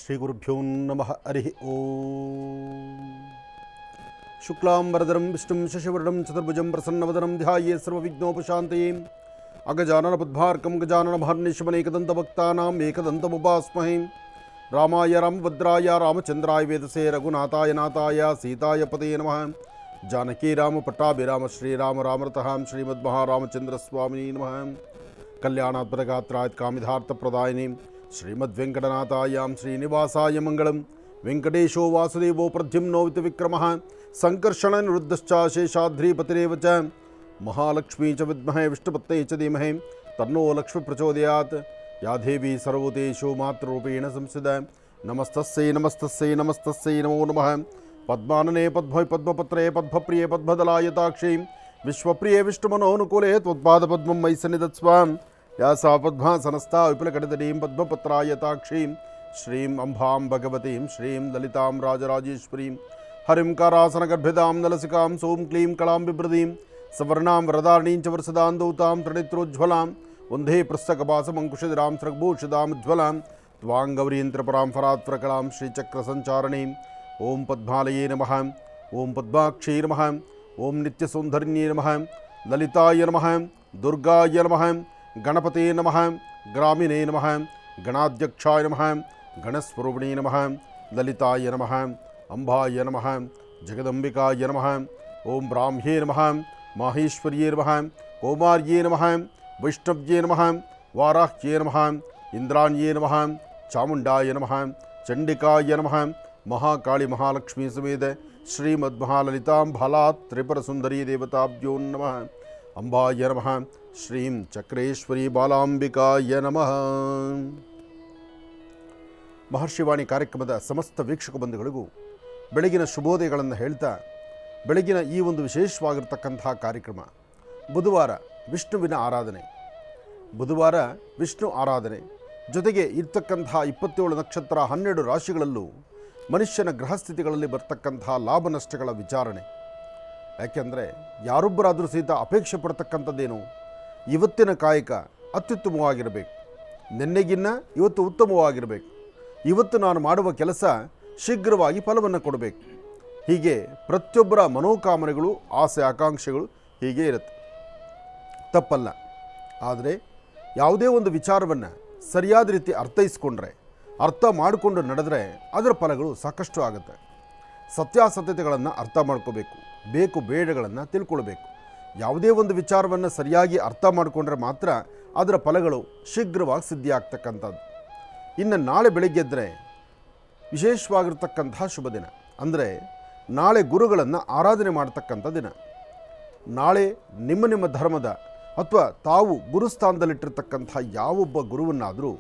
ಶ್ರೀಗುರುಭ್ಯೋ ನಮಃ ಹರಿ ಓಂ. ಶುಕ್ಲಾಂಬರಧರಂ ವಿಷ್ಣುಂ ಶಶಿವರ್ಣಂ ಚತುರ್ಭುಜಂ ಪ್ರಸನ್ನವದನಂ ಧ್ಯಾಯೇ ಸರ್ವವಿಘ್ನೋಪಶಾಂತಯೇ. ಅಗಜಾನನ ಪದ್ಮಾರ್ಕಂ ಗಜಾನನ ಮಹರ್ನಿಶಮನೇಕದಂತಭಕ್ತಾನಾಂ ಏಕದಂತಮುಪಾಸ್ಮಹೇ. ರಾಮಾಯ ರಾಮಭದ್ರಾಯ ರಾಮಚಂದ್ರಾಯ ವೇದಸೇ ರಘುನಾಥಾಯ ನಾಥಾಯ ಸೀತಾಯ ಪತಯೇ ನಮಃ. ಜಾನಕಿ ರಾಮ ಪಟ್ಟಾಭಿರಾಮ ಶ್ರೀರಾಮ ರಾಮರತಃ ಶ್ರೀಮದ್ಮಹಾರಾಮಚಂದ್ರ ಸ್ವಾಮಿನೇ ನಮಃ. ಕಲ್ಯಾಣಾತ್ಮಕಗಾತ್ರಾಯ ಕಾಮಿಧಾರ್ಥಪ್ರದಾಯಿನಿ ಶ್ರೀಮದ್ವೆಂಕಟನಾಥಾಯಾಂ ಶ್ರೀನಿವಾಸಾಯ ಮಂಗಳಂ. ವೆಂಕಟೇಶೋ ವಾಸುದೇವೋ ಪ್ರದ್ಯುಮ್ನೋ ವಿಕ್ರಮಃ ಸಂಕರ್ಷಣ ನಿವೃದ್ಧಶ್ಚ ಶೇಷಾದ್ರಿಪತಿರೇವ ಚ. ಮಹಾಲಕ್ಷ್ಮೀ ಚ ವಿದ್ಮಹೇ ವಿಷ್ಣುಪತ್ನೇ ಚ ಧೀಮಹಿ ತನ್ನೋ ಲಕ್ಷ್ಮೀ ಪ್ರಚೋದಯಾತ್. ಯಾ ದೇವಿ ಸರ್ವಭೂತೇಷು ಮಾತೃರೂಪೇಣ ಸಂಸ್ಥಿತಾ. ನಮಸ್ತಸ್ಯೈ ನಮಸ್ತಸ್ಯೈ ನಮಸ್ತಸ್ಯೈ ನಮೋ ನಮಃ. ಪದ್ಮಾನನೆ ಪದ್ಮೈ ಪದ್ಮಪತ್ರೇ ಪದ್ಮಪ್ರಿಯೇ ಪದ್ಮದಲಾಯತಾಕ್ಷಿ ವಿಶ್ವಪ್ರಿಯೇ ವಿಷ್ಣುಮನೋನುಕೂಲೆ ತ್ವತ್ಪಾದಪದ್ಮಂ ಮಯಿ ಸನ್ನಿಧತ್ಸ್ವ. ಯಾ ಸಾ ಪದ್ಮಾಸನಸ್ಥಾ ವಿಪುಲಕಟಿತಟೀಂ ಪದ್ಮಪತ್ರಾಯತಾಕ್ಷೀಂ ಶ್ರೀಂ ಅಂಬಾಂ ಭಗವತೀಂ ಶ್ರೀಂ ಲಲಿತಾಂ ರಾಜರಾಜೇಶ್ವರೀಂ ಹರಿಂ ಕಾರಾಸನಗರ್ಭಿತಾಂ ನಲಸಿಕಾಂ ಸೋಂ ಕ್ಲೀಂ ಕಳಾಂ ಬಿಭ್ರದೀಂ ಸವರ್ಣಾಂ ವರದಾರಣೀಂ ಚ ವರ್ಷದಾಂದೌತಾಂ ತ್ರಿನೇತ್ರೋಜ್ವಲಾಂ ವಂದೇ ಪೃಸ್ಥಕಪಾಸಮಂಕುಶಿರಾಂ ಸೃಗ್ಭೂಷಿತಾಮುಜ್ವಲಾಂ ತ್ವಾಂಗೌರೀಂದ್ರಪರಾಂ ಫರಾತ್ಪ್ರಕಲಾಂ ಶ್ರೀಚಕ್ರಸಂಚಾರಣೀಂ. ಓಂ ಪದ್ಮಾಲಯೇ ನಮಃ. ಓಂ ಪದ್ಮಾಕ್ಷೈ ನಮಃ. ಓಂ ನಿತ್ಯಸೌಂದರ್ಯೇ ನಮಃ. ಲಲಿತಾಯ ನಮಃ. ದುರ್ಗಾಯ ನಮಃ. ಗಣಪತೇ ನಮಃ. ಗ್ರಾಮಿನೇ ನಮಃ. ಗಣಾಧ್ಯಕ್ಷಾಯ ನಮಃ. ಗಣಸ್ವರೂಪಿಣೇ ನಮಃ. ಲಲಿತಾಯ ನಮಃ. ಅಂಬಾಯ ನಮಃ. ಜಗದಂಬಿಕಾಯ ನಮಃ. ಓಂ ಬ್ರಾಹ್ಮ್ಯೇ ನಮಃ. ಮಾಹೇಶ್ವರ್ಯೇ ನಮಃ. ಕೌಮಾರ್ಯೇ ನಮಃ. ವೈಷ್ಣವ್ಯೇ ನಮಃ. ವಾರಾಹ್ಯೇ ನಮಃ. ಇಂದ್ರಾಣ್ಯೇ ನಮಃ. ಚಾಮುಂಡಾಯ ನಮಃ. ಚಂಡಿಕಾಯ ನಮಃ. ಮಹಾಕಾಳಿ ಮಹಾಲಕ್ಷ್ಮೀ ಸಮೇತ ಶ್ರೀಮದ್ಮಹಾಲಲಿತಾಂಬಾಲಾ ತ್ರಿಪುರಸುಂದರೀ ದೇವತಾಭ್ಯೋ ನಮಃ. ಅಂಬಾಯ ನಮಃ. ಶ್ರೀಂ ಚಕ್ರೇಶ್ವರಿ ಬಾಲಾಂಬಿಕಾಯ ನಮಃ. ಮಹರ್ಷಿವಾಣಿ ಕಾರ್ಯಕ್ರಮದ ಸಮಸ್ತ ವೀಕ್ಷಕ ಬಂಧುಗಳಿಗೂ ಬೆಳಗಿನ ಶುಭೋದಯಗಳನ್ನು ಹೇಳ್ತಾ, ಬೆಳಗಿನ ಈ ಒಂದು ವಿಶೇಷವಾಗಿರ್ತಕ್ಕಂಥ ಕಾರ್ಯಕ್ರಮ ಬುಧವಾರ ವಿಷ್ಣುವಿನ ಆರಾಧನೆ. ಬುಧವಾರ ವಿಷ್ಣು ಆರಾಧನೆ ಜೊತೆಗೆ ಇರ್ತಕ್ಕಂಥ 27 ನಕ್ಷತ್ರ 12 ರಾಶಿಗಳಲ್ಲೂ ಮನುಷ್ಯನ ಗ್ರಹಸ್ಥಿತಿಗಳಲ್ಲಿ ಬರ್ತಕ್ಕಂಥ ಲಾಭ ನಷ್ಟಗಳ ವಿಚಾರಣೆ. ಯಾಕೆಂದರೆ ಯಾರೊಬ್ಬರಾದರೂ ಸಹಿತ ಅಪೇಕ್ಷೆ ಪಡ್ತಕ್ಕಂಥದ್ದೇನು, ಇವತ್ತಿನ ಕಾಯಕ ಅತ್ಯುತ್ತಮವಾಗಿರಬೇಕು, ನಿನ್ನೆಗಿನ್ನ ಇವತ್ತು ಉತ್ತಮವಾಗಿರಬೇಕು, ಇವತ್ತು ನಾನು ಮಾಡುವ ಕೆಲಸ ಶೀಘ್ರವಾಗಿ ಫಲವನ್ನು ಕೊಡಬೇಕು. ಹೀಗೆ ಪ್ರತಿಯೊಬ್ಬರ ಮನೋಕಾಮನೆಗಳು, ಆಸೆ ಆಕಾಂಕ್ಷೆಗಳು ಹೀಗೆ ಇರುತ್ತೆ, ತಪ್ಪಲ್ಲ. ಆದರೆ ಯಾವುದೇ ಒಂದು ವಿಚಾರವನ್ನು ಸರಿಯಾದ ರೀತಿ ಅರ್ಥೈಸ್ಕೊಂಡ್ರೆ, ಅರ್ಥ ಮಾಡಿಕೊಂಡು ನಡೆದರೆ ಅದರ ಫಲಗಳು ಸಾಕಷ್ಟು ಆಗುತ್ತೆ. ಸತ್ಯಾಸತ್ಯತೆಗಳನ್ನು ಅರ್ಥ ಮಾಡ್ಕೋಬೇಕು, ಬೇಕು ಬೇಡಗಳನ್ನು ತಿಳ್ಕೊಳ್ಬೇಕು. ಯಾವುದೇ ಒಂದು ವಿಚಾರವನ್ನು ಸರಿಯಾಗಿ ಅರ್ಥ ಮಾಡಿಕೊಂಡ್ರೆ ಮಾತ್ರ ಅದರ ಫಲಗಳು ಶೀಘ್ರವಾಗಿ ಸಿದ್ಧಿ ಆಗ್ತಕ್ಕಂಥದ್ದು. ಇನ್ನು ನಾಳೆ ಬೆಳಗ್ಗೆದ್ದರೆ ವಿಶೇಷವಾಗಿರ್ತಕ್ಕಂಥ ಶುಭ ದಿನ, ಅಂದರೆ ನಾಳೆ ಗುರುಗಳನ್ನು ಆರಾಧನೆ ಮಾಡ್ತಕ್ಕಂಥ ದಿನ. ನಾಳೆ ನಿಮ್ಮ ಧರ್ಮದ ಅಥವಾ ತಾವು ಗುರುಸ್ಥಾನದಲ್ಲಿಟ್ಟಿರ್ತಕ್ಕಂಥ ಯಾವೊಬ್ಬ ಗುರುವನ್ನಾದರೂ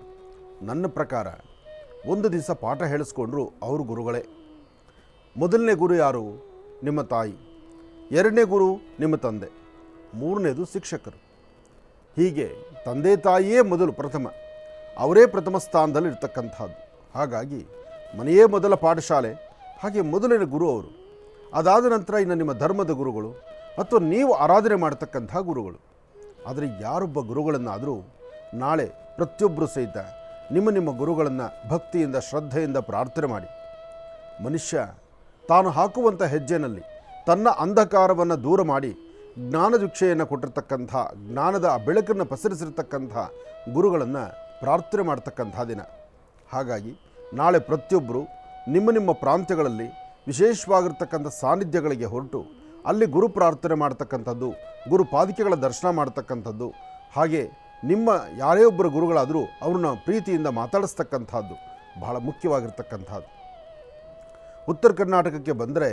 ನನ್ನ ಪ್ರಕಾರ ಒಂದು ದಿವಸ ಪಾಠ ಹೇಳಿಸ್ಕೊಂಡ್ರು ಅವರು ಗುರುಗಳೇ. ಮೊದಲನೇ ಗುರು ಯಾರು? ನಿಮ್ಮ ತಾಯಿ. ಎರಡನೇ ಗುರು ನಿಮ್ಮ ತಂದೆ. ಮೂರನೇದು ಶಿಕ್ಷಕರು. ಹೀಗೆ ತಂದೆ ತಾಯಿಯೇ ಮೊದಲು ಪ್ರಥಮ, ಅವರೇ ಪ್ರಥಮ ಸ್ಥಾನದಲ್ಲಿ ಇರ್ತಕ್ಕಂಥದ್ದು. ಹಾಗಾಗಿ ಮನೆಯೇ ಮೊದಲ ಪಾಠಶಾಲೆ, ಹಾಗೆ ಮೊದಲನೇ ಗುರು ಅವರು. ಅದಾದ ನಂತರ ಇನ್ನು ನಿಮ್ಮ ಧರ್ಮದ ಗುರುಗಳು ಅಥವಾ ನೀವು ಆರಾಧನೆ ಮಾಡ್ತಕ್ಕಂಥ ಗುರುಗಳು. ಆದರೆ ಯಾರೊಬ್ಬ ಗುರುಗಳನ್ನಾದರೂ ನಾಳೆ ಪ್ರತಿಯೊಬ್ಬರು ಸಹಿತ ನಿಮ್ಮ ಗುರುಗಳನ್ನು ಭಕ್ತಿಯಿಂದ ಶ್ರದ್ಧೆಯಿಂದ ಪ್ರಾರ್ಥನೆ ಮಾಡಿ. ಮನುಷ್ಯ ತಾನು ಹಾಕುವಂಥ ಹೆಜ್ಜೆನಲ್ಲಿ ತನ್ನ ಅಂಧಕಾರವನ್ನು ದೂರ ಮಾಡಿ ಜ್ಞಾನದೀಕ್ಷೆಯನ್ನು ಕೊಟ್ಟಿರ್ತಕ್ಕಂಥ, ಜ್ಞಾನದ ಬೆಳಕನ್ನು ಪಸರಿಸಿರ್ತಕ್ಕಂಥ ಗುರುಗಳನ್ನು ಪ್ರಾರ್ಥನೆ ಮಾಡ್ತಕ್ಕಂಥ ದಿನ. ಹಾಗಾಗಿ ನಾಳೆ ಪ್ರತಿಯೊಬ್ಬರು ನಿಮ್ಮ ಪ್ರಾಂತ್ಯಗಳಲ್ಲಿ ವಿಶೇಷವಾಗಿರ್ತಕ್ಕಂಥ ಸಾನ್ನಿಧ್ಯಗಳಿಗೆ ಹೊರಟು ಅಲ್ಲಿ ಗುರು ಪ್ರಾರ್ಥನೆ ಮಾಡ್ತಕ್ಕಂಥದ್ದು, ಗುರು ಪಾದಿಕೆಗಳ ದರ್ಶನ ಮಾಡ್ತಕ್ಕಂಥದ್ದು, ಹಾಗೆ ನಿಮ್ಮ ಯಾರೇ ಒಬ್ಬರು ಗುರುಗಳಾದರೂ ಅವ್ರನ್ನ ಪ್ರೀತಿಯಿಂದ ಮಾತಾಡಿಸ್ತಕ್ಕಂಥದ್ದು ಬಹಳ ಮುಖ್ಯವಾಗಿರ್ತಕ್ಕಂಥದ್ದು. ಉತ್ತರ ಕರ್ನಾಟಕಕ್ಕೆ ಬಂದರೆ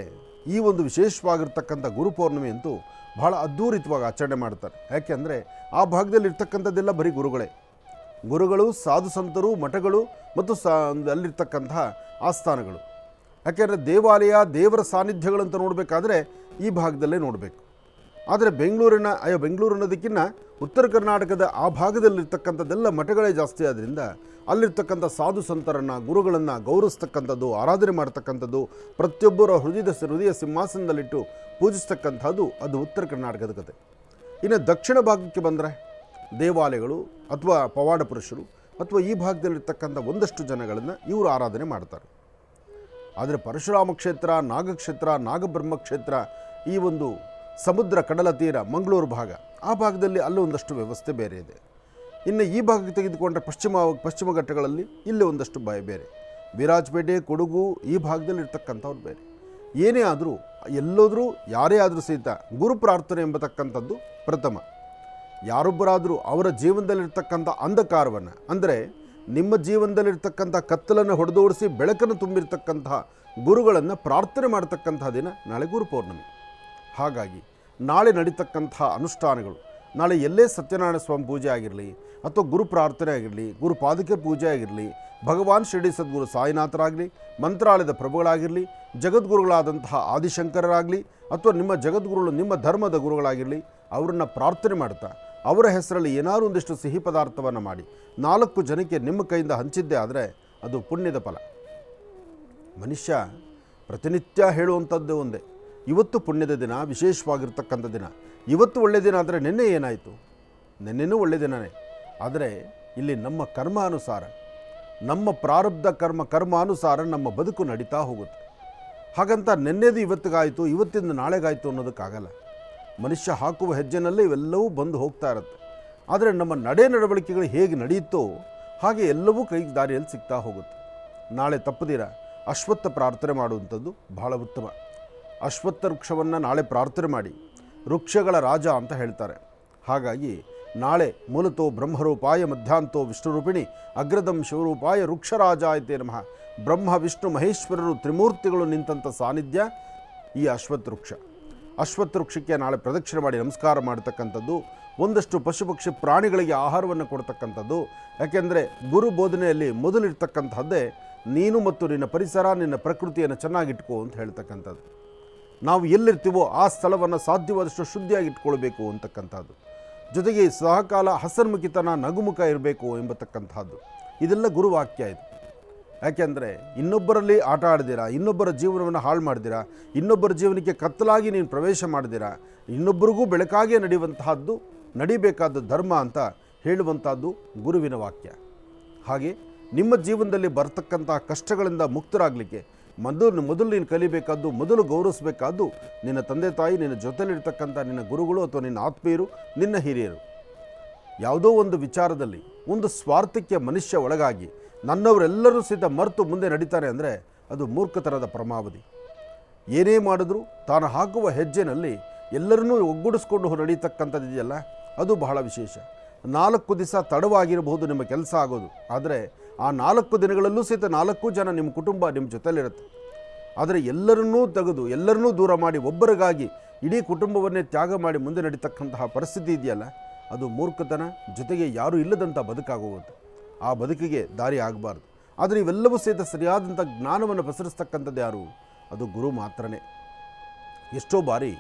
ಈ ಒಂದು ವಿಶೇಷವಾಗಿರ್ತಕ್ಕಂಥ ಗುರು ಪೌರ್ಣಿಮೆ ಅಂತೂ ಬಹಳ ಅದ್ಧೂರಿತವಾಗಿ ಆಚರಣೆ ಮಾಡ್ತಾರೆ. ಯಾಕೆಂದರೆ ಆ ಭಾಗದಲ್ಲಿ ಇರ್ತಕ್ಕಂಥದ್ದೆಲ್ಲ ಬರೀ ಗುರುಗಳೇ. ಗುರುಗಳು, ಸಾಧು ಸಂತರು, ಮಠಗಳು ಮತ್ತು ಅಲ್ಲಿರ್ತಕ್ಕಂಥ ಆಸ್ಥಾನಗಳು. ಯಾಕೆಂದರೆ ದೇವಾಲಯ, ದೇವರ ಸಾನ್ನಿಧ್ಯಗಳಂತ ನೋಡಬೇಕಾದ್ರೆ ಈ ಭಾಗದಲ್ಲೇ ನೋಡಬೇಕು. ಆದರೆ ಬೆಂಗಳೂರು ಅನ್ನೋದಕ್ಕಿಂತ ಉತ್ತರ ಕರ್ನಾಟಕದ ಆ ಭಾಗದಲ್ಲಿರ್ತಕ್ಕಂಥದ್ದೆಲ್ಲ ಮಠಗಳೇ ಜಾಸ್ತಿ. ಆದ್ದರಿಂದ ಅಲ್ಲಿರ್ತಕ್ಕಂಥ ಸಾಧು ಸಂತರನ್ನು, ಗುರುಗಳನ್ನು ಗೌರವಿಸ್ತಕ್ಕಂಥದ್ದು, ಆರಾಧನೆ ಮಾಡ್ತಕ್ಕಂಥದ್ದು, ಪ್ರತಿಯೊಬ್ಬರ ಹೃದಯ ಸಿಂಹಾಸನದಲ್ಲಿಟ್ಟು ಪೂಜಿಸ್ತಕ್ಕಂಥದ್ದು ಅದು ಉತ್ತರ ಕರ್ನಾಟಕದ ಕತೆ. ಇನ್ನು ದಕ್ಷಿಣ ಭಾಗಕ್ಕೆ ಬಂದರೆ ದೇವಾಲಯಗಳು ಅಥವಾ ಪವಾಡ ಪುರುಷರು, ಅಥವಾ ಈ ಭಾಗದಲ್ಲಿರ್ತಕ್ಕಂಥ ಒಂದಷ್ಟು ಜನಗಳನ್ನು ಇವರು ಆರಾಧನೆ ಮಾಡ್ತಾರೆ. ಆದರೆ ಪರಶುರಾಮ ಕ್ಷೇತ್ರ, ನಾಗಕ್ಷೇತ್ರ, ನಾಗಬ್ರಹ್ಮ ಕ್ಷೇತ್ರ, ಈ ಒಂದು ಸಮುದ್ರ ಕಡಲ ತೀರ ಮಂಗಳೂರು ಭಾಗ, ಆ ಭಾಗದಲ್ಲಿ ಅಲ್ಲೂ ಒಂದಷ್ಟು ವ್ಯವಸ್ಥೆ ಬೇರೆ ಇದೆ. ಇನ್ನು ಈ ಭಾಗಕ್ಕೆ ತೆಗೆದುಕೊಂಡ್ರೆ ಪಶ್ಚಿಮ ಘಟ್ಟಗಳಲ್ಲಿ ಇಲ್ಲಿ ಒಂದಷ್ಟು ಬೇರೆ, ವಿರಾಜಪೇಟೆ, ಕೊಡಗು ಈ ಭಾಗದಲ್ಲಿ ಇರ್ತಕ್ಕಂಥವ್ರು ಬೇರೆ. ಏನೇ ಆದರೂ ಎಲ್ಲೋದ್ರೂ ಯಾರೇ ಆದರೂ ಸಹಿತ ಗುರು ಪ್ರಾರ್ಥನೆ ಎಂಬತಕ್ಕಂಥದ್ದು ಪ್ರಥಮ. ಯಾರೊಬ್ಬರಾದರೂ ಅವರ ಜೀವನದಲ್ಲಿರ್ತಕ್ಕಂಥ ಅಂಧಕಾರವನ್ನು, ಅಂದರೆ ನಿಮ್ಮ ಜೀವನದಲ್ಲಿರ್ತಕ್ಕಂಥ ಕತ್ತಲನ್ನು ಹೊಡೆದೋಡಿಸಿ ಬೆಳಕನ್ನು ತುಂಬಿರ್ತಕ್ಕಂತಹ ಗುರುಗಳನ್ನು ಪ್ರಾರ್ಥನೆ ಮಾಡ್ತಕ್ಕಂಥ ದಿನ ನಾಳೆ ಗುರು ಪೌರ್ಣಮಿ. ಹಾಗಾಗಿ ನಾಳೆ ನಡೀತಕ್ಕಂಥ ಅನುಷ್ಠಾನಗಳು, ನಾಳೆ ಎಲ್ಲೇ ಸತ್ಯನಾರಾಯಣ ಸ್ವಾಮಿ ಪೂಜೆ ಆಗಿರಲಿ, ಅಥವಾ ಗುರು ಪ್ರಾರ್ಥನೆ ಆಗಿರಲಿ, ಗುರು ಪಾದಕೆ ಪೂಜೆ ಆಗಿರಲಿ, ಭಗವಾನ್ ಶಿರಡಿ ಸದ್ಗುರು ಸಾಯಿನಾಥರಾಗಲಿ, ಮಂತ್ರಾಲಯದ ಪ್ರಭುಗಳಾಗಿರಲಿ, ಜಗದ್ಗುರುಗಳಾದಂತಹ ಆದಿಶಂಕರರಾಗಲಿ, ಅಥವಾ ನಿಮ್ಮ ಜಗದ್ಗುರುಗಳು ನಿಮ್ಮ ಧರ್ಮದ ಗುರುಗಳಾಗಿರಲಿ, ಅವರನ್ನು ಪ್ರಾರ್ಥನೆ ಮಾಡ್ತಾ ಅವರ ಹೆಸರಲ್ಲಿ ಏನಾದರೂ ಒಂದಿಷ್ಟು ಸಿಹಿ ಪದಾರ್ಥವನ್ನು ಮಾಡಿ 4 ಜನಕ್ಕೆ ನಿಮ್ಮ ಕೈಯಿಂದ ಹಂಚಿದ್ದೇ ಆದರೆ ಅದು ಪುಣ್ಯದ ಫಲ. ಮನುಷ್ಯ ಪ್ರತಿನಿತ್ಯ ಹೇಳುವಂಥದ್ದು ಒಂದೇ, ಇವತ್ತು ಪುಣ್ಯದ ದಿನ, ವಿಶೇಷವಾಗಿರ್ತಕ್ಕಂಥ ದಿನ. ಇವತ್ತು ಒಳ್ಳೆಯ ದಿನ ಆದರೆ ನಿನ್ನೆ ಏನಾಯಿತು? ನಿನ್ನೆನೂ ಒಳ್ಳೆಯ ದಿನವೇ. ಆದರೆ ಇಲ್ಲಿ ನಮ್ಮ ಕರ್ಮಾನುಸಾರ, ನಮ್ಮ ಪ್ರಾರಬ್ಧ ಕರ್ಮಾನುಸಾರ ನಮ್ಮ ಬದುಕು ನಡೀತಾ ಹೋಗುತ್ತೆ. ಹಾಗಂತ ನಿನ್ನೆದು ಇವತ್ತಿಗಾಯಿತು, ಇವತ್ತಿಂದ ನಾಳೆಗಾಯಿತು ಅನ್ನೋದಕ್ಕಾಗಲ್ಲ. ಮನುಷ್ಯ ಹಾಕುವ ಹೆಜ್ಜೆನಲ್ಲೇ ಇವೆಲ್ಲವೂ ಬಂದು ಹೋಗ್ತಾ ಇರುತ್ತೆ. ಆದರೆ ನಮ್ಮ ನಡವಳಿಕೆಗಳು ಹೇಗೆ ನಡೆಯುತ್ತೋ ಹಾಗೆ ಎಲ್ಲವೂ ಕೈಗೆ ದಾರಿಯಲ್ಲಿ ಸಿಗ್ತಾ ಹೋಗುತ್ತೆ. ನಾಳೆ ತಪ್ಪದಿರ ಅಶ್ವತ್ಥ ಪ್ರಾರ್ಥನೆ ಮಾಡುವಂಥದ್ದು ಬಹಳ ಉತ್ತಮ. ಅಶ್ವತ್ಥ ವೃಕ್ಷವನ್ನು ನಾಳೆ ಪ್ರಾರ್ಥನೆ ಮಾಡಿ, ವೃಕ್ಷಗಳ ರಾಜ ಅಂತ ಹೇಳ್ತಾರೆ. ಹಾಗಾಗಿ ನಾಳೆ ಮೂಲತೋ ಬ್ರಹ್ಮರೂಪಾಯ ಮಧ್ಯಾಂತೋ ವಿಷ್ಣುರೂಪಿಣಿ ಅಗ್ರದಂ ಶಿವರೂಪಾಯ ವೃಕ್ಷರಾಜ ಐತೆ ನಮಃ. ಬ್ರಹ್ಮ ವಿಷ್ಣು ಮಹೇಶ್ವರರು ತ್ರಿಮೂರ್ತಿಗಳು ನಿಂತಂಥ ಸಾನ್ನಿಧ್ಯ ಈ ಅಶ್ವತ್ಥ ವೃಕ್ಷ. ಅಶ್ವತ್ಥ ವೃಕ್ಷಕ್ಕೆ ನಾಳೆ ಪ್ರದಕ್ಷಿಣೆ ಮಾಡಿ ನಮಸ್ಕಾರ ಮಾಡತಕ್ಕಂಥದ್ದು, ಒಂದಷ್ಟು ಪಶು ಪಕ್ಷಿ ಪ್ರಾಣಿಗಳಿಗೆ ಆಹಾರವನ್ನು ಕೊಡ್ತಕ್ಕಂಥದ್ದು. ಯಾಕೆಂದರೆ ಗುರು ಬೋಧನೆಯಲ್ಲಿ ಮೊದಲಿರ್ತಕ್ಕಂಥದ್ದೇ ನೀನು ಮತ್ತು ನಿನ್ನ ಪರಿಸರ, ನಿನ್ನ ಪ್ರಕೃತಿಯನ್ನು ಚೆನ್ನಾಗಿಟ್ಕೋ ಅಂತ ಹೇಳ್ತಕ್ಕಂಥದ್ದು. ನಾವು ಎಲ್ಲಿರ್ತೀವೋ ಆ ಸ್ಥಳವನ್ನು ಸಾಧ್ಯವಾದಷ್ಟು ಶುದ್ಧಿಯಾಗಿ ಇಟ್ಕೊಳ್ಬೇಕು ಅಂತಕ್ಕಂಥದ್ದು. ಜೊತೆಗೆ ಸಹಕಾಲ ಹಸನ್ಮುಖಿತನ, ನಗುಮುಖ ಇರಬೇಕು ಎಂಬತಕ್ಕಂಥದ್ದು. ಇದೆಲ್ಲ ಗುರುವಾಕ್ಯ ಇದು. ಯಾಕೆಂದರೆ ಇನ್ನೊಬ್ಬರಲ್ಲಿ ಆಟ ಆಡ್ದಿರಾ, ಇನ್ನೊಬ್ಬರ ಜೀವನವನ್ನು ಹಾಳು ಮಾಡ್ದಿರಾ, ಇನ್ನೊಬ್ಬರ ಜೀವನಕ್ಕೆ ಕತ್ತಲಾಗಿ ನೀನು ಪ್ರವೇಶ ಮಾಡ್ದಿರಾ, ಇನ್ನೊಬ್ಬರಿಗೂ ಬೆಳಕಾಗಿ ನಡೆಯುವಂತಹದ್ದು ನಡಿಬೇಕಾದ ಧರ್ಮ ಅಂತ ಹೇಳುವಂಥದ್ದು ಗುರುವಿನ ವಾಕ್ಯ. ಹಾಗೆ ನಿಮ್ಮ ಜೀವನದಲ್ಲಿ ಬರ್ತಕ್ಕಂಥ ಕಷ್ಟಗಳಿಂದ ಮುಕ್ತರಾಗಲಿಕ್ಕೆ ಮೊದಲು ನೀನು ಕಲಿಬೇಕಾದ್ದು, ಮೊದಲು ಗೌರವಿಸಬೇಕಾದ್ದು ನಿನ್ನ ತಂದೆ ತಾಯಿ, ನಿನ್ನ ಜೊತೆಲಿರ್ತಕ್ಕಂಥ ನಿನ್ನ ಗುರುಗಳು ಅಥವಾ ನಿನ್ನ ಆತ್ಮೀಯರು, ನಿನ್ನ ಹಿರಿಯರು. ಯಾವುದೋ ಒಂದು ವಿಚಾರದಲ್ಲಿ ಒಂದು ಸ್ವಾರ್ಥಕ್ಕೆ ಮನುಷ್ಯ ಒಳಗಾಗಿ ನನ್ನವರೆಲ್ಲರೂ ಸಹಿತ ಮರೆತು ಮುಂದೆ ನಡೀತಾರೆ ಅಂದರೆ ಅದು ಮೂರ್ಖತನದ ಪರಮಾವಧಿ. ಏನೇ ಮಾಡಿದ್ರೂ ತಾನು ಹಾಕುವ ಹೆಜ್ಜೆನಲ್ಲಿ ಎಲ್ಲರನ್ನೂ ಒಗ್ಗೂಡಿಸ್ಕೊಂಡು ನಡೀತಕ್ಕಂಥದ್ದಿದೆಯಲ್ಲ, ಅದು ಬಹಳ ವಿಶೇಷ. 4 ದಿವಸ ತಡವಾಗಿರಬಹುದು ನಿಮ್ಮ ಕೆಲಸ ಆಗೋದು, ಆದರೆ ಆ 4 ದಿನಗಳಲ್ಲೂ ಸಹಿತ 4 ಜನ ನಿಮ್ಮ ಕುಟುಂಬ ನಿಮ್ಮ ಜೊತೆಲಿರುತ್ತೆ. ಆದರೆ ಎಲ್ಲರನ್ನೂ ತೆಗೆದು ಎಲ್ಲರನ್ನೂ ದೂರ ಮಾಡಿ ಒಬ್ಬರಿಗಾಗಿ ಇಡೀ ಕುಟುಂಬವನ್ನೇ ತ್ಯಾಗ ಮಾಡಿ ಮುಂದೆ ನಡೀತಕ್ಕಂತಹ ಪರಿಸ್ಥಿತಿ ಇದೆಯಲ್ಲ, ಅದು ಮೂರ್ಖತನ, ಜೊತೆಗೆ ಯಾರೂ ಇಲ್ಲದಂಥ ಬದುಕಾಗೋಗುತ್ತೆ. ಆ ಬದುಕಿಗೆ ದಾರಿ ಆಗಬಾರ್ದು. ಆದರೆ ಇವೆಲ್ಲವೂ ಸಹಿತ ಸರಿಯಾದಂಥ ಜ್ಞಾನವನ್ನು ಪಸರಿಸ್ತಕ್ಕಂಥದ್ದು ಯಾರು? ಅದು ಗುರು ಮಾತ್ರನೇ. ಎಷ್ಟೋ ಬಾರಿ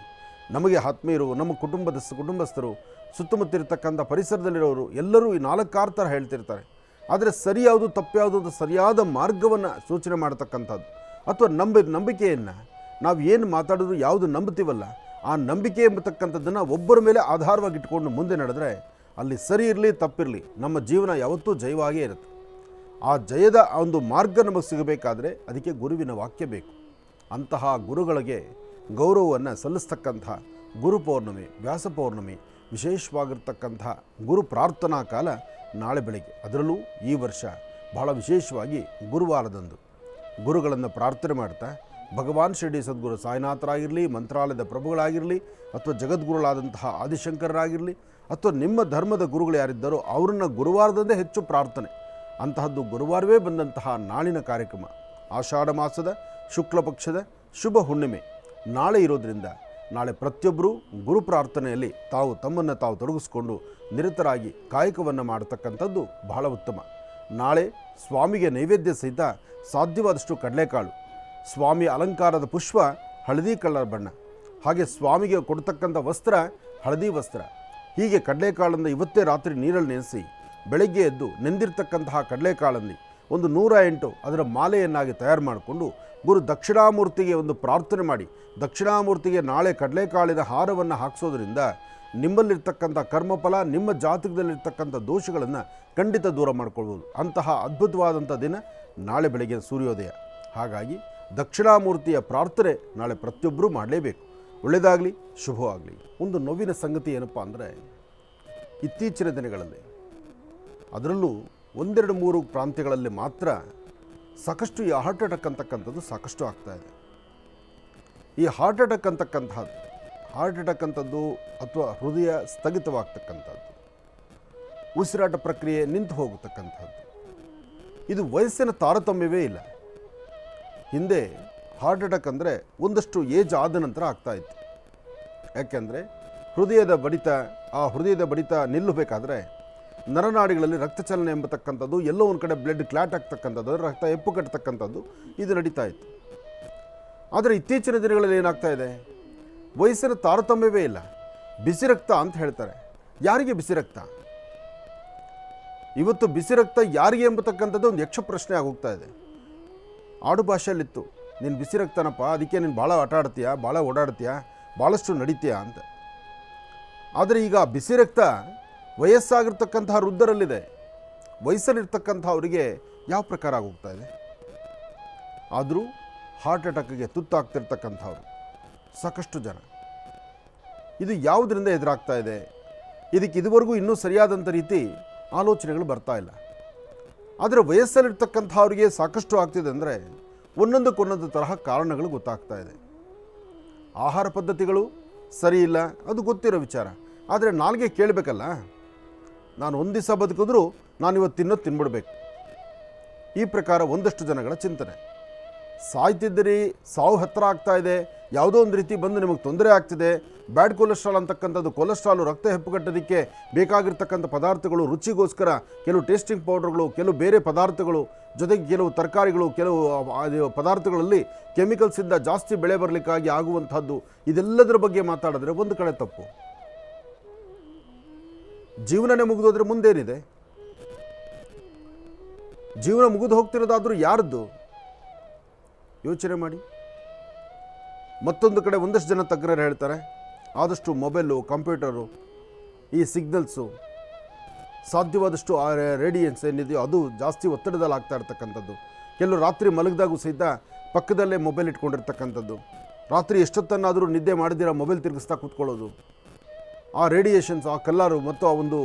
ನಮಗೆ ಆತ್ಮೀಯರು, ನಮ್ಮ ಕುಟುಂಬಸ್ಥರು, ಸುತ್ತಮುತ್ತಿರ್ತಕ್ಕಂಥ ಪರಿಸರದಲ್ಲಿರೋರು ಎಲ್ಲರೂ ಈ 4 ಥರ ಹೇಳ್ತಿರ್ತಾರೆ. ಆದರೆ ಸರಿ ಯಾವುದು ತಪ್ಪು ಯಾವುದು ಅಂತ ಸರಿಯಾದ ಮಾರ್ಗವನ್ನು ಸೂಚನೆ ಮಾಡ್ತಕ್ಕಂಥದ್ದು, ಅಥವಾ ನಂಬಿಕೆಯನ್ನು ನಾವು ಏನು ಮಾತಾಡೋದು ಯಾವುದು ನಂಬ್ತೀವಲ್ಲ, ಆ ನಂಬಿಕೆ ಎಂಬತಕ್ಕಂಥದ್ದನ್ನು ಒಬ್ಬರ ಮೇಲೆ ಆಧಾರವಾಗಿಟ್ಕೊಂಡು ಮುಂದೆ ನಡೆದ್ರೆ ಅಲ್ಲಿ ಸರಿ ಇರಲಿ ತಪ್ಪಿರಲಿ ನಮ್ಮ ಜೀವನ ಯಾವತ್ತೂ ಜಯವಾಗೇ ಇರುತ್ತೆ. ಆ ಜಯದ ಒಂದು ಮಾರ್ಗ ನಮಗೆ ಸಿಗಬೇಕಾದ್ರೆ ಅದಕ್ಕೆ ಗುರುವಿನ ವಾಕ್ಯ ಬೇಕು. ಅಂತಹ ಗುರುಗಳಿಗೆ ಗೌರವವನ್ನು ಸಲ್ಲಿಸ್ತಕ್ಕಂಥ ಗುರು ಪೌರ್ಣಮಿ, ವ್ಯಾಸ ಪೌರ್ಣಮಿ, ವಿಶೇಷವಾಗಿರ್ತಕ್ಕಂಥ ಗುರು ಪ್ರಾರ್ಥನಾ ಕಾಲ ನಾಳೆ ಬೆಳಗ್ಗೆ. ಅದರಲ್ಲೂ ಈ ವರ್ಷ ಬಹಳ ವಿಶೇಷವಾಗಿ ಗುರುವಾರದಂದು ಗುರುಗಳನ್ನು ಪ್ರಾರ್ಥನೆ ಮಾಡ್ತಾ ಭಗವಾನ್ ಶಿರಡಿ ಸದ್ಗುರು ಸಾಯಿನಾಥರಾಗಿರಲಿ, ಮಂತ್ರಾಲಯದ ಪ್ರಭುಗಳಾಗಿರಲಿ, ಅಥವಾ ಜಗದ್ಗುರುಗಳಾದಂತಹ ಆದಿಶಂಕರರಾಗಿರಲಿ, ಅಥವಾ ನಿಮ್ಮ ಧರ್ಮದ ಗುರುಗಳು ಯಾರಿದ್ದಾರೋ ಅವರನ್ನು ಗುರುವಾರದಂದೇ ಹೆಚ್ಚು ಪ್ರಾರ್ಥನೆ. ಅಂತಹದ್ದು ಗುರುವಾರವೇ ಬಂದಂತಹ ನಾಳಿನ ಕಾರ್ಯಕ್ರಮ ಆಷಾಢ ಮಾಸದ ಶುಕ್ಲ ಪಕ್ಷದ ಶುಭ ಹುಣ್ಣಿಮೆ ನಾಳೆ ಇರೋದರಿಂದ ನಾಳೆ ಪ್ರತಿಯೊಬ್ಬರೂ ಗುರು ಪ್ರಾರ್ಥನೆಯಲ್ಲಿ ತಮ್ಮನ್ನು ತಾವು ತೊಡಗಿಸ್ಕೊಂಡು ನಿರತರಾಗಿ ಕಾಯಕವನ್ನು ಮಾಡತಕ್ಕಂಥದ್ದು ಬಹಳ ಉತ್ತಮ. ನಾಳೆ ಸ್ವಾಮಿಗೆ ನೈವೇದ್ಯ ಸಹಿತ ಸಾಧ್ಯವಾದಷ್ಟು ಕಡಲೆಕಾಳು, ಸ್ವಾಮಿ ಅಲಂಕಾರದ ಪುಷ್ಪ ಹಳದಿ ಕಲರ್ ಬಣ್ಣ, ಹಾಗೆ ಸ್ವಾಮಿಗೆ ಕೊಡ್ತಕ್ಕಂಥ ವಸ್ತ್ರ ಹಳದಿ ವಸ್ತ್ರ. ಹೀಗೆ ಕಡಲೆಕಾಳನ್ನು ಇವತ್ತೇ ರಾತ್ರಿ ನೀರಲ್ಲಿ ನೆನೆಸಿ ಬೆಳಗ್ಗೆ ಎದ್ದು ನೆಂದಿರ್ತಕ್ಕಂತಹ ಕಡಲೆಕಾಳಲ್ಲಿ ಒಂದು 108 ಅದರ ಮಾಲೆಯನ್ನಾಗಿ ತಯಾರು ಮಾಡಿಕೊಂಡು ಗುರು ದಕ್ಷಿಣಾಮೂರ್ತಿಗೆ ಒಂದು ಪ್ರಾರ್ಥನೆ ಮಾಡಿ, ದಕ್ಷಿಣಾಮೂರ್ತಿಗೆ ನಾಳೆ ಕಡಲೆಕಾಳಿನ ಹಾರವನ್ನು ಹಾಕಿಸೋದ್ರಿಂದ ನಿಮ್ಮಲ್ಲಿರ್ತಕ್ಕಂಥ ಕರ್ಮಫಲ, ನಿಮ್ಮ ಜಾತಕದಲ್ಲಿರ್ತಕ್ಕಂಥ ದೋಷಗಳನ್ನು ಖಂಡಿತ ದೂರ ಮಾಡಿಕೊಳ್ಬೋದು. ಅಂತಹ ಅದ್ಭುತವಾದಂಥ ದಿನ ನಾಳೆ ಬೆಳಗ್ಗೆ ಸೂರ್ಯೋದಯ. ಹಾಗಾಗಿ ದಕ್ಷಿಣಾಮೂರ್ತಿಯ ಪ್ರಾರ್ಥನೆ ನಾಳೆ ಪ್ರತಿಯೊಬ್ಬರೂ ಮಾಡಲೇಬೇಕು. ಒಳ್ಳೆಯದಾಗಲಿ, ಶುಭವಾಗಲಿ. ಒಂದು ನೋವಿನ ಸಂಗತಿ ಏನಪ್ಪ ಅಂದರೆ, ಇತ್ತೀಚಿನ ದಿನಗಳಲ್ಲಿ ಅದರಲ್ಲೂ 1-2-3 ಪ್ರಾಂತ್ಯಗಳಲ್ಲಿ ಮಾತ್ರ ಸಾಕಷ್ಟು ಈ ಹಾರ್ಟ್ ಅಟ್ಯಾಕ್ ಅಂತಕ್ಕಂಥದ್ದು ಸಾಕಷ್ಟು ಆಗ್ತಾಯಿದೆ. ಈ ಹಾರ್ಟ್ ಅಟ್ಯಾಕ್ ಅಂತದ್ದು ಅಥವಾ ಹೃದಯ ಸ್ಥಗಿತವಾಗ್ತಕ್ಕಂಥದ್ದು, ಉಸಿರಾಟ ಪ್ರಕ್ರಿಯೆ ನಿಂತು ಹೋಗತಕ್ಕಂಥದ್ದು, ಇದು ವಯಸ್ಸಿನ ತಾರತಮ್ಯವೇ ಇಲ್ಲ. ಹಿಂದೆ ಹಾರ್ಟ್ ಅಟ್ಯಾಕ್ ಅಂದರೆ ಒಂದಷ್ಟು ಏಜ್ ಆದ ನಂತರ ಆಗ್ತಾಯಿತ್ತು. ಯಾಕೆಂದರೆ ಹೃದಯದ ಬಡಿತ ನಿಲ್ಲಬೇಕಾದ್ರೆ ನರನಾಡಿಗಳಲ್ಲಿ ರಕ್ತ ಚಲನೆ ಎಂಬತಕ್ಕಂಥದ್ದು, ಎಲ್ಲೋ ಒಂದು ಕಡೆ ಬ್ಲಡ್ ಕ್ಲಾಟ್ ಆಗ್ತಕ್ಕಂಥದ್ದು, ರಕ್ತ ಎಪ್ಪು ಕಟ್ಟತಕ್ಕಂಥದ್ದು ಇದು ನಡೀತಾ ಇತ್ತು. ಆದರೆ ಇತ್ತೀಚಿನ ದಿನಗಳಲ್ಲಿ ಏನಾಗ್ತಾ ಇದೆ, ವಯಸ್ಸಿನ ತಾರತಮ್ಯವೇ ಇಲ್ಲ. ಬಿಸಿ ರಕ್ತ ಅಂತ ಹೇಳ್ತಾರೆ. ಯಾರಿಗೆ ಬಿಸಿ ರಕ್ತ? ಇವತ್ತು ಬಿಸಿ ರಕ್ತ ಯಾರಿಗೆ ಎಂಬತಕ್ಕಂಥದ್ದು ಒಂದು ಯಕ್ಷ ಪ್ರಶ್ನೆ ಆಗೋಗ್ತಾ ಇದೆ. ಆಡು ಭಾಷೆಯಲ್ಲಿತ್ತು, ನೀನು ಬಿಸಿ ರಕ್ತನಪ್ಪ, ಅದಕ್ಕೆ ನೀನು ಭಾಳ ಆಟ ಆಡ್ತೀಯಾ, ಭಾಳ ಓಡಾಡ್ತೀಯಾ, ಭಾಳಷ್ಟು ನಡೀತೀಯಾ ಅಂತ. ಆದರೆ ಈಗ ಬಿಸಿ ರಕ್ತ ವಯಸ್ಸಾಗಿರ್ತಕ್ಕಂತಹ ವೃದ್ಧರಲ್ಲಿದೆ. ವಯಸ್ಸಲ್ಲಿರ್ತಕ್ಕಂಥವರಿಗೆ ಯಾವ ಪ್ರಕಾರ ಆಗೋಗ್ತಾ ಇದೆ. ಆದರೂ ಹಾರ್ಟ್ ಅಟ್ಯಾಕ್ಗೆ ತುತ್ತಾಗ್ತಿರ್ತಕ್ಕಂಥವ್ರು ಸಾಕಷ್ಟು ಜನ. ಇದು ಯಾವುದರಿಂದ ಎದುರಾಗ್ತಾ ಇದೆ? ಇದಕ್ಕೆ ಇದುವರೆಗೂ ಇನ್ನೂ ಸರಿಯಾದಂಥ ರೀತಿ ಆಲೋಚನೆಗಳು ಬರ್ತಾ ಇಲ್ಲ. ಆದರೆ ವಯಸ್ಸಲ್ಲಿರ್ತಕ್ಕಂಥವ್ರಿಗೆ ಸಾಕಷ್ಟು ಆಗ್ತಿದೆ ಅಂದರೆ ಒಂದೊಂದಕ್ಕೊಂದೊಂದು ತರಹ ಕಾರಣಗಳು ಗೊತ್ತಾಗ್ತಾ ಇದೆ. ಆಹಾರ ಪದ್ಧತಿಗಳು ಸರಿ ಇಲ್ಲ, ಅದು ಗೊತ್ತಿರೋ ವಿಚಾರ. ಆದರೆ ನಾಲ್ಗೆ ಕೇಳಬೇಕಲ್ಲ, ನಾನು ಒಂದು ದಿವಸ ಬದುಕಿದ್ರೂ ನಾನಿವತ್ತು ತಿನ್ಬಿಡ್ಬೇಕು. ಈ ಪ್ರಕಾರ ಒಂದಷ್ಟು ಜನಗಳ ಚಿಂತನೆ. ಸಾಯ್ತಿದ್ದೀರಿ, ಸಾವು ಹತ್ತಿರ ಆಗ್ತಾ ಇದೆ, ಯಾವುದೋ ಒಂದು ರೀತಿ ಬಂದು ನಿಮಗೆ ತೊಂದರೆ ಆಗ್ತಿದೆ. ಬ್ಯಾಡ್ ಕೊಲೆಸ್ಟ್ರಾಲ್ ಅಂತಕ್ಕಂಥದ್ದು, ಕೊಲೆಸ್ಟ್ರಾಲು ರಕ್ತ ಹೆಪ್ಪುಗಟ್ಟೋದಕ್ಕೆ ಬೇಕಾಗಿರ್ತಕ್ಕಂಥ ಪದಾರ್ಥಗಳು, ರುಚಿಗೋಸ್ಕರ ಕೆಲವು ಟೇಸ್ಟಿಂಗ್ ಪೌಡರ್ಗಳು, ಕೆಲವು ಬೇರೆ ಪದಾರ್ಥಗಳು, ಜೊತೆಗೆ ಕೆಲವು ತರಕಾರಿಗಳು, ಕೆಲವು ಪದಾರ್ಥಗಳಲ್ಲಿ ಕೆಮಿಕಲ್ಸಿಂದ ಜಾಸ್ತಿ ಬೆಳೆ ಬರಲಿಕ್ಕಾಗಿ ಆಗುವಂಥದ್ದು, ಇದೆಲ್ಲದರ ಬಗ್ಗೆ ಮಾತಾಡಿದ್ರೆ ಒಂದು ಕಡೆ ತಪ್ಪು. ಜೀವನನೇ ಮುಗಿದೋದ್ರೆ ಮುಂದೇನಿದೆ? ಜೀವನ ಮುಗಿದು ಹೋಗ್ತಿರೋದಾದರೂ ಯಾರದ್ದು ಯೋಚನೆ ಮಾಡಿ. ಮತ್ತೊಂದು ಕಡೆ ಒಂದಷ್ಟು ಜನ ತಜ್ಞರು ಹೇಳ್ತಾರೆ, ಆದಷ್ಟು ಮೊಬೈಲು, ಕಂಪ್ಯೂಟರು, ಈ ಸಿಗ್ನಲ್ಸು, ಸಾಧ್ಯವಾದಷ್ಟು ಆ ರೇಡಿಯನ್ಸ್ ಏನಿದೆಯೋ ಅದು ಜಾಸ್ತಿ ಒತ್ತಡದಲ್ಲಿ ಆಗ್ತಾ ಇರ್ತಕ್ಕಂಥದ್ದು. ಕೆಲವು ರಾತ್ರಿ ಮಲಗಿದಾಗೂ ಸಹಿತ ಪಕ್ಕದಲ್ಲೇ ಮೊಬೈಲ್ ಇಟ್ಕೊಂಡಿರ್ತಕ್ಕಂಥದ್ದು, ರಾತ್ರಿ ಎಷ್ಟೊತ್ತನ್ನಾದರೂ ನಿದ್ದೆ ಮಾಡಿದಿರ ಮೊಬೈಲ್ ತಿರುಗಿಸ್ತಾ ಕೂತ್ಕೊಳ್ಳೋದು, ಆ ರೇಡಿಯೇಷನ್ಸ್, ಆ ಕಲ್ಲರು ಮತ್ತು ಆ ಒಂದು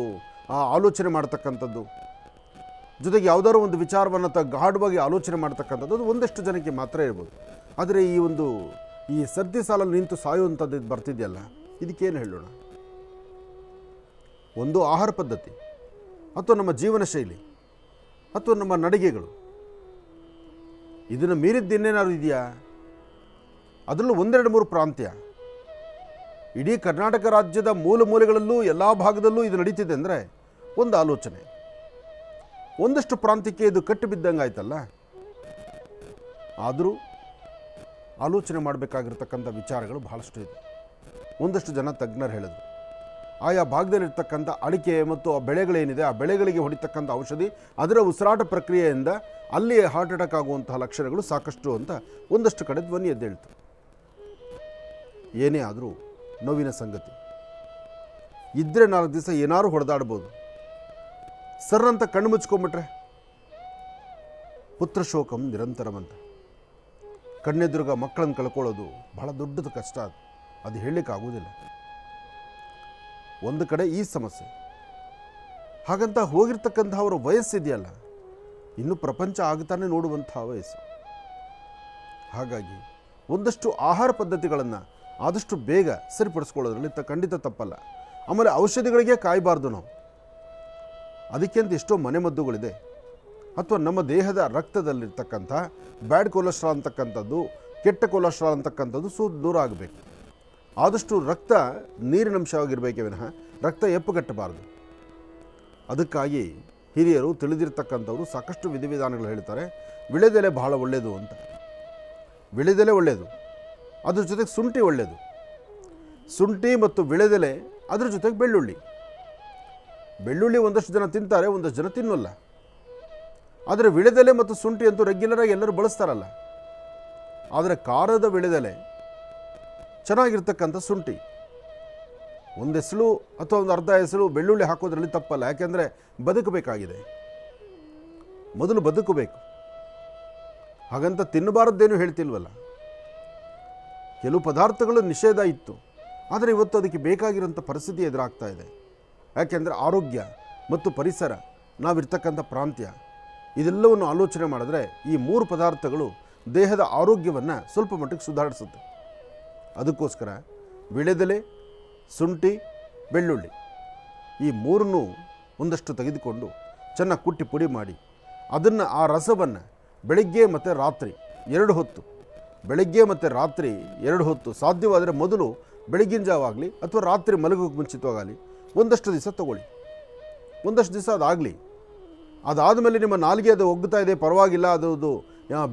ಆಲೋಚನೆ ಮಾಡ್ತಕ್ಕಂಥದ್ದು, ಜೊತೆಗೆ ಯಾವುದಾದ್ರು ಒಂದು ವಿಚಾರವನ್ನು ಗಾಢವಾಗಿ ಆಲೋಚನೆ ಮಾಡ್ತಕ್ಕಂಥದ್ದು, ಅದು ಒಂದಷ್ಟು ಜನಕ್ಕೆ ಮಾತ್ರ ಇರ್ಬೋದು. ಆದರೆ ಈ ಸರ್ದಿ ಸಾಲಲ್ಲಿ ನಿಂತು ಸಾಯುವಂಥದ್ದು ಇದು ಬರ್ತಿದೆಯಲ್ಲ, ಇದಕ್ಕೇನು ಹೇಳೋಣ? ಒಂದು ಆಹಾರ ಪದ್ಧತಿ ಅಥವಾ ನಮ್ಮ ಜೀವನ ಶೈಲಿ ಅಥವಾ ನಮ್ಮ ನಡಿಗೆಗಳು, ಇದನ್ನು ಮೀರಿದ್ದೇನೇನಾದ್ರು ಇದೆಯಾ? ಅದರಲ್ಲೂ 1-2-3 ಪ್ರಾಂತ್ಯ, ಇಡೀ ಕರ್ನಾಟಕ ರಾಜ್ಯದ ಮೂಲೆಗಳಲ್ಲೂ ಎಲ್ಲ ಭಾಗದಲ್ಲೂ ಇದು ನಡೀತಿದೆ ಅಂದರೆ ಒಂದು ಆಲೋಚನೆ. ಒಂದಷ್ಟು ಪ್ರಾಂತ್ಯಕ್ಕೆ ಇದು ಕಟ್ಟು ಬಿದ್ದಂಗೆ ಆಯ್ತಲ್ಲ. ಆದರೂ ಆಲೋಚನೆ ಮಾಡಬೇಕಾಗಿರ್ತಕ್ಕಂಥ ವಿಚಾರಗಳು ಬಹಳಷ್ಟು ಇದೆ. ಒಂದಷ್ಟು ಜನ ತಜ್ಞರು ಹೇಳಿದರು, ಆಯಾ ಭಾಗದಲ್ಲಿರ್ತಕ್ಕಂಥ ಅಡಿಕೆ ಮತ್ತು ಆ ಬೆಳೆಗಳೇನಿದೆ, ಆ ಬೆಳೆಗಳಿಗೆ ಹೊಡಿತಕ್ಕಂಥ ಔಷಧಿ, ಅದರ ಉಸಿರಾಟ ಪ್ರಕ್ರಿಯೆಯಿಂದ ಅಲ್ಲಿ ಹಾರ್ಟ್ ಅಟ್ಯಾಕ್ ಆಗುವಂತಹ ಲಕ್ಷಣಗಳು ಸಾಕಷ್ಟು ಅಂತ ಒಂದಷ್ಟು ಕಡೆ ಧ್ವನಿ ಎದ್ದೇಳ್ತು. ಏನೇ ಆದರೂ ನೋವಿನ ಸಂಗತಿ. ಇದ್ದರೆ 4 ದಿವಸ ಏನಾದ್ರು ಹೊಡೆದಾಡ್ಬೋದು. ಸರ್ರಂತ ಕಣ್ಣು ಮುಚ್ಕೊಂಬಿಟ್ರೆ ಪುತ್ರ ಶೋಕಂ ನಿರಂತರಂ ಅಂತ. ಕಣ್ಣೆದುರುಗ ಮಕ್ಕಳನ್ನು ಕಳ್ಕೊಳ್ಳೋದು ಬಹಳ ದೊಡ್ಡದು ಕಷ್ಟ. ಅದು ಹೇಳಲಿಕ್ಕಾಗೋದಿಲ್ಲ. ಒಂದು ಕಡೆ ಈ ಸಮಸ್ಯೆ. ಹಾಗಂತ ಹೋಗಿರ್ತಕ್ಕಂಥವರ ವಯಸ್ಸಿದೆಯಲ್ಲ, ಇನ್ನೂ ಪ್ರಪಂಚ ಆಗ್ತಾನೆ ನೋಡುವಂಥ ವಯಸ್ಸು. ಹಾಗಾಗಿ ಒಂದಷ್ಟು ಆಹಾರ ಪದ್ಧತಿಗಳನ್ನು ಆದಷ್ಟು ಬೇಗ ಸರಿಪಡಿಸ್ಕೊಳ್ಳೋದ್ರಲ್ಲಿ ಖಂಡಿತ ತಪ್ಪಲ್ಲ. ಆಮೇಲೆ ಔಷಧಿಗಳಿಗೆ ಕಾಯಬಾರ್ದು ನಾವು. ಅದಕ್ಕೆಂತ ಎಷ್ಟೋ ಮನೆಮದ್ದುಗಳಿದೆ. ಅಥವಾ ನಮ್ಮ ದೇಹದ ರಕ್ತದಲ್ಲಿರ್ತಕ್ಕಂಥ ಬ್ಯಾಡ್ ಕೊಲೆಸ್ಟ್ರಾಲ್ ಅಂತಕ್ಕಂಥದ್ದು, ಕೆಟ್ಟ ಕೊಲೆಸ್ಟ್ರಾಲ್ ಅಂತಕ್ಕಂಥದ್ದು ದೂರ ಆಗಬೇಕು. ಆದಷ್ಟು ರಕ್ತ ನೀರಿನಂಶವಾಗಿರಬೇಕೇ ವಿನಃ ರಕ್ತ ಎಪ್ಪುಗಟ್ಟಬಾರದು. ಅದಕ್ಕಾಗಿ ಹಿರಿಯರು ತಿಳಿದಿರ್ತಕ್ಕಂಥವರು ಸಾಕಷ್ಟು ವಿಧಿವಿಧಾನಗಳು ಹೇಳ್ತಾರೆ. ವಿಳೆದೆಲೆ ಬಹಳ ಒಳ್ಳೆಯದು ಅಂತ. ವಿಳೆದೆಲೆ ಒಳ್ಳೆಯದು, ಅದ್ರ ಜೊತೆಗೆ ಶುಂಠಿ ಒಳ್ಳೆಯದು. ಶುಂಠಿ ಮತ್ತು ವಿಳೆದೆಲೆ, ಅದ್ರ ಜೊತೆಗೆ ಬೆಳ್ಳುಳ್ಳಿ ಒಂದಷ್ಟು ಜನ ತಿಂತಾರೆ, ಒಂದಷ್ಟು ಜನ ತಿನ್ನೋಲ್ಲ. ಆದರೆ ವಿಳೆದೆಲೆ ಮತ್ತು ಶುಂಠಿ ಅಂತೂ ರೆಗ್ಯುಲರಾಗಿ ಎಲ್ಲರೂ ಬಳಸ್ತಾರಲ್ಲ. ಆದರೆ ಖಾರದ ವಿಳೆದೆಲೆ, ಚೆನ್ನಾಗಿರ್ತಕ್ಕಂಥ ಶುಂಠಿ, ಒಂದು ಎಸಳು ಅಥವಾ ಒಂದು ಅರ್ಧ ಎಸಳು ಬೆಳ್ಳುಳ್ಳಿ ಹಾಕೋದ್ರಲ್ಲಿ ತಪ್ಪಲ್ಲ. ಯಾಕೆಂದರೆ ಬದುಕಬೇಕಾಗಿದೆ, ಮೊದಲು ಬದುಕಬೇಕು. ಹಾಗಂತ ತಿನ್ನಬಾರದ್ದೇನು ಹೇಳ್ತಿಲ್ವಲ್ಲ. ಕೆಲವು ಪದಾರ್ಥಗಳು ನಿಷೇಧ ಇತ್ತು, ಆದರೆ ಇವತ್ತು ಅದಕ್ಕೆ ಬೇಕಾಗಿರೋಂಥ ಪರಿಸ್ಥಿತಿ ಎದುರಾಗ್ತಾ ಇದೆ. ಯಾಕೆಂದರೆ ಆರೋಗ್ಯ ಮತ್ತು ಪರಿಸರ, ನಾವಿರ್ತಕ್ಕಂಥ ಪ್ರಾಂತ್ಯ, ಇದೆಲ್ಲವನ್ನು ಆಲೋಚನೆ ಮಾಡಿದ್ರೆ ಈ 3 ಪದಾರ್ಥಗಳು ದೇಹದ ಆರೋಗ್ಯವನ್ನು ಸ್ವಲ್ಪ ಮಟ್ಟಿಗೆ ಸುಧಾರಿಸುತ್ತೆ. ಅದಕ್ಕೋಸ್ಕರ ವಿಳೆದೆಲೆ, ಶುಂಠಿ, ಬೆಳ್ಳುಳ್ಳಿ ಈ 3 ಒಂದಷ್ಟು ತೆಗೆದುಕೊಂಡು ಚೆನ್ನಾಗಿ ಕುಟ್ಟಿ ಪುಡಿ ಮಾಡಿ ಅದನ್ನು, ಆ ರಸವನ್ನು ಬೆಳಗ್ಗೆ ಮತ್ತು ರಾತ್ರಿ 2 ಹೊತ್ತು, ಬೆಳಗ್ಗೆ ಮತ್ತು ರಾತ್ರಿ 2 ಹೊತ್ತು, ಸಾಧ್ಯವಾದರೆ ಮೊದಲು ಬೆಳಗಿನ ಜಾವಾಗಲಿ ಅಥವಾ ರಾತ್ರಿ ಮಲಗೋಕ್ಕೆ ಮುಂಚಿತವಾಗಲಿ ಒಂದಷ್ಟು ದಿವಸ ತಗೊಳ್ಳಿ. ಒಂದಷ್ಟು ದಿವಸ ಅದಾಗಲಿ. ಅದಾದಮೇಲೆ ನಿಮ್ಮ ನಾಲಿಗೆ ಅದು ಒಗ್ಗುತ್ತಾ ಇದೆ, ಪರವಾಗಿಲ್ಲ, ಅದು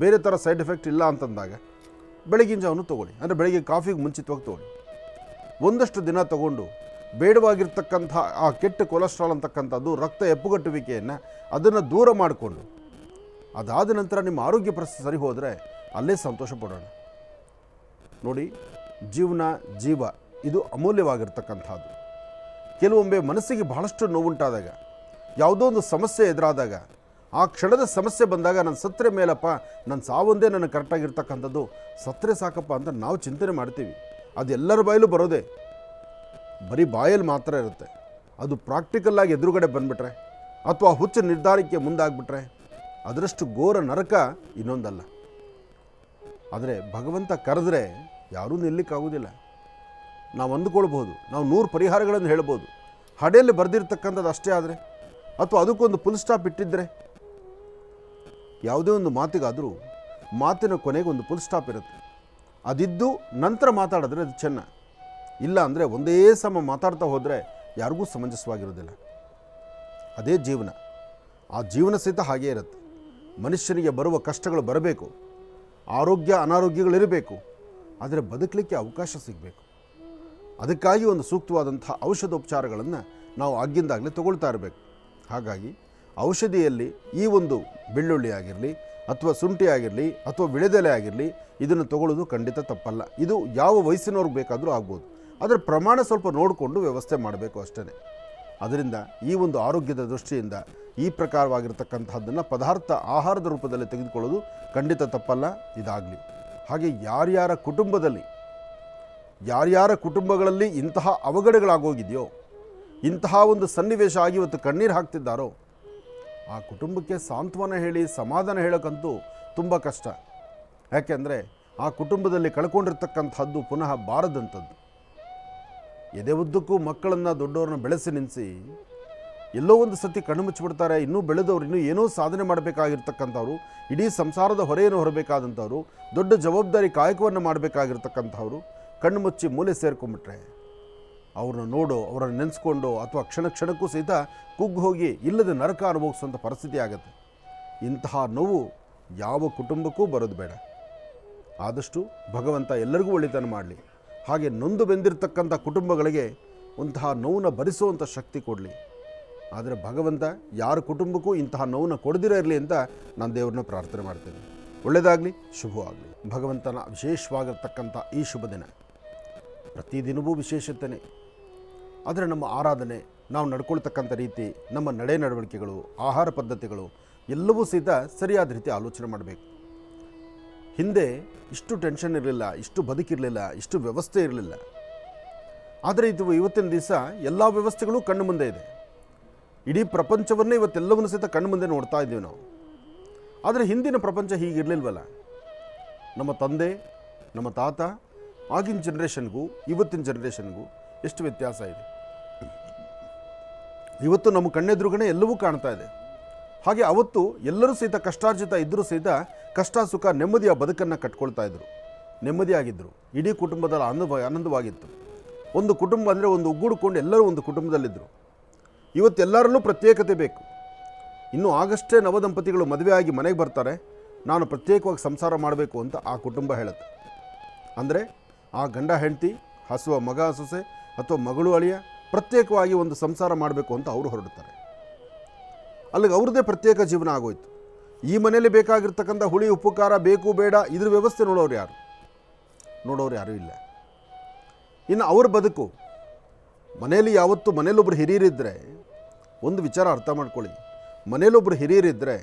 ಬೇರೆ ಥರ ಸೈಡ್ ಎಫೆಕ್ಟ್ ಇಲ್ಲ ಅಂತಂದಾಗ ಬೆಳಗಿನ ಜಾವನು ತೊಗೊಳ್ಳಿ. ಅಂದರೆ ಬೆಳಗ್ಗೆ ಕಾಫಿಗೆ ಮುಂಚಿತವಾಗಿ ತೊಗೊಳ್ಳಿ. ಒಂದಷ್ಟು ದಿನ ತಗೊಂಡು ಬೇಡವಾಗಿರ್ತಕ್ಕಂಥ ಆ ಕೆಟ್ಟ ಕೊಲೆಸ್ಟ್ರಾಲ್ ಅಂತಕ್ಕಂಥದ್ದು, ರಕ್ತ ಹೆಪ್ಪುಗಟ್ಟುವಿಕೆಯನ್ನು ಅದನ್ನು ದೂರ ಮಾಡಿಕೊಂಡು ಅದಾದ ನಂತರ ನಿಮ್ಮ ಆರೋಗ್ಯ ಪರಿಸ್ಥಿತಿ ಸರಿ ಹೋದರೆ ಅಲ್ಲೇ ಸಂತೋಷ ಪಡೋಣ. ನೋಡಿ, ಜೀವ ಇದು ಅಮೂಲ್ಯವಾಗಿರ್ತಕ್ಕಂಥದ್ದು. ಕೆಲವೊಮ್ಮೆ ಮನಸ್ಸಿಗೆ ಬಹಳಷ್ಟು ನೋವುಂಟಾದಾಗ, ಯಾವುದೋ ಒಂದು ಸಮಸ್ಯೆ ಎದುರಾದಾಗ, ಆ ಕ್ಷಣದ ಸಮಸ್ಯೆ ಬಂದಾಗ ನಾನು ಸತ್ತರೆ ಮೇಲಪ್ಪ, ನನ್ನ ಸಾವೊಂದೇ ನನಗೆ ಕರೆಕ್ಟಾಗಿರ್ತಕ್ಕಂಥದ್ದು, ಸತ್ತರೆ ಸಾಕಪ್ಪ ಅಂತ ನಾವು ಚಿಂತನೆ ಮಾಡ್ತೀವಿ. ಅದೆಲ್ಲರ ಬಾಯಲ್ಲೂ ಬರೋದೇ, ಬರೀ ಬಾಯಲ್ಲಿ ಮಾತ್ರ ಇರುತ್ತೆ. ಅದು ಪ್ರಾಕ್ಟಿಕಲ್ಲಾಗಿ ಎದುರುಗಡೆ ಬಂದುಬಿಟ್ರೆ ಅಥವಾ ಹುಚ್ಚು ನಿರ್ಧಾರಕ್ಕೆ ಮುಂದಾಗ್ಬಿಟ್ರೆ ಅದರಷ್ಟು ಘೋರ ನರಕ ಇನ್ನೊಂದಲ್ಲ. ಆದರೆ ಭಗವಂತ ಕರೆದ್ರೆ ಯಾರೂ ನಿಲ್ಲಕ್ಕಾಗೋದಿಲ್ಲ. ನಾವು ಅಂದುಕೊಳ್ಬೋದು, ನಾವು 100 ಪರಿಹಾರಗಳನ್ನು ಹೇಳ್ಬೋದು. ಹಡೆಯಲ್ಲಿ ಬರೆದಿರ್ತಕ್ಕಂಥದ್ದು ಅಷ್ಟೇ ಆದರೆ, ಅಥವಾ ಅದಕ್ಕೊಂದು ಫುಲ್ ಸ್ಟಾಪ್ ಇಟ್ಟಿದ್ದರೆ, ಯಾವುದೇ ಒಂದು ಮಾತಿಗಾದರೂ ಮಾತಿನ ಕೊನೆಗೆ ಒಂದು ಫುಲ್ ಸ್ಟಾಪ್ ಇರುತ್ತೆ. ಅದಿದ್ದು ನಂತರ ಮಾತಾಡಿದ್ರೆ ಅದು ಚೆನ್ನ. ಇಲ್ಲ ಅಂದರೆ ಒಂದೇ ಸಮ ಮಾತಾಡ್ತಾ ಹೋದರೆ ಯಾರಿಗೂ ಸಮಂಜಸವಾಗಿರೋದಿಲ್ಲ. ಅದೇ ಜೀವನ. ಆ ಜೀವನ ಸಹಿತ ಹಾಗೇ ಇರುತ್ತೆ. ಮನುಷ್ಯನಿಗೆ ಬರುವ ಕಷ್ಟಗಳು ಬರಬೇಕು, ಆರೋಗ್ಯ ಅನಾರೋಗ್ಯಗಳಿರಬೇಕು, ಆದರೆ ಬದುಕಲಿಕ್ಕೆ ಅವಕಾಶ ಸಿಗಬೇಕು. ಅದಕ್ಕಾಗಿ ಒಂದು ಸೂಕ್ತವಾದಂಥ ಔಷಧೋಪಚಾರಗಳನ್ನು ನಾವು ಆಗಿಂದಾಗಲೇ ತಗೊಳ್ತಾ ಇರಬೇಕು. ಹಾಗಾಗಿ ಔಷಧಿಯಲ್ಲಿ ಈ ಒಂದು ಬೆಳ್ಳುಳ್ಳಿ ಆಗಿರಲಿ ಅಥವಾ ಶುಂಠಿ ಆಗಿರಲಿ ಅಥವಾ ವಿಳೆದೆಲೆ ಆಗಿರಲಿ ಇದನ್ನು ತಗೊಳ್ಳೋದು ಖಂಡಿತ ತಪ್ಪಲ್ಲ. ಇದು ಯಾವ ವಯಸ್ಸಿನವ್ರಿಗೆ ಬೇಕಾದರೂ ಆಗ್ಬೋದು. ಅದರ ಪ್ರಮಾಣ ಸ್ವಲ್ಪ ನೋಡಿಕೊಂಡು ವ್ಯವಸ್ಥೆ ಮಾಡಬೇಕು ಅಷ್ಟೇ. ಅದರಿಂದ ಈ ಒಂದು ಆರೋಗ್ಯದ ದೃಷ್ಟಿಯಿಂದ ಈ ಪ್ರಕಾರವಾಗಿರ್ತಕ್ಕಂಥದ್ದನ್ನು ಪದಾರ್ಥ ಆಹಾರದ ರೂಪದಲ್ಲಿ ತೆಗೆದುಕೊಳ್ಳೋದು ಖಂಡಿತ ತಪ್ಪಲ್ಲ. ಇದಾಗಲಿ. ಹಾಗೆ ಯಾರ್ಯಾರ ಕುಟುಂಬಗಳಲ್ಲಿ ಇಂತಹ ಅವಘಡಗಳಾಗೋಗಿದೆಯೋ, ಇಂತಹ ಒಂದು ಸನ್ನಿವೇಶ ಆಗಿ ಇವತ್ತು ಕಣ್ಣೀರು ಹಾಕ್ತಿದ್ದಾರೋ, ಆ ಕುಟುಂಬಕ್ಕೆ ಸಾಂತ್ವನ ಹೇಳಿ ಸಮಾಧಾನ ಹೇಳೋಕ್ಕಂತೂ ತುಂಬ ಕಷ್ಟ. ಯಾಕೆಂದರೆ ಆ ಕುಟುಂಬದಲ್ಲಿ ಕಳ್ಕೊಂಡಿರ್ತಕ್ಕಂಥದ್ದು ಪುನಃ ಬಾರದಂಥದ್ದು. ಎದೆ ಉದ್ದಕ್ಕೂ ಮಕ್ಕಳನ್ನು ದೊಡ್ಡವ್ರನ್ನ ಬೆಳೆಸಿ ನಿಲ್ಲಿಸಿ ಎಲ್ಲೋ ಒಂದು ಸತಿ ಕಣ್ಣು ಮುಚ್ಚಿಬಿಡ್ತಾರೆ. ಇನ್ನೂ ಬೆಳೆದವರು, ಇನ್ನೂ ಏನೋ ಸಾಧನೆ ಮಾಡಬೇಕಾಗಿರ್ತಕ್ಕಂಥವ್ರು, ಇಡೀ ಸಂಸಾರದ ಹೊರೆಯನ್ನು ಹೊರಬೇಕಾದಂಥವ್ರು, ದೊಡ್ಡ ಜವಾಬ್ದಾರಿ ಕಾಯಕವನ್ನು ಮಾಡಬೇಕಾಗಿರ್ತಕ್ಕಂಥವ್ರು ಕಣ್ಣು ಮುಚ್ಚಿ ಮೂಲೆ ಸೇರ್ಕೊಂಡ್ಬಿಟ್ರೆ ಅವ್ರನ್ನ ನೋಡೋ, ಅವರನ್ನು ನೆನೆಸ್ಕೊಂಡು ಅಥವಾ ಕ್ಷಣಕ್ಕೂ ಸಹಿತ ಕುಗ್ಗಿ ಹೋಗಿ ಇಲ್ಲದ ನರಕ ಅನುಭವಿಸುವಂಥ ಪರಿಸ್ಥಿತಿ ಆಗುತ್ತೆ. ಇಂತಹ ನೋವು ಯಾವ ಕುಟುಂಬಕ್ಕೂ ಬರೋದು ಬೇಡ. ಆದಷ್ಟು ಭಗವಂತ ಎಲ್ಲರಿಗೂ ಒಳಿತನ್ನು ಮಾಡಲಿ. ಹಾಗೆ ನೊಂದು ಬೆಂದಿರ್ತಕ್ಕಂಥ ಕುಟುಂಬಗಳಿಗೆ ಒಂತಹ ನೋವನ್ನು ಭರಿಸುವಂಥ ಶಕ್ತಿ ಕೊಡಲಿ. ಆದರೆ ಭಗವಂತ ಯಾರ ಕುಟುಂಬಕ್ಕೂ ಇಂತಹ ನೋವನ್ನು ಕೊಡದಿರೋ ಇರಲಿ ಅಂತ ನಾನು ದೇವ್ರನ್ನ ಪ್ರಾರ್ಥನೆ ಮಾಡ್ತೇನೆ. ಒಳ್ಳೆಯದಾಗಲಿ, ಶುಭವಾಗಲಿ. ಭಗವಂತನ ವಿಶೇಷವಾಗಿರ್ತಕ್ಕಂಥ ಈ ಶುಭ ದಿನ ಪ್ರತಿದಿನವೂ ವಿಶೇಷತೆಯೇ. ಆದರೆ ನಮ್ಮ ಆರಾಧನೆ, ನಾವು ನಡ್ಕೊಳ್ತಕ್ಕಂಥ ರೀತಿ, ನಮ್ಮ ನಡವಳಿಕೆಗಳು, ಆಹಾರ ಪದ್ಧತಿಗಳು ಎಲ್ಲವೂ ಸಹಿತ ಸರಿಯಾದ ರೀತಿ ಆಲೋಚನೆ ಮಾಡಬೇಕು. ಹಿಂದೆ ಇಷ್ಟು ಟೆನ್ಷನ್ ಇರಲಿಲ್ಲ, ಇಷ್ಟು ಬದುಕಿರಲಿಲ್ಲ, ಇಷ್ಟು ವ್ಯವಸ್ಥೆ ಇರಲಿಲ್ಲ. ಆದರೆ ಇವತ್ತಿನ ದಿವಸ ಎಲ್ಲ ವ್ಯವಸ್ಥೆಗಳು ಕಣ್ಣು ಮುಂದೆ ಇದೆ. ಇಡೀ ಪ್ರಪಂಚವನ್ನೇ ಇವತ್ತೆಲ್ಲವನ್ನು ಸಹಿತ ಕಣ್ಣು ಮುಂದೆ ನೋಡ್ತಾ ಇದ್ದೀವಿ ನಾವು. ಆದರೆ ಹಿಂದಿನ ಪ್ರಪಂಚ ಹೀಗಿರಲಿಲ್ವಲ್ಲ. ನಮ್ಮ ತಂದೆ, ನಮ್ಮ ತಾತ, ಆಗಿನ ಜನ್ರೇಷನ್ಗೂ ಇವತ್ತಿನ ಜನ್ರೇಷನ್ಗೂ ಎಷ್ಟು ವ್ಯತ್ಯಾಸ ಇದೆ. ಇವತ್ತು ನಮ್ಮ ಕಣ್ಣೆದುರುಗಡೆ ಎಲ್ಲವೂ ಕಾಣ್ತಾ ಇದೆ. ಹಾಗೆ ಅವತ್ತು ಎಲ್ಲರೂ ಸಹಿತ ಕಷ್ಟಾರ್ಜಿತ ಇದ್ದರೂ ಸಹಿತ ಕಷ್ಟ ಸುಖ ನೆಮ್ಮದಿಯ ಬದುಕನ್ನು ಕಟ್ಕೊಳ್ತಾ ಇದ್ದರು, ನೆಮ್ಮದಿಯಾಗಿದ್ದರು. ಇಡೀ ಕುಟುಂಬದಲ್ಲಿ ಆನಂದವಾಗಿತ್ತು. ಒಂದು ಕುಟುಂಬ ಅಂದರೆ ಒಂದು ಒಗ್ಗೂಡಿಕೊಂಡು ಎಲ್ಲರೂ ಒಂದು ಕುಟುಂಬದಲ್ಲಿದ್ದರು. ಇವತ್ತೆಲ್ಲರಲ್ಲೂ ಪ್ರತ್ಯೇಕತೆ ಬೇಕು. ಇನ್ನು ಆಗಷ್ಟೇ ನವದಂಪತಿಗಳು ಮದುವೆ ಆಗಿ ಮನೆಗೆ ಬರ್ತಾರೆ, ನಾನು ಪ್ರತ್ಯೇಕವಾಗಿ ಸಂಸಾರ ಮಾಡಬೇಕು ಅಂತ ಆ ಕುಟುಂಬ ಹೇಳುತ್ತೆ. ಅಂದರೆ ಆ ಗಂಡ ಹೆಂಡತಿ ಹಸುವ ಮಗ ಸೊಸೆ ಅಥವಾ ಮಗಳು ಅಳಿಯ ಪ್ರತ್ಯೇಕವಾಗಿ ಒಂದು ಸಂಸಾರ ಮಾಡಬೇಕು ಅಂತ ಅವರು ಹೊರಡ್ತಾರೆ. ಅಲ್ಲಿಗೆ ಅವ್ರದ್ದೇ ಪ್ರತ್ಯೇಕ ಜೀವನ ಆಗೋಯ್ತು. ಈ ಮನೆಯಲ್ಲಿ ಬೇಕಾಗಿರ್ತಕ್ಕಂಥ ಹುಳಿ ಉಪ್ಪು ಖಾರ ಬೇಕು ಬೇಡ ಇದ್ರ ವ್ಯವಸ್ಥೆ ನೋಡೋರು ಯಾರು ಇಲ್ಲ. ಇನ್ನು ಅವ್ರ ಬದುಕು ಮನೆಯಲ್ಲಿ ಯಾವತ್ತು ಮನೇಲೊಬ್ಬರು ಹಿರಿಯರಿದ್ದರೆ ಒಂದು ವಿಚಾರ ಅರ್ಥ ಮಾಡ್ಕೊಳ್ಳಿ, ಮನೇಲೊಬ್ಬರು ಹಿರಿಯರಿದ್ದರೆ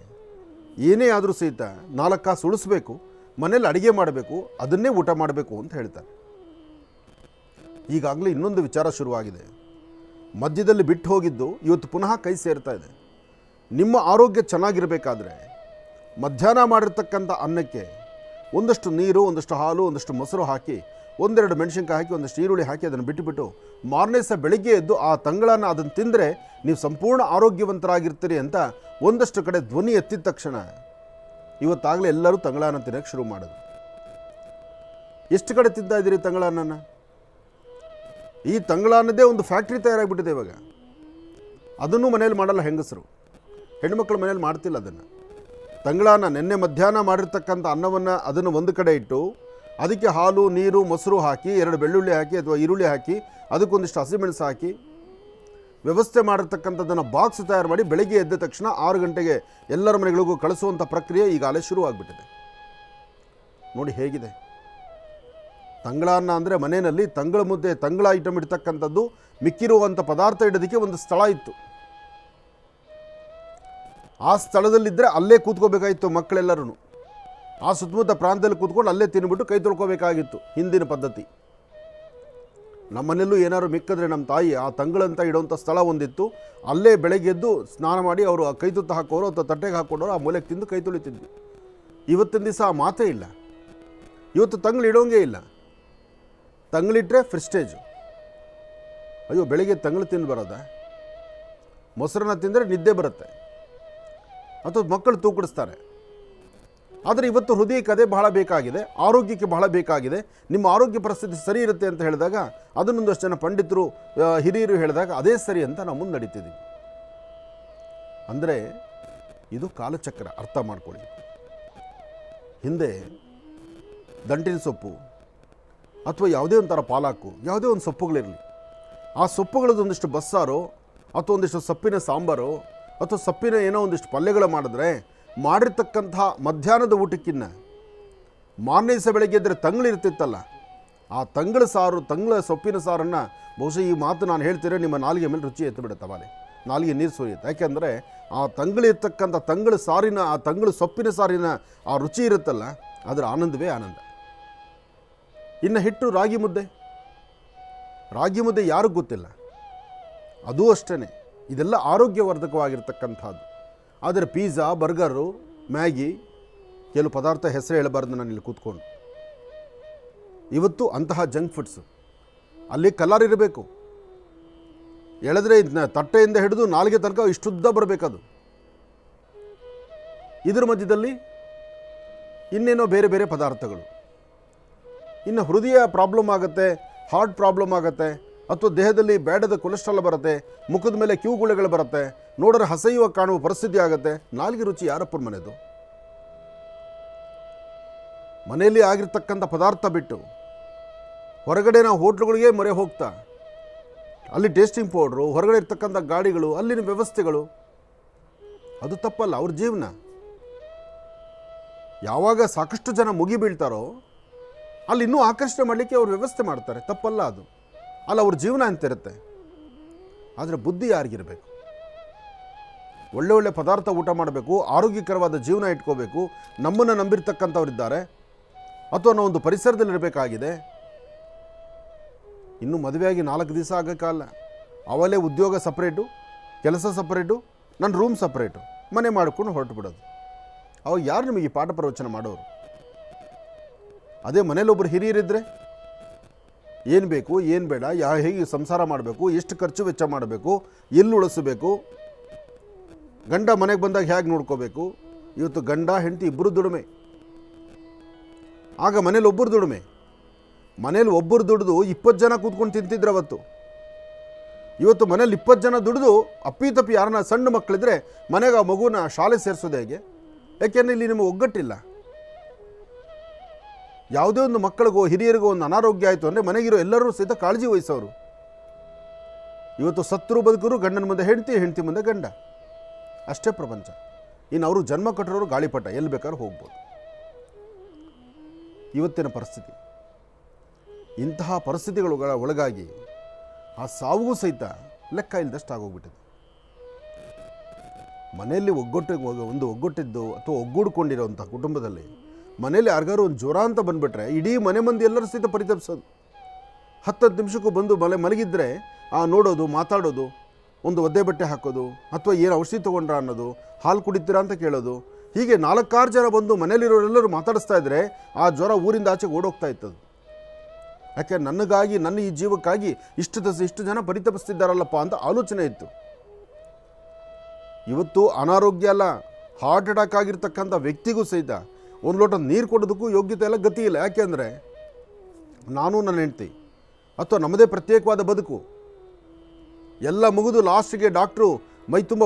ಏನೇ ಆದರೂ ಸಹಿತ 4 ಕಾಸು ಉಳಿಸ್ಬೇಕು, ಮನೇಲಿ ಅಡುಗೆ ಮಾಡಬೇಕು, ಅದನ್ನೇ ಊಟ ಮಾಡಬೇಕು ಅಂತ ಹೇಳ್ತಾರೆ. ಈಗಾಗಲೇ ಇನ್ನೊಂದು ವಿಚಾರ ಶುರುವಾಗಿದೆ. ಮಧ್ಯದಲ್ಲಿ ಬಿಟ್ಟು ಹೋಗಿದ್ದು ಇವತ್ತು ಪುನಃ ಕೈ ಸೇರ್ತಾ ಇದೆ. ನಿಮ್ಮ ಆರೋಗ್ಯ ಚೆನ್ನಾಗಿರಬೇಕಾದ್ರೆ ಮಧ್ಯಾಹ್ನ ಮಾಡಿರ್ತಕ್ಕಂಥ ಅನ್ನಕ್ಕೆ ಒಂದಷ್ಟು ನೀರು, ಒಂದಷ್ಟು ಹಾಲು, ಒಂದಷ್ಟು ಮೊಸರು ಹಾಕಿ, 1-2 ಮೆಣಸಿನ್ಕಾಯಿ ಹಾಕಿ, ಒಂದಷ್ಟು ಈರುಳ್ಳಿ ಹಾಕಿ ಅದನ್ನು ಬಿಟ್ಟುಬಿಟ್ಟು ಮಾರನೇ ಸಹ ಬೆಳಿಗ್ಗೆ ಎದ್ದು ಆ ತಂಗಳನ್ನು ಅದನ್ನು ತಿಂದರೆ ನೀವು ಸಂಪೂರ್ಣ ಆರೋಗ್ಯವಂತರಾಗಿರ್ತೀರಿ ಅಂತ ಒಂದಷ್ಟು ಕಡೆ ಧ್ವನಿ ಎತ್ತಿದ ತಕ್ಷಣ ಇವತ್ತಾಗಲೇ ಎಲ್ಲರೂ ತಂಗಳನ್ನ ತಿನ್ನೋಕ್ಕೆ ಶುರು ಮಾಡೋದು. ಎಷ್ಟು ಕಡೆ ತಿಂತಾ ಇದ್ದೀರಿ ತಂಗಳನ್ನ? ಈ ತಂಗಳನ್ನದೇ ಒಂದು ಫ್ಯಾಕ್ಟ್ರಿ ತಯಾರಾಗಿಬಿಟ್ಟಿದೆ ಇವಾಗ. ಅದನ್ನು ಮನೇಲಿ ಮಾಡಲ್ಲ ಹೆಂಗಸರು, ಹೆಣ್ಮಕ್ಳು ಮನೇಲಿ ಮಾಡ್ತಿಲ್ಲ ಅದನ್ನು. ತಂಗಳನ್ನ ನಿನ್ನೆ ಮಧ್ಯಾಹ್ನ ಮಾಡಿರ್ತಕ್ಕಂಥ ಅನ್ನವನ್ನು ಅದನ್ನು ಒಂದು ಕಡೆ ಇಟ್ಟು ಅದಕ್ಕೆ ಹಾಲು, ನೀರು, ಮೊಸರು ಹಾಕಿ, 2 ಬೆಳ್ಳುಳ್ಳಿ ಹಾಕಿ ಅಥವಾ ಈರುಳ್ಳಿ ಹಾಕಿ, ಅದಕ್ಕೊಂದಿಷ್ಟು ಹಸಿಮೆಣಸು ಹಾಕಿ ವ್ಯವಸ್ಥೆ ಮಾಡಿರ್ತಕ್ಕಂಥದ್ದನ್ನು ಬಾಕ್ಸ್ ತಯಾರು ಮಾಡಿ ಬೆಳಗ್ಗೆ ಎದ್ದ ತಕ್ಷಣ 6 ಗಂಟೆಗೆ ಎಲ್ಲರ ಮನೆಗಳಿಗೂ ಕಳಿಸುವಂಥ ಪ್ರಕ್ರಿಯೆ ಈಗಾಗಲೇ ಶುರುವಾಗ್ಬಿಟ್ಟಿದೆ. ನೋಡಿ ಹೇಗಿದೆ. ತಂಗಳನ್ನ ಅಂದರೆ ಮನೆಯಲ್ಲಿ ತಂಗಳ ಮುದ್ದೆ, ತಂಗಳ ಐಟಮ್ ಇಡ್ತಕ್ಕಂಥದ್ದು, ಮಿಕ್ಕಿರುವಂಥ ಪದಾರ್ಥ ಇಡೋದಕ್ಕೆ ಒಂದು ಸ್ಥಳ ಇತ್ತು. ಆ ಸ್ಥಳದಲ್ಲಿದ್ದರೆ ಅಲ್ಲೇ ಕೂತ್ಕೋಬೇಕಾಗಿತ್ತು ಮಕ್ಕಳೆಲ್ಲರೂ. ಆ ಸುತ್ತಮುತ್ತ ಪ್ರಾಂತದಲ್ಲಿ ಕೂತ್ಕೊಂಡು ಅಲ್ಲೇ ತಿನ್ಬಿಟ್ಟು ಕೈ ತೊಳ್ಕೋಬೇಕಾಗಿತ್ತು ಹಿಂದಿನ ಪದ್ಧತಿ. ನಮ್ಮನೆಯಲ್ಲೂ ಏನಾದ್ರು ಮಿಕ್ಕಿದ್ರೆ ನಮ್ಮ ತಾಯಿ ಆ ತಂಗಳಂತ ಇಡೋವಂಥ ಸ್ಥಳ ಒಂದಿತ್ತು, ಅಲ್ಲೇ ಬೆಳಗ್ಗೆ ಎದ್ದು ಸ್ನಾನ ಮಾಡಿ ಅವರು ಆ ಕೈ ತುತ್ತ ಹಾಕೋರು ಅಥವಾ ತಟ್ಟೆಗೆ ಹಾಕ್ಕೊಂಡವರು ಆ ಮೂಲೆಗೆ ತಿಂದು ಕೈ ತೊಳಿತಿದ್ವಿ. ಇವತ್ತಿನ ದಿವಸ ಆ ಮಾತೇ ಇಲ್ಲ. ಇವತ್ತು ತಂಗಳು ಇಡೋಂಗೇ ಇಲ್ಲ. ತಂಗಳಿಟ್ರೆ ಫ್ರಿಸ್ಟೇಜು. ಅಯ್ಯೋ ಬೆಳಗ್ಗೆ ತಂಗಳು ತಿಂದು ಬರೋದಾ? ಮೊಸರನ್ನ ತಿಂದರೆ ನಿದ್ದೆ ಬರುತ್ತೆ ಅಥವಾ ಮಕ್ಕಳು ತೂಕಡಿಸ್ತಾರೆ. ಆದರೆ ಇವತ್ತು ಹೃದಯಕ್ಕೆ ಅದೇ ಬಹಳ ಬೇಕಾಗಿದೆ, ಆರೋಗ್ಯಕ್ಕೆ ಬಹಳ ಬೇಕಾಗಿದೆ. ನಿಮ್ಮ ಆರೋಗ್ಯ ಪರಿಸ್ಥಿತಿ ಸರಿ ಇರುತ್ತೆ ಅಂತ ಹೇಳಿದಾಗ, ಅದನ್ನೊಂದಷ್ಟು ಜನ ಪಂಡಿತರು, ಹಿರಿಯರು ಹೇಳಿದಾಗ ಅದೇ ಸರಿ ಅಂತ ನಾವು ಮುಂದೆ ನಡೀತಿದ್ದೀವಿ. ಅಂದರೆ ಇದು ಕಾಲಚಕ್ರ, ಅರ್ಥ ಮಾಡ್ಕೊಳ್ಳಿ. ಹಿಂದೆ ದಂಟಿನ ಸೊಪ್ಪು ಅಥವಾ ಯಾವುದೇ ಒಂಥರ ಪಾಲಾಕು, ಯಾವುದೇ ಒಂದು ಸೊಪ್ಪುಗಳಿರಲಿ, ಆ ಸೊಪ್ಪುಗಳದ್ದು ಒಂದಿಷ್ಟು ಬಸ್ಸಾರು ಅಥವಾ ಒಂದಿಷ್ಟು ಸೊಪ್ಪಿನ ಸಾಂಬಾರು ಅಥವಾ ಸೊಪ್ಪಿನ ಏನೋ ಒಂದಿಷ್ಟು ಪಲ್ಯಗಳು ಮಾಡಿದ್ರೆ ಮಾಡಿರ್ತಕ್ಕಂಥ ಮಧ್ಯಾಹ್ನದ ಊಟಕ್ಕಿನ್ನ ಮಾರನೇ ದಿವಸ ಬೆಳಗ್ಗೆ ಎದ್ದರೆ ತಂಗಳಿರ್ತಿತ್ತಲ್ಲ, ಆ ತಂಗಳ ಸಾರು, ತಂಗಳ ಸೊಪ್ಪಿನ ಸಾರನ್ನು ಬಹುಶಃ ಈ ಮಾತು ನಾನು ಹೇಳ್ತೀರ ನಿಮ್ಮ ನಾಲಿಗೆ ಮೇಲೆ ರುಚಿ ಎತ್ತು ಬಿಡುತ್ತೆ, ಬಾಲೆ ನಾಲಿಗೆ ನೀರು ಸುರಿಯುತ್ತೆ. ಯಾಕೆಂದರೆ ಆ ತಂಗಳಿರ್ತಕ್ಕಂಥ ತಂಗಳ ಸಾರಿನ, ಆ ತಂಗಳ ಸೊಪ್ಪಿನ ಸಾರಿನ ಆ ರುಚಿ ಇರುತ್ತಲ್ಲ, ಅದರ ಆನಂದವೇ ಆನಂದ. ಇನ್ನು ಹಿಟ್ಟು ರಾಗಿ ಮುದ್ದೆ, ರಾಗಿ ಮುದ್ದೆ ಯಾರಿಗೂ ಗೊತ್ತಿಲ್ಲ, ಅದೂ ಅಷ್ಟೇ. ಇದೆಲ್ಲ ಆರೋಗ್ಯವರ್ಧಕವಾಗಿರ್ತಕ್ಕಂಥದ್ದು. ಆದರೆ ಪಿಜ್ಜಾ, ಬರ್ಗರು, ಮ್ಯಾಗಿ, ಕೆಲವು ಪದಾರ್ಥ ಹೆಸರು ಹೇಳಬಾರ್ದು ನಾನು ಇಲ್ಲಿ ಕೂತ್ಕೊಂಡು. ಇವತ್ತು ಅಂತಹ ಜಂಕ್ ಫುಡ್ಸು, ಅಲ್ಲಿ ಕಲರ್ ಇರಬೇಕು, ಎಳೆದ್ರೆ ತಟ್ಟೆಯಿಂದ ಹಿಡಿದು ನಾಲಿಗೆ ತನಕ ಇಷ್ಟುದ್ದ ಬರಬೇಕದು. ಇದರ ಮಧ್ಯದಲ್ಲಿ ಇನ್ನೇನೋ ಬೇರೆ ಬೇರೆ ಪದಾರ್ಥಗಳು. ಇನ್ನು ಹೃದಯ ಪ್ರಾಬ್ಲಮ್ ಆಗುತ್ತೆ, ಹಾರ್ಟ್ ಪ್ರಾಬ್ಲಮ್ ಆಗುತ್ತೆ, ಅಥವಾ ದೇಹದಲ್ಲಿ ಬೇಡದ ಕೊಲೆಸ್ಟ್ರಾಲ್ ಬರುತ್ತೆ, ಮುಖದ ಮೇಲೆ ಕಿವುಗುಳೆಗಳು ಬರುತ್ತೆ, ನೋಡಿದ್ರೆ ಹಸೆಯುವ ಕಾಣುವ ಪರಿಸ್ಥಿತಿ ಆಗುತ್ತೆ. ನಾಲ್ಗೆ ರುಚಿ ಯಾರಪ್ಪನ ಮನೆದು? ಮನೆಯಲ್ಲಿ ಆಗಿರ್ತಕ್ಕಂಥ ಪದಾರ್ಥ ಬಿಟ್ಟು ಹೊರಗಡೆ ನಾವು ಹೋಟ್ಲುಗಳಿಗೆ ಮೊರೆ ಹೋಗ್ತಾ, ಅಲ್ಲಿ ಟೇಸ್ಟಿಂಗ್ ಪೌಡ್ರು, ಹೊರಗಡೆ ಇರ್ತಕ್ಕಂಥ ಗಾಡಿಗಳು, ಅಲ್ಲಿನ ವ್ಯವಸ್ಥೆಗಳು, ಅದು ತಪ್ಪಲ್ಲ, ಅವ್ರ ಜೀವನ. ಯಾವಾಗ ಸಾಕಷ್ಟು ಜನ ಮುಗಿ ಬೀಳ್ತಾರೋ ಅಲ್ಲಿ ಇನ್ನೂ ಆಕರ್ಷಣೆ ಮಾಡಲಿಕ್ಕೆ ಅವ್ರು ವ್ಯವಸ್ಥೆ ಮಾಡ್ತಾರೆ, ತಪ್ಪಲ್ಲ ಅದು. ಅಲ್ಲ, ಅವ್ರ ಜೀವನ ಅಂತಿರುತ್ತೆ. ಆದರೆ ಬುದ್ಧಿ ಯಾರಿಗಿರಬೇಕು? ಒಳ್ಳೆ ಒಳ್ಳೆ ಪದಾರ್ಥ ಊಟ ಮಾಡಬೇಕು, ಆರೋಗ್ಯಕರವಾದ ಜೀವನ ಇಟ್ಕೋಬೇಕು. ನಮ್ಮನ್ನು ನಂಬಿರ್ತಕ್ಕಂಥವ್ರಿದ್ದಾರೆ, ಅಥವಾ ನಾವು ಒಂದು ಪರಿಸರದಲ್ಲಿರಬೇಕಾಗಿದೆ. ಇನ್ನು ಮದುವೆಯಾಗಿ 4 ದಿವಸ ಆಗೋಕ್ಕಲ್ಲ, ಅವಲೇ ಉದ್ಯೋಗ ಸಪ್ರೇಟು, ಕೆಲಸ ಸಪ್ರೇಟು, ನನ್ನ ರೂಮ್ ಸಪ್ರೇಟು, ಮನೆ ಮಾಡ್ಕೊಂಡು ಹೊರಟು ಬಿಡೋದು. ಅವಾಗ ಯಾರು ನಿಮಗೆ ಪಾಠ ಪ್ರವಚನ ಮಾಡೋರು? ಅದೇ ಮನೇಲೊಬ್ಬರು ಹಿರಿಯರಿದ್ದರೆ ಏನು ಬೇಕು, ಏನು ಬೇಡ, ಹೇಗೆ ಸಂಸಾರ ಮಾಡಬೇಕು, ಎಷ್ಟು ಖರ್ಚು ವೆಚ್ಚ ಮಾಡಬೇಕು, ಎಲ್ಲಿ ಉಳಿಸಬೇಕು, ಗಂಡ ಮನೆಗೆ ಬಂದಾಗ ಹೇಗೆ ನೋಡ್ಕೋಬೇಕು. ಇವತ್ತು ಗಂಡ ಹೆಂಡತಿ ಇಬ್ಬರು ದುಡಿಮೆ. ಆಗ ಮನೇಲಿ ಒಬ್ಬರು ದುಡಿಮೆ. ಮನೇಲಿ ಒಬ್ಬರು ದುಡಿದು 20 ಜನ ಕೂತ್ಕೊಂಡು ತಿಂತಿದ್ರು ಅವತ್ತು. ಇವತ್ತು ಮನೇಲಿ 20 ಜನ ದುಡಿದು ಅಪ್ಪಿತಪ್ಪಿ ಯಾರನ್ನ ಸಣ್ಣ ಮಕ್ಕಳಿದ್ರೆ ಮನೆಗೆ ಆ ಮಗುನ ಶಾಲೆ ಸೇರಿಸೋದು ಹೇಗೆ? ಯಾಕೆಂದರೆ ಇಲ್ಲಿ ನಿಮಗೆ ಒಗ್ಗಟ್ಟಿಲ್ಲ. ಯಾವುದೇ ಒಂದು ಮಕ್ಕಳಿಗೋ ಹಿರಿಯರಿಗೋ ಒಂದು ಅನಾರೋಗ್ಯ ಆಯಿತು ಅಂದರೆ ಮನೆಗಿರೋ ಎಲ್ಲರೂ ಸಹಿತ ಕಾಳಜಿ ವಹಿಸೋರು. ಇವತ್ತು ಸತ್ರು ಬದುಕರು, ಗಂಡನ ಮುಂದೆ ಹೆಂಡತಿ, ಹೆಂಡತಿ ಮುಂದೆ ಗಂಡ, ಅಷ್ಟೇ ಪ್ರಪಂಚ. ಇನ್ನು ಅವರು ಜನ್ಮ ಕಟ್ಟಿರೋರು ಗಾಳಿಪಟ, ಎಲ್ಲಿ ಬೇಕಾದ್ರೂ ಹೋಗ್ಬೋದು. ಇವತ್ತಿನ ಪರಿಸ್ಥಿತಿ. ಇಂತಹ ಪರಿಸ್ಥಿತಿಗಳ ಒಳಗಾಗಿ ಆ ಸಾವುಗೂ ಸಹಿತ ಲೆಕ್ಕ ಇಲ್ಲದಷ್ಟು ಆಗೋಗ್ಬಿಟ್ಟಿದೆ. ಮನೆಯಲ್ಲಿ ಒಗ್ಗಟ್ಟಿದ್ದು ಅಥವಾ ಒಗ್ಗೂಡ್ಕೊಂಡಿರೋಂಥ ಕುಟುಂಬದಲ್ಲಿ ಮನೇಲಿ ಯಾರಿಗಾರು ಒಂದು ಜ್ವರ ಅಂತ ಬಂದುಬಿಟ್ರೆ ಇಡೀ ಮನೆ ಮಂದಿ ಎಲ್ಲರೂ ಸಹಿತ ಪರಿತಪಿಸೋದು. 10 ನಿಮಿಷಕ್ಕೂ ಬಂದು ಮಲಗಿದ್ರೆ ನೋಡೋದು, ಮಾತಾಡೋದು, ಒಂದು ಒದ್ದೆ ಬಟ್ಟೆ ಹಾಕೋದು, ಅಥವಾ ಏನು ಔಷಧಿ ತೊಗೊಂಡ್ರ ಅನ್ನೋದು, ಹಾಲು ಕುಡಿತೀರಾ ಅಂತ ಕೇಳೋದು. ಹೀಗೆ 4-6 ಜನ ಬಂದು ಮನೇಲಿರೋರೆಲ್ಲರೂ ಮಾತಾಡಿಸ್ತಾ ಇದ್ದರೆ ಆ ಜ್ವರ ಊರಿಂದ ಆಚೆಗೆ ಓಡೋಗ್ತಾ ಇತ್ತದು. ಯಾಕೆ ನನಗಾಗಿ, ನನ್ನ ಈ ಜೀವಕ್ಕಾಗಿ ಇಷ್ಟು ಜನ ಪರಿತಪಿಸ್ತಿದ್ದಾರಲ್ಲಪ್ಪ ಅಂತ ಆಲೋಚನೆ ಇತ್ತು. ಇವತ್ತು ಅನಾರೋಗ್ಯ ಅಲ್ಲ, ಹಾರ್ಟ್ ಅಟ್ಯಾಕ್ ಆಗಿರ್ತಕ್ಕಂಥ ವ್ಯಕ್ತಿಗೂ ಸಹಿತ ಒಂದು ಲೋಟ ನೀರು ಕೊಡೋದಕ್ಕೂ ಯೋಗ್ಯತೆ ಎಲ್ಲ ಗತಿ ಇಲ್ಲ. ಯಾಕೆಂದರೆ ನಾನು ನನ್ನ ಹೆಂಡತಿ ಅಥವಾ ನಮ್ಮದೇ ಪ್ರತ್ಯೇಕವಾದ ಬದುಕು ಎಲ್ಲ ಮುಗಿದು ಲಾಸ್ಟಿಗೆ ಡಾಕ್ಟ್ರು ಮೈ ತುಂಬ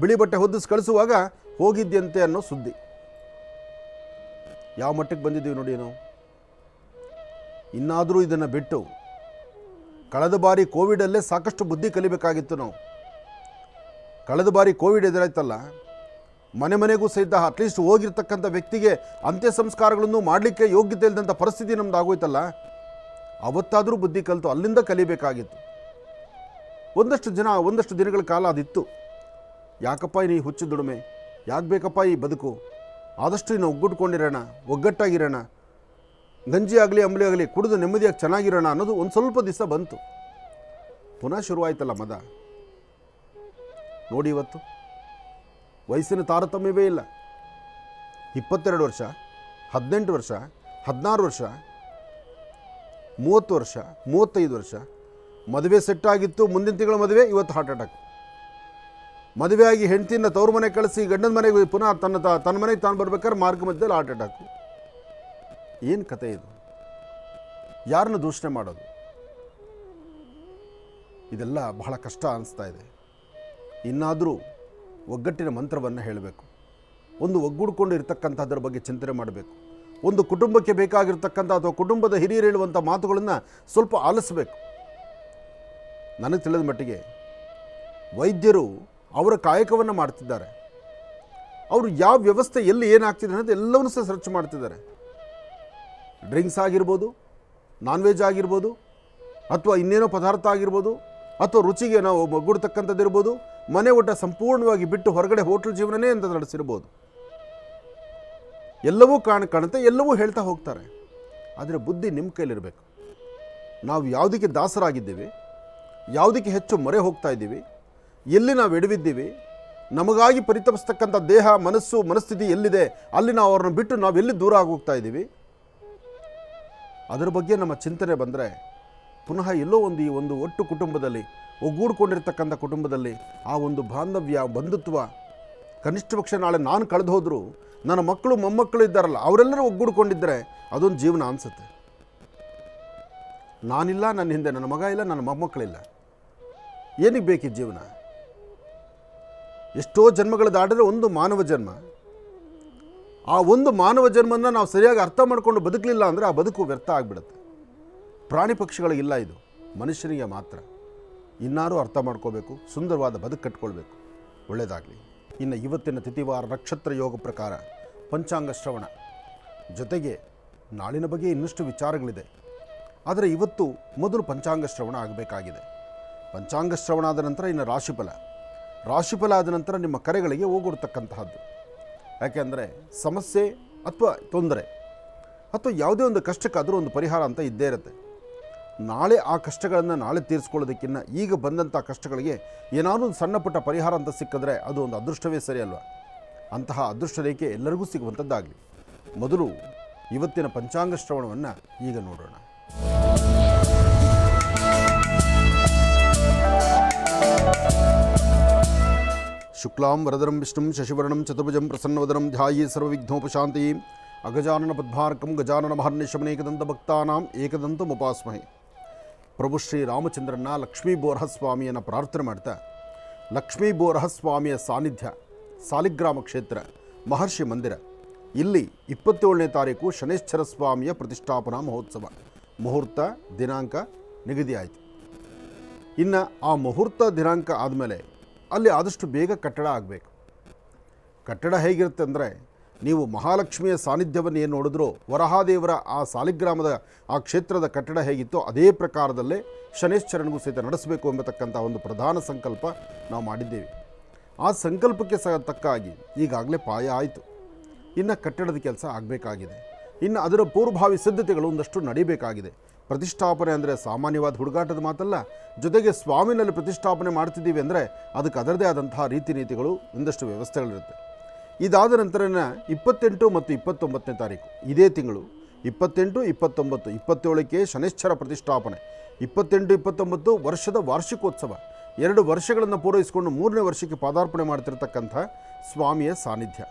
ಬಿಳಿ ಬಟ್ಟೆ ಹೊದಿಸಿ ಕಳಿಸುವಾಗ ಹೋಗಿದ್ಯಂತೆ ಅನ್ನೋ ಸುದ್ದಿ. ಯಾವ ಮಟ್ಟಕ್ಕೆ ಬಂದಿದ್ದೀವಿ ನೋಡಿ ನಾವು. ಇನ್ನಾದರೂ ಇದನ್ನು ಬಿಟ್ಟು ಕಳೆದ ಬಾರಿ ಕೋವಿಡಲ್ಲೇ ಸಾಕಷ್ಟು ಬುದ್ಧಿ ಕಲಿಬೇಕಾಗಿತ್ತು ನಾವು. ಕಳೆದ ಬಾರಿ ಕೋವಿಡ್ ಎದುರಾಯ್ತಲ್ಲ, ಮನೆಗೂ ಸಹಿತ ಅಟ್ಲೀಸ್ಟ್ ಹೋಗಿರ್ತಕ್ಕಂಥ ವ್ಯಕ್ತಿಗೆ ಅಂತ್ಯ ಸಂಸ್ಕಾರಗಳನ್ನು ಮಾಡಲಿಕ್ಕೆ ಯೋಗ್ಯತೆ ಇಲ್ಲದಂಥ ಪರಿಸ್ಥಿತಿ ನಮ್ದು ಆಗೋಯ್ತಲ್ಲ. ಅವತ್ತಾದರೂ ಬುದ್ಧಿ ಕಲಿತು ಅಲ್ಲಿಂದ ಕಲಿಬೇಕಾಗಿತ್ತು. ಒಂದಷ್ಟು ದಿನಗಳ ಕಾಲ ಅದಿತ್ತು. ಯಾಕಪ್ಪ ಈ ಹುಚ್ಚು ದುಡಿಮೆ, ಯಾಕೆ ಬೇಕಪ್ಪ ಈ ಬದುಕು, ಆದಷ್ಟು ಇನ್ನು ಒಗ್ಗಟ್ಕೊಂಡಿರೋಣ, ಒಗ್ಗಟ್ಟಾಗಿರೋಣ, ಗಂಜಿ ಆಗಲಿ ಅಂಬಲಿ ಆಗಲಿ ಕುಡಿದು ನೆಮ್ಮದಿಯಾಗಿ ಚೆನ್ನಾಗಿರೋಣ ಅನ್ನೋದು ಒಂದು ಸ್ವಲ್ಪ ದಿವಸ ಬಂತು. ಪುನಃ ಶುರುವಾಯ್ತಲ್ಲ ಮದ. ನೋಡಿ ಇವತ್ತು ವಯಸ್ಸಿನ ತಾರತಮ್ಯವೇ ಇಲ್ಲ. 22 ವರ್ಷ, 18 ವರ್ಷ, 16 ವರ್ಷ, 30 ವರ್ಷ, 35 ವರ್ಷ ಮದುವೆ ಸೆಟ್ಟಾಗಿತ್ತು. ಮುಂದಿನ ತಿಂಗಳ ಮದುವೆ, ಇವತ್ತು ಹಾರ್ಟ್ ಅಟ್ಯಾಕ್. ಮದುವೆ ಆಗಿ ಹೆಂಡತಿಯಿಂದ ತವ್ರ ಮನೆಗೆ ಕಳಿಸಿ ಗಂಡನ ಮನೆಗೆ ಪುನಃ ತನ್ನ ಮನೆಗೆ ತಾನು ಬರ್ಬೇಕಾದ್ರೆ ಮಾರ್ಗ ಮಧ್ಯದಲ್ಲಿ ಹಾರ್ಟ್ ಅಟ್ಯಾಕು. ಏನು ಕತೆ ಇದು? ಯಾರನ್ನು ದೂಷಣೆ ಮಾಡೋದು? ಇದೆಲ್ಲ ಬಹಳ ಕಷ್ಟ ಅನಿಸ್ತಾ ಇದೆ. ಇನ್ನಾದರೂ ಒಗ್ಗಟ್ಟಿನ ಮಂತ್ರವನ್ನು ಹೇಳಬೇಕು. ಒಂದು ಒಗ್ಗೂಡ್ಕೊಂಡು ಇರತಕ್ಕಂಥದ್ರ ಬಗ್ಗೆ ಚಿಂತನೆ ಮಾಡಬೇಕು. ಒಂದು ಕುಟುಂಬಕ್ಕೆ ಬೇಕಾಗಿರ್ತಕ್ಕಂಥ ಅಥವಾ ಕುಟುಂಬದ ಹಿರಿಯರು ಹೇಳುವಂಥ ಮಾತುಗಳನ್ನು ಸ್ವಲ್ಪ ಆಲಿಸಬೇಕು. ನನಗೆ ತಿಳಿದ ಮಟ್ಟಿಗೆ ವೈದ್ಯರು ಅವರ ಕಾಯಕವನ್ನು ಮಾಡ್ತಿದ್ದಾರೆ. ಅವರು ಯಾವ ವ್ಯವಸ್ಥೆ ಎಲ್ಲಿ ಏನಾಗ್ತಿದೆ ಅನ್ನೋದು ಎಲ್ಲವನ್ನೂ ಸಹ ಸರ್ಚ್ ಮಾಡ್ತಿದ್ದಾರೆ. ಡ್ರಿಂಕ್ಸ್ ಆಗಿರ್ಬೋದು, ನಾನ್ ವೆಜ್ ಆಗಿರ್ಬೋದು, ಅಥವಾ ಇನ್ನೇನೋ ಪದಾರ್ಥ ಆಗಿರ್ಬೋದು, ಅಥವಾ ರುಚಿಗೆ ನಾವು ಒಗ್ಗೂಡ್ತಕ್ಕಂಥದ್ದು ಇರ್ಬೋದು, ಮನೆ ಊಟ ಸಂಪೂರ್ಣವಾಗಿ ಬಿಟ್ಟು ಹೊರಗಡೆ ಹೋಟ್ಲ್ ಜೀವನನೇ ಅಂತ ನಡೆಸಿರ್ಬೋದು. ಎಲ್ಲವೂ ಕಾಣುತ್ತೆ, ಎಲ್ಲವೂ ಹೇಳ್ತಾ ಹೋಗ್ತಾರೆ. ಆದರೆ ಬುದ್ಧಿ ನಿಮ್ಮ ಕೈಲಿರಬೇಕು. ನಾವು ಯಾವುದಕ್ಕೆ ದಾಸರಾಗಿದ್ದೀವಿ, ಯಾವುದಕ್ಕೆ ಹೆಚ್ಚು ಮೊರೆ ಹೋಗ್ತಾ ಇದ್ದೀವಿ, ಎಲ್ಲಿ ನಾವು ಎಡವಿದ್ದೀವಿ, ನಮಗಾಗಿ ಪರಿತಪಿಸ್ತಕ್ಕಂಥ ದೇಹ ಮನಸ್ಥಿತಿ ಎಲ್ಲಿದೆ, ಅಲ್ಲಿ ನಾವು ಅವ್ರನ್ನ ಬಿಟ್ಟು ನಾವು ಎಲ್ಲಿ ದೂರ ಆಗೋಗ್ತಾ ಇದ್ದೀವಿ, ಅದರ ಬಗ್ಗೆ ನಮ್ಮ ಚಿಂತನೆ ಬಂದರೆ ಪುನಃ ಎಲ್ಲೋ ಈ ಒಂದು ಒಟ್ಟು ಕುಟುಂಬದಲ್ಲಿ, ಒಗ್ಗೂಡ್ಕೊಂಡಿರ್ತಕ್ಕಂಥ ಕುಟುಂಬದಲ್ಲಿ ಆ ಒಂದು ಬಾಂಧವ್ಯ, ಬಂಧುತ್ವ, ಕನಿಷ್ಠ ಪಕ್ಷ ನಾಳೆ ನಾನು ಕಳೆದು ಹೋದರೂ ನನ್ನ ಮಕ್ಕಳು ಮೊಮ್ಮಕ್ಕಳು ಇದ್ದಾರಲ್ಲ ಅವರೆಲ್ಲರೂ ಒಗ್ಗೂಡ್ಕೊಂಡಿದ್ದರೆ ಅದೊಂದು ಜೀವನ ಅನಿಸುತ್ತೆ. ನಾನಿಲ್ಲ, ನನ್ನ ಹಿಂದೆ ನನ್ನ ಮಗ ಇಲ್ಲ, ನನ್ನ ಮೊಮ್ಮಕ್ಕಳಿಲ್ಲ, ಏನಕ್ಕೆ ಬೇಕಿದ್ದ ಜೀವನ? ಎಷ್ಟೋ ಜನ್ಮಗಳು ದಾಟಿದ್ರೆ ಒಂದು ಮಾನವ ಜನ್ಮ. ಆ ಒಂದು ಮಾನವ ಜನ್ಮನ ನಾವು ಸರಿಯಾಗಿ ಅರ್ಥ ಮಾಡ್ಕೊಂಡು ಬದುಕಲಿಲ್ಲ ಅಂದರೆ ಆ ಬದುಕು ವ್ಯರ್ಥ ಆಗಿಬಿಡುತ್ತೆ. ಪ್ರಾಣಿ ಪಕ್ಷಿಗಳಿಗಿಲ್ಲ, ಇದು ಮನುಷ್ಯನಿಗೆ ಮಾತ್ರ. ಇನ್ನಾರು ಅರ್ಥ ಮಾಡ್ಕೋಬೇಕು, ಸುಂದರವಾದ ಬದುಕು ಕಟ್ಕೊಳ್ಬೇಕು. ಒಳ್ಳೆಯದಾಗಲಿ. ಇನ್ನು ಇವತ್ತಿನ ತಿಥಿವಾರ ನಕ್ಷತ್ರ ಯೋಗ ಪ್ರಕಾರ ಪಂಚಾಂಗ ಶ್ರವಣ ಜೊತೆಗೆ ನಾಳಿನ ಬಗ್ಗೆ ಇನ್ನಷ್ಟು ವಿಚಾರಗಳಿದೆ. ಆದರೆ ಇವತ್ತು ಮೊದಲು ಪಂಚಾಂಗ ಶ್ರವಣ ಆಗಬೇಕಾಗಿದೆ. ಪಂಚಾಂಗ ಶ್ರವಣ ಆದ ನಂತರ ಇನ್ನು ರಾಶಿಫಲ ಆದ ನಂತರ ನಿಮ್ಮ ಕರೆಗಳಿಗೆ ಹೋಗಿರ್ತಕ್ಕಂತಹದ್ದು. ಯಾಕೆಂದರೆ ಸಮಸ್ಯೆ ಅಥವಾ ತೊಂದರೆ ಅಥವಾ ಯಾವುದೇ ಒಂದು ಕಷ್ಟಕ್ಕಾದರೂ ಒಂದು ಪರಿಹಾರ ಅಂತ ಇದ್ದೇ ಇರುತ್ತೆ. ನಾಳೆ ಆ ಕಷ್ಟಗಳನ್ನು ನಾಳೆ ತೀರಿಸ್ಕೊಳ್ಳೋದಕ್ಕಿಂತ ಈಗ ಬಂದಂಥ ಕಷ್ಟಗಳಿಗೆ ಏನಾದರೂ ಒಂದು ಸಣ್ಣ ಪುಟ್ಟ ಪರಿಹಾರ ಅಂತ ಸಿಕ್ಕಿದ್ರೆ ಅದು ಒಂದು ಅದೃಷ್ಟವೇ ಸರಿ ಅಲ್ವಾ? ಅಂತಹ ಅದೃಷ್ಟ ರೇಖೆ ಎಲ್ಲರಿಗೂ ಸಿಗುವಂಥದ್ದಾಗಲಿ. ಮೊದಲು ಇವತ್ತಿನ ಪಂಚಾಂಗ ಶ್ರವಣವನ್ನು ಈಗ ನೋಡೋಣ. ಶುಕ್ಲಾಂ ವರದರಂ ವಿಷ್ಣುಂ ಶಶಿವರ್ಣಂ ಚತುರ್ಭುಜಂ ಪ್ರಸನ್ನವದನಂ ಧ್ಯಾಯೇ ಸರ್ವವಿಘ್ನೋಪಶಾಂತಯೇ ಅಗಜಾನನ ಪದ್ಮಾರ್ಕಂ ಗಜಾನನ ಮಹರ್ನಿಶಮನೇಕದಂತ ಭಕ್ತಾನಾಂ ಏಕದಂತಮುಪಾಸ್ಮಹೇ. ಪ್ರಭು ಶ್ರೀ ರಾಮಚಂದ್ರನ ಲಕ್ಷ್ಮೀ ಬೋರಹಸ್ವಾಮಿಯನ್ನು ಪ್ರಾರ್ಥನೆ ಮಾಡ್ತಾ, ಲಕ್ಷ್ಮೀ ಬೋರಹಸ್ವಾಮಿಯ ಸಾನ್ನಿಧ್ಯ ಸಾಲಿಗ್ರಾಮ ಕ್ಷೇತ್ರ ಮಹರ್ಷಿ ಮಂದಿರ, ಇಲ್ಲಿ 27ನೇ ತಾರೀಕು ಶನೇಶ್ವರ ಸ್ವಾಮಿಯ ಪ್ರತಿಷ್ಠಾಪನಾ ಮಹೋತ್ಸವ ಮುಹೂರ್ತ ದಿನಾಂಕ ನಿಗದಿ ಆಯಿತು. ಇನ್ನು ಆ ಮುಹೂರ್ತ ದಿನಾಂಕ ಆದಮೇಲೆ ಅಲ್ಲಿ ಆದಷ್ಟು ಬೇಗ ಕಟ್ಟಡ ಆಗಬೇಕು. ಕಟ್ಟಡ ಹೇಗಿರುತ್ತೆ ಅಂದರೆ ನೀವು ಮಹಾಲಕ್ಷ್ಮಿಯ ಸಾನ್ನಿಧ್ಯವನ್ನು ಏನು ನೋಡಿದ್ರೋ, ವರಹಾದೇವರ ಆ ಸಾಲಿಗ್ರಾಮದ ಆ ಕ್ಷೇತ್ರದ ಕಟ್ಟಡ ಹೇಗಿತ್ತೋ ಅದೇ ಪ್ರಕಾರದಲ್ಲೇ ಶನೈಶ್ಚರನಿಗೂ ಸಹಿತ ನಡೆಸಬೇಕು ಎಂಬತಕ್ಕಂಥ ಒಂದು ಪ್ರಧಾನ ಸಂಕಲ್ಪ ನಾವು ಮಾಡಿದ್ದೇವೆ. ಆ ಸಂಕಲ್ಪಕ್ಕೆ ತಕ್ಕ ಹಾಗೆ ಈಗಾಗಲೇ ಪಾಯ ಆಯಿತು. ಇನ್ನು ಕಟ್ಟಡದ ಕೆಲಸ ಆಗಬೇಕಾಗಿದೆ. ಇನ್ನು ಅದರ ಪೂರ್ವಭಾವಿ ಸಿದ್ಧತೆಗಳು ಒಂದಷ್ಟು ನಡೀಬೇಕಾಗಿದೆ. ಪ್ರತಿಷ್ಠಾಪನೆ ಅಂದರೆ ಸಾಮಾನ್ಯವಾದ ಹುಡುಗಾಟದ ಮಾತಲ್ಲ. ಜೊತೆಗೆ ಸ್ವಾಮಿನಲ್ಲಿ ಪ್ರತಿಷ್ಠಾಪನೆ ಮಾಡ್ತಿದ್ದೀವಿ ಅಂದರೆ ಅದಕ್ಕೆ ಅದರದೇ ಆದಂತಹ ರೀತಿ ನೀತಿಗಳು, ಒಂದಷ್ಟು ವ್ಯವಸ್ಥೆಗಳಿರುತ್ತೆ. ಇದಾದ ನಂತರನ 28 ಮತ್ತು 29ನೇ ತಾರೀಕು ಇದೇ ತಿಂಗಳು 28, 29, 27ಕ್ಕೆ ಶನೈಶ್ಚರ ಪ್ರತಿಷ್ಠಾಪನೆ, 28, 29 ವರ್ಷದ ವಾರ್ಷಿಕೋತ್ಸವ. 2 ವರ್ಷಗಳನ್ನು ಪೂರೈಸಿಕೊಂಡು 3ನೇ ವರ್ಷಕ್ಕೆ ಪಾದಾರ್ಪಣೆ ಮಾಡ್ತಿರ್ತಕ್ಕಂಥ ಸ್ವಾಮಿಯ ಸಾನ್ನಿಧ್ಯ.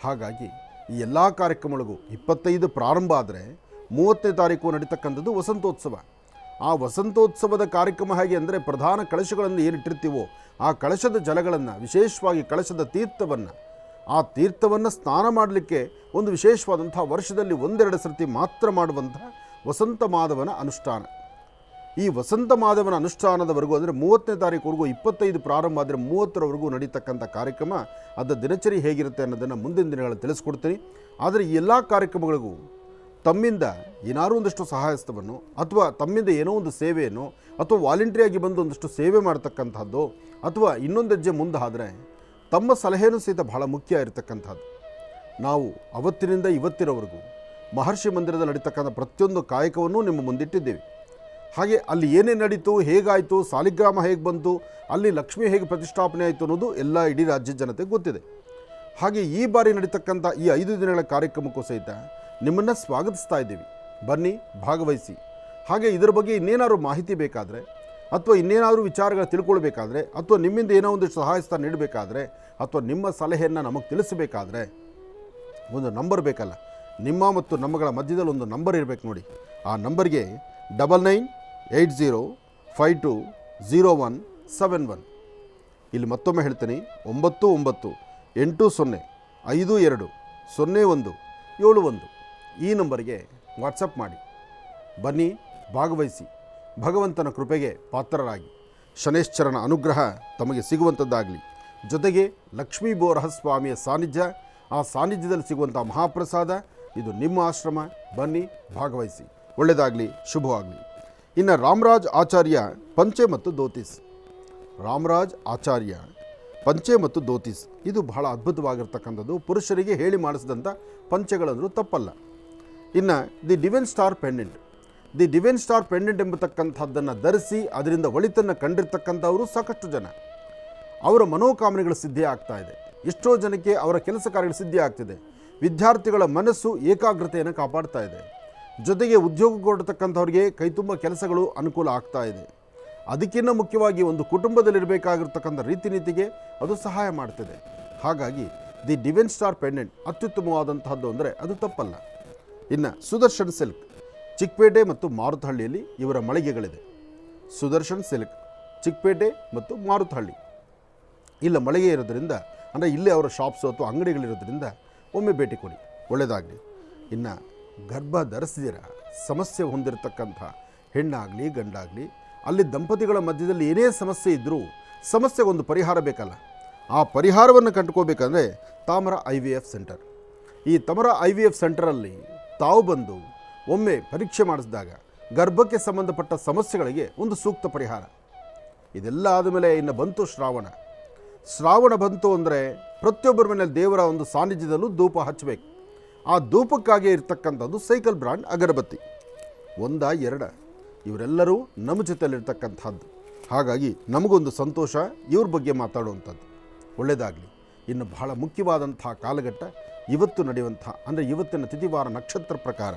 ಹಾಗಾಗಿ ಈ ಎಲ್ಲ ಕಾರ್ಯಕ್ರಮಗಳಿಗೂ 25 ಪ್ರಾರಂಭ ಆದರೆ 30ನೇ ತಾರೀಕು ನಡೀತಕ್ಕಂಥದ್ದು ವಸಂತೋತ್ಸವ. ಆ ವಸಂತೋತ್ಸವದ ಕಾರ್ಯಕ್ರಮ ಹೇಗೆ ಅಂದರೆ ಪ್ರಧಾನ ಕಳಶಗಳನ್ನು ಏನಿಟ್ಟಿರ್ತೀವೋ ಆ ಕಳಶದ ಜಲಗಳನ್ನು, ವಿಶೇಷವಾಗಿ ಕಳಶದ ತೀರ್ಥವನ್ನು, ಆ ತೀರ್ಥವನ್ನು ಸ್ನಾನ ಮಾಡಲಿಕ್ಕೆ ಒಂದು ವಿಶೇಷವಾದಂಥ ವರ್ಷದಲ್ಲಿ 1-2 ಸರ್ತಿ ಮಾತ್ರ ಮಾಡುವಂಥ ವಸಂತ ಮಾಧವನ ಅನುಷ್ಠಾನ. ಈ ವಸಂತ ಮಾಧವನ ಅನುಷ್ಠಾನದವರೆಗೂ ಅಂದರೆ 30ನೇ ತಾರೀಕುವರೆಗೂ, 25 ಪ್ರಾರಂಭ ಆದರೆ 30ರವರೆಗೂ ನಡೀತಕ್ಕಂಥ ಕಾರ್ಯಕ್ರಮ, ಅದರ ದಿನಚರಿ ಹೇಗಿರುತ್ತೆ ಅನ್ನೋದನ್ನು ಮುಂದಿನ ದಿನಗಳಲ್ಲಿ ತಿಳಿಸ್ಕೊಡ್ತೀನಿ. ಆದರೆ ಈ ಎಲ್ಲ ಕಾರ್ಯಕ್ರಮಗಳಿಗೂ ತಮ್ಮಿಂದ ಏನಾದರೂ ಒಂದಷ್ಟು ಸಹಾಯಸ್ತವನ್ನು ಅಥವಾ ತಮ್ಮಿಂದ ಏನೋ ಒಂದು ಸೇವೆಯನ್ನು ಅಥವಾ ವಾಲಂಟ್ರಿಯಾಗಿ ಬಂದು ಒಂದಷ್ಟು ಸೇವೆ ಮಾಡ್ತಕ್ಕಂಥದ್ದು ಅಥವಾ ಇನ್ನೊಂದು ಹೆಜ್ಜೆ ಮುಂದೆ ಆದರೆ ತಮ್ಮ ಸಲಹೆಯೂ ಸಹಿತ ಬಹಳ ಮುಖ್ಯ ಇರತಕ್ಕಂಥದ್ದು. ನಾವು ಅವತ್ತಿನಿಂದ ಇವತ್ತಿನವರೆಗೂ ಮಹರ್ಷಿ ಮಂದಿರದಲ್ಲಿ ನಡೀತಕ್ಕಂಥ ಪ್ರತಿಯೊಂದು ಕಾಯಕವನ್ನು ನಿಮ್ಮ ಮುಂದಿಟ್ಟಿದ್ದೇವೆ. ಹಾಗೆ ಅಲ್ಲಿ ಏನೇನು ನಡೀತು, ಹೇಗಾಯಿತು, ಸಾಲಿಗ್ರಾಮ ಹೇಗೆ ಬಂತು, ಅಲ್ಲಿ ಲಕ್ಷ್ಮಿ ಹೇಗೆ ಪ್ರತಿಷ್ಠಾಪನೆ ಆಯಿತು ಅನ್ನೋದು ಎಲ್ಲ ಇಡೀ ರಾಜ್ಯದ ಜನತೆಗೆ ಗೊತ್ತಿದೆ. ಹಾಗೆ ಈ ಬಾರಿ ನಡೀತಕ್ಕಂಥ ಈ 5 ದಿನಗಳ ಕಾರ್ಯಕ್ರಮಕ್ಕೂ ಸಹಿತ ನಿಮ್ಮನ್ನು ಸ್ವಾಗತಿಸ್ತಾ ಇದ್ದೀವಿ. ಬನ್ನಿ, ಭಾಗವಹಿಸಿ. ಹಾಗೆ ಇದರ ಬಗ್ಗೆ ಇನ್ನೇನಾದ್ರು ಮಾಹಿತಿ ಬೇಕಾದರೆ ಅಥವಾ ಇನ್ನೇನಾದರೂ ವಿಚಾರಗಳು ತಿಳ್ಕೊಳ್ಬೇಕಾದ್ರೆ ಅಥವಾ ನಿಮ್ಮಿಂದ ಏನೋ ಒಂದಿಷ್ಟು ಸಹಾಯಸ್ಥ ನೀಡಬೇಕಾದ್ರೆ ಅಥವಾ ನಿಮ್ಮ ಸಲಹೆಯನ್ನು ನಮಗೆ ತಿಳಿಸಬೇಕಾದ್ರೆ ಒಂದು ನಂಬರ್ ಬೇಕಲ್ಲ. ನಿಮ್ಮ ಮತ್ತು ನಮ್ಮಗಳ ಮಧ್ಯದಲ್ಲಿ ಒಂದು ನಂಬರ್ ಇರಬೇಕು ನೋಡಿ. ಆ ನಂಬರ್ಗೆ 9980520171. ಇಲ್ಲಿ ಮತ್ತೊಮ್ಮೆ ಹೇಳ್ತೀನಿ, 9980520171. ಈ ನಂಬರ್ಗೆ ವಾಟ್ಸಪ್ ಮಾಡಿ. ಬನ್ನಿ, ಭಾಗವಹಿಸಿ. ಭಗವಂತನ ಕೃಪೆಗೆ ಪಾತ್ರರಾಗಿ ಶನೈಶ್ಚರನ ಅನುಗ್ರಹ ತಮಗೆ ಸಿಗುವಂಥದ್ದಾಗಲಿ. ಜೊತೆಗೆ ಲಕ್ಷ್ಮೀ ಬೋರಹಸ್ವಾಮಿಯ ಸಾನ್ನಿಧ್ಯ, ಆ ಸಾನ್ನಿಧ್ಯದಲ್ಲಿ ಸಿಗುವಂಥ ಮಹಾಪ್ರಸಾದ, ಇದು ನಿಮ್ಮ ಆಶ್ರಮ. ಬನ್ನಿ, ಭಾಗವಹಿಸಿ. ಒಳ್ಳೆಯದಾಗಲಿ, ಶುಭವಾಗಲಿ. ಇನ್ನು ರಾಮರಾಜ್ ಆಚಾರ್ಯ ಪಂಚೆ ಮತ್ತು ಧೋತೀಸ್. ರಾಮರಾಜ್ ಆಚಾರ್ಯ ಪಂಚೆ ಮತ್ತು ಧೋತೀಸ್ ಇದು ಬಹಳ ಅದ್ಭುತವಾಗಿರ್ತಕ್ಕಂಥದ್ದು. ಪುರುಷರಿಗೆ ಹೇಳಿ ಮಾಡಿಸಿದಂಥ ಪಂಚೆಗಳಂದರೂ ತಪ್ಪಲ್ಲ. ಇನ್ನು the divine star pendant. The divine star pendant ಎಂಬತಕ್ಕಂಥದ್ದನ್ನು ಧರಿಸಿ ಅದರಿಂದ ಒಳಿತನ್ನು ಕಂಡಿರ್ತಕ್ಕಂಥವರು ಸಾಕಷ್ಟು ಜನ. ಅವರ ಮನೋಕಾಮನೆಗಳು ಸಿದ್ಧಿ ಆಗ್ತಾ ಇದೆ. ಎಷ್ಟೋ ಜನಕ್ಕೆ ಅವರ ಕೆಲಸ ಕಾರ್ಯಗಳು ಸಿದ್ಧಿ ಆಗ್ತಿದೆ. ವಿದ್ಯಾರ್ಥಿಗಳ ಮನಸ್ಸು ಏಕಾಗ್ರತೆಯನ್ನು ಕಾಪಾಡ್ತಾ ಇದೆ. ಜೊತೆಗೆ ಉದ್ಯೋಗ ಕೊಡ್ತಕ್ಕಂಥವ್ರಿಗೆ ಕೈತುಂಬ ಕೆಲಸಗಳು ಅನುಕೂಲ ಆಗ್ತಾ ಇದೆ. ಅದಕ್ಕಿಂತ ಮುಖ್ಯವಾಗಿ ಒಂದು ಕುಟುಂಬದಲ್ಲಿರಬೇಕಾಗಿರ್ತಕ್ಕಂಥ ರೀತಿ ನೀತಿಗೆ ಅದು ಸಹಾಯ ಮಾಡ್ತಿದೆ. ಹಾಗಾಗಿ ದಿ ಡಿವೈನ್ ಸ್ಟಾರ್ ಪೆಂಡೆಂಟ್ ಅತ್ಯುತ್ತಮವಾದಂತಹದ್ದು ಅಂದರೆ ಅದು ತಪ್ಪಲ್ಲ. ಇನ್ನು ಸುದರ್ಶನ್ ಸಿಲ್ಕ್, ಚಿಕ್ಕಪೇಟೆ ಮತ್ತು ಮಾರುತಹಳ್ಳಿಯಲ್ಲಿ ಇವರ ಮಳಿಗೆಗಳಿದೆ. ಸುದರ್ಶನ್ ಸಿಲ್ಕ್, ಚಿಕ್ಕಪೇಟೆ ಮತ್ತು ಮಾರುತಹಳ್ಳಿ ಇಲ್ಲ ಮಳಿಗೆ ಇರೋದ್ರಿಂದ, ಅಂದರೆ ಇಲ್ಲೇ ಅವರ ಶಾಪ್ಸು ಅಥವಾ ಅಂಗಡಿಗಳಿರೋದ್ರಿಂದ ಒಮ್ಮೆ ಭೇಟಿ ಕೊಡಿ. ಒಳ್ಳೆಯದಾಗಲಿ. ಇನ್ನು ಗರ್ಭ ಧರಿಸಿದಿರ ಸಮಸ್ಯೆ ಹೊಂದಿರತಕ್ಕಂಥ ಹೆಣ್ಣಾಗಲಿ ಗಂಡಾಗಲಿ, ಅಲ್ಲಿ ದಂಪತಿಗಳ ಮಧ್ಯದಲ್ಲಿ ಏನೇ ಸಮಸ್ಯೆ ಇದ್ದರೂ ಸಮಸ್ಯೆಗೊಂದು ಪರಿಹಾರ ಬೇಕಲ್ಲ. ಆ ಪರಿಹಾರವನ್ನು ಕಂಡುಕೋಬೇಕಂದ್ರೆ ತಾಮರ IVF ಸೆಂಟರ್. ಈ ತಾಮರ IVF ಸೆಂಟರಲ್ಲಿ ತಾವು ಬಂದು ಒಮ್ಮೆ ಪರೀಕ್ಷೆ ಮಾಡಿಸಿದಾಗ ಗರ್ಭಕ್ಕೆ ಸಂಬಂಧಪಟ್ಟ ಸಮಸ್ಯೆಗಳಿಗೆ ಒಂದು ಸೂಕ್ತ ಪರಿಹಾರ. ಇದೆಲ್ಲ ಆದಮೇಲೆ ಇನ್ನು ಬಂತು ಶ್ರಾವಣ. ಶ್ರಾವಣ ಬಂತು ಅಂದರೆ ಪ್ರತಿಯೊಬ್ಬರ ಮನೆಯಲ್ಲಿ ದೇವರ ಒಂದು ಸಾನ್ನಿಧ್ಯದಲ್ಲೂ ಧೂಪ ಹಚ್ಚಬೇಕು. ಆ ಧೂಪಕ್ಕಾಗಿ ಇರ್ತಕ್ಕಂಥದ್ದು ಸೈಕಲ್ ಬ್ರ್ಯಾಂಡ್ ಅಗರಬತ್ತಿ. 1, 2 ಇವರೆಲ್ಲರೂ ನಮ್ಮ ಜೊತೆಯಲ್ಲಿರ್ತಕ್ಕಂಥದ್ದು. ಹಾಗಾಗಿ ನಮಗೊಂದು ಸಂತೋಷ ಇವ್ರ ಬಗ್ಗೆ ಮಾತಾಡುವಂಥದ್ದು. ಒಳ್ಳೆಯದಾಗಲಿ. ಇನ್ನು ಬಹಳ ಮುಖ್ಯವಾದಂಥ ಕಾಲಘಟ್ಟ ಇವತ್ತು ನಡೆಯುವಂಥ, ಅಂದರೆ ಇವತ್ತಿನ ತಿಥಿವಾರ ನಕ್ಷತ್ರ ಪ್ರಕಾರ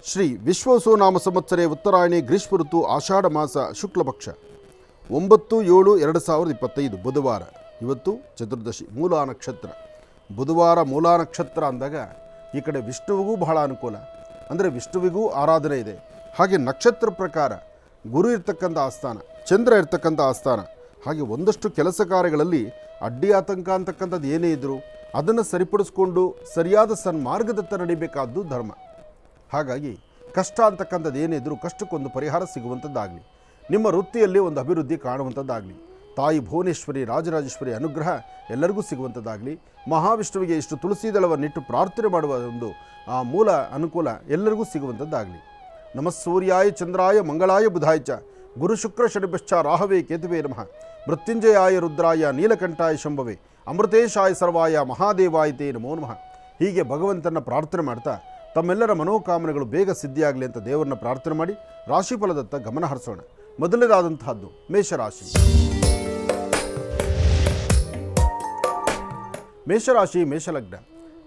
ಶ್ರೀ ವಿಶ್ವವಸುನಾಮ ಸಂವತ್ಸರೆ ಉತ್ತರಾಯಣಿ ಗ್ರೀಷ್ಮ ಋತು ಆಷಾಢ ಮಾಸ ಶುಕ್ಲಪಕ್ಷ 9/7/2025 ಬುಧವಾರ. ಇವತ್ತು ಚತುರ್ದಶಿ, ಮೂಲಾ ನಕ್ಷತ್ರ. ಬುಧವಾರ ಮೂಲಾ ನಕ್ಷತ್ರ ಅಂದಾಗ ಈ ಕಡೆ ವಿಷ್ಣುವಿಗೂ ಬಹಳ ಅನುಕೂಲ, ಅಂದರೆ ವಿಷ್ಣುವಿಗೂ ಆರಾಧನೆ ಇದೆ. ಹಾಗೆ ನಕ್ಷತ್ರ ಪ್ರಕಾರ ಗುರು ಇರ್ತಕ್ಕಂಥ ಆಸ್ಥಾನ, ಚಂದ್ರ ಇರ್ತಕ್ಕಂಥ ಆಸ್ಥಾನ. ಹಾಗೆ ಒಂದಷ್ಟು ಕೆಲಸ ಕಾರ್ಯಗಳಲ್ಲಿ ಅಡ್ಡಿ ಆತಂಕ ಅಂತಕ್ಕಂಥದ್ದು ಏನೇ ಇದ್ದರೂ ಅದನ್ನು ಸರಿಪಡಿಸ್ಕೊಂಡು ಸರಿಯಾದ ಸನ್ಮಾರ್ಗದತ್ತ ನಡಿಬೇಕಾದ್ದು ಧರ್ಮ. ಹಾಗಾಗಿ ಕಷ್ಟ ಅಂತಕ್ಕಂಥದ್ದು ಏನೇ ಇದ್ದರೂ ಕಷ್ಟಕ್ಕೊಂದು ಪರಿಹಾರ ಸಿಗುವಂಥದ್ದಾಗಲಿ, ನಿಮ್ಮ ವೃತ್ತಿಯಲ್ಲಿ ಒಂದು ಅಭಿವೃದ್ಧಿ ಕಾಣುವಂಥದ್ದಾಗಲಿ, ತಾಯಿ ಭುವನೇಶ್ವರಿ ರಾಜರಾಜೇಶ್ವರಿ ಅನುಗ್ರಹ ಎಲ್ಲರಿಗೂ ಸಿಗುವಂಥದ್ದಾಗಲಿ. ಮಹಾವಿಷ್ಣುವಿಗೆ ಇಷ್ಟು ತುಳಸಿ ದಳವನ್ನಿಟ್ಟು ಪ್ರಾರ್ಥನೆ ಮಾಡುವ ಒಂದು ಆ ಮೂಲ ಅನುಕೂಲ ಎಲ್ಲರಿಗೂ ಸಿಗುವಂಥದ್ದಾಗಲಿ. ನಮಃ ಸೂರ್ಯಾಯ ಚಂದ್ರಾಯ ಮಂಗಳಾಯ ಬುಧಾಯ ಚ ಗುರು ಶುಕ್ರ ಶನಿಭ್ಯಶ್ಚ ರಾಹವೇ ಕೇತುವೇ ನಮಃ. ಮೃತ್ಯುಂಜಯಾಯ ರುದ್ರಾಯ ನೀಲಕಂಠಾಯ ಶಂಭವೇ ಅಮೃತೇಶಾಯ ಸರ್ವಾಯ ಮಹಾದೇವಾಯ ತೇ ನಮೋ ನಮಃ. ಹೀಗೆ ಭಗವಂತನ ಪ್ರಾರ್ಥನೆ ಮಾಡ್ತಾ ತಮ್ಮೆಲ್ಲರ ಮನೋಕಾಮನೆಗಳು ಬೇಗ ಸಿದ್ಧಿಯಾಗಲಿ ಅಂತ ದೇವರನ್ನ ಪ್ರಾರ್ಥನೆ ಮಾಡಿ ರಾಶಿಫಲದತ್ತ ಗಮನ ಹರಿಸೋಣ. ಮೊದಲನೇದಾದಂತಹದ್ದು ಮೇಷರಾಶಿ. ಮೇಷರಾಶಿ ಮೇಷಲಗ್ನ.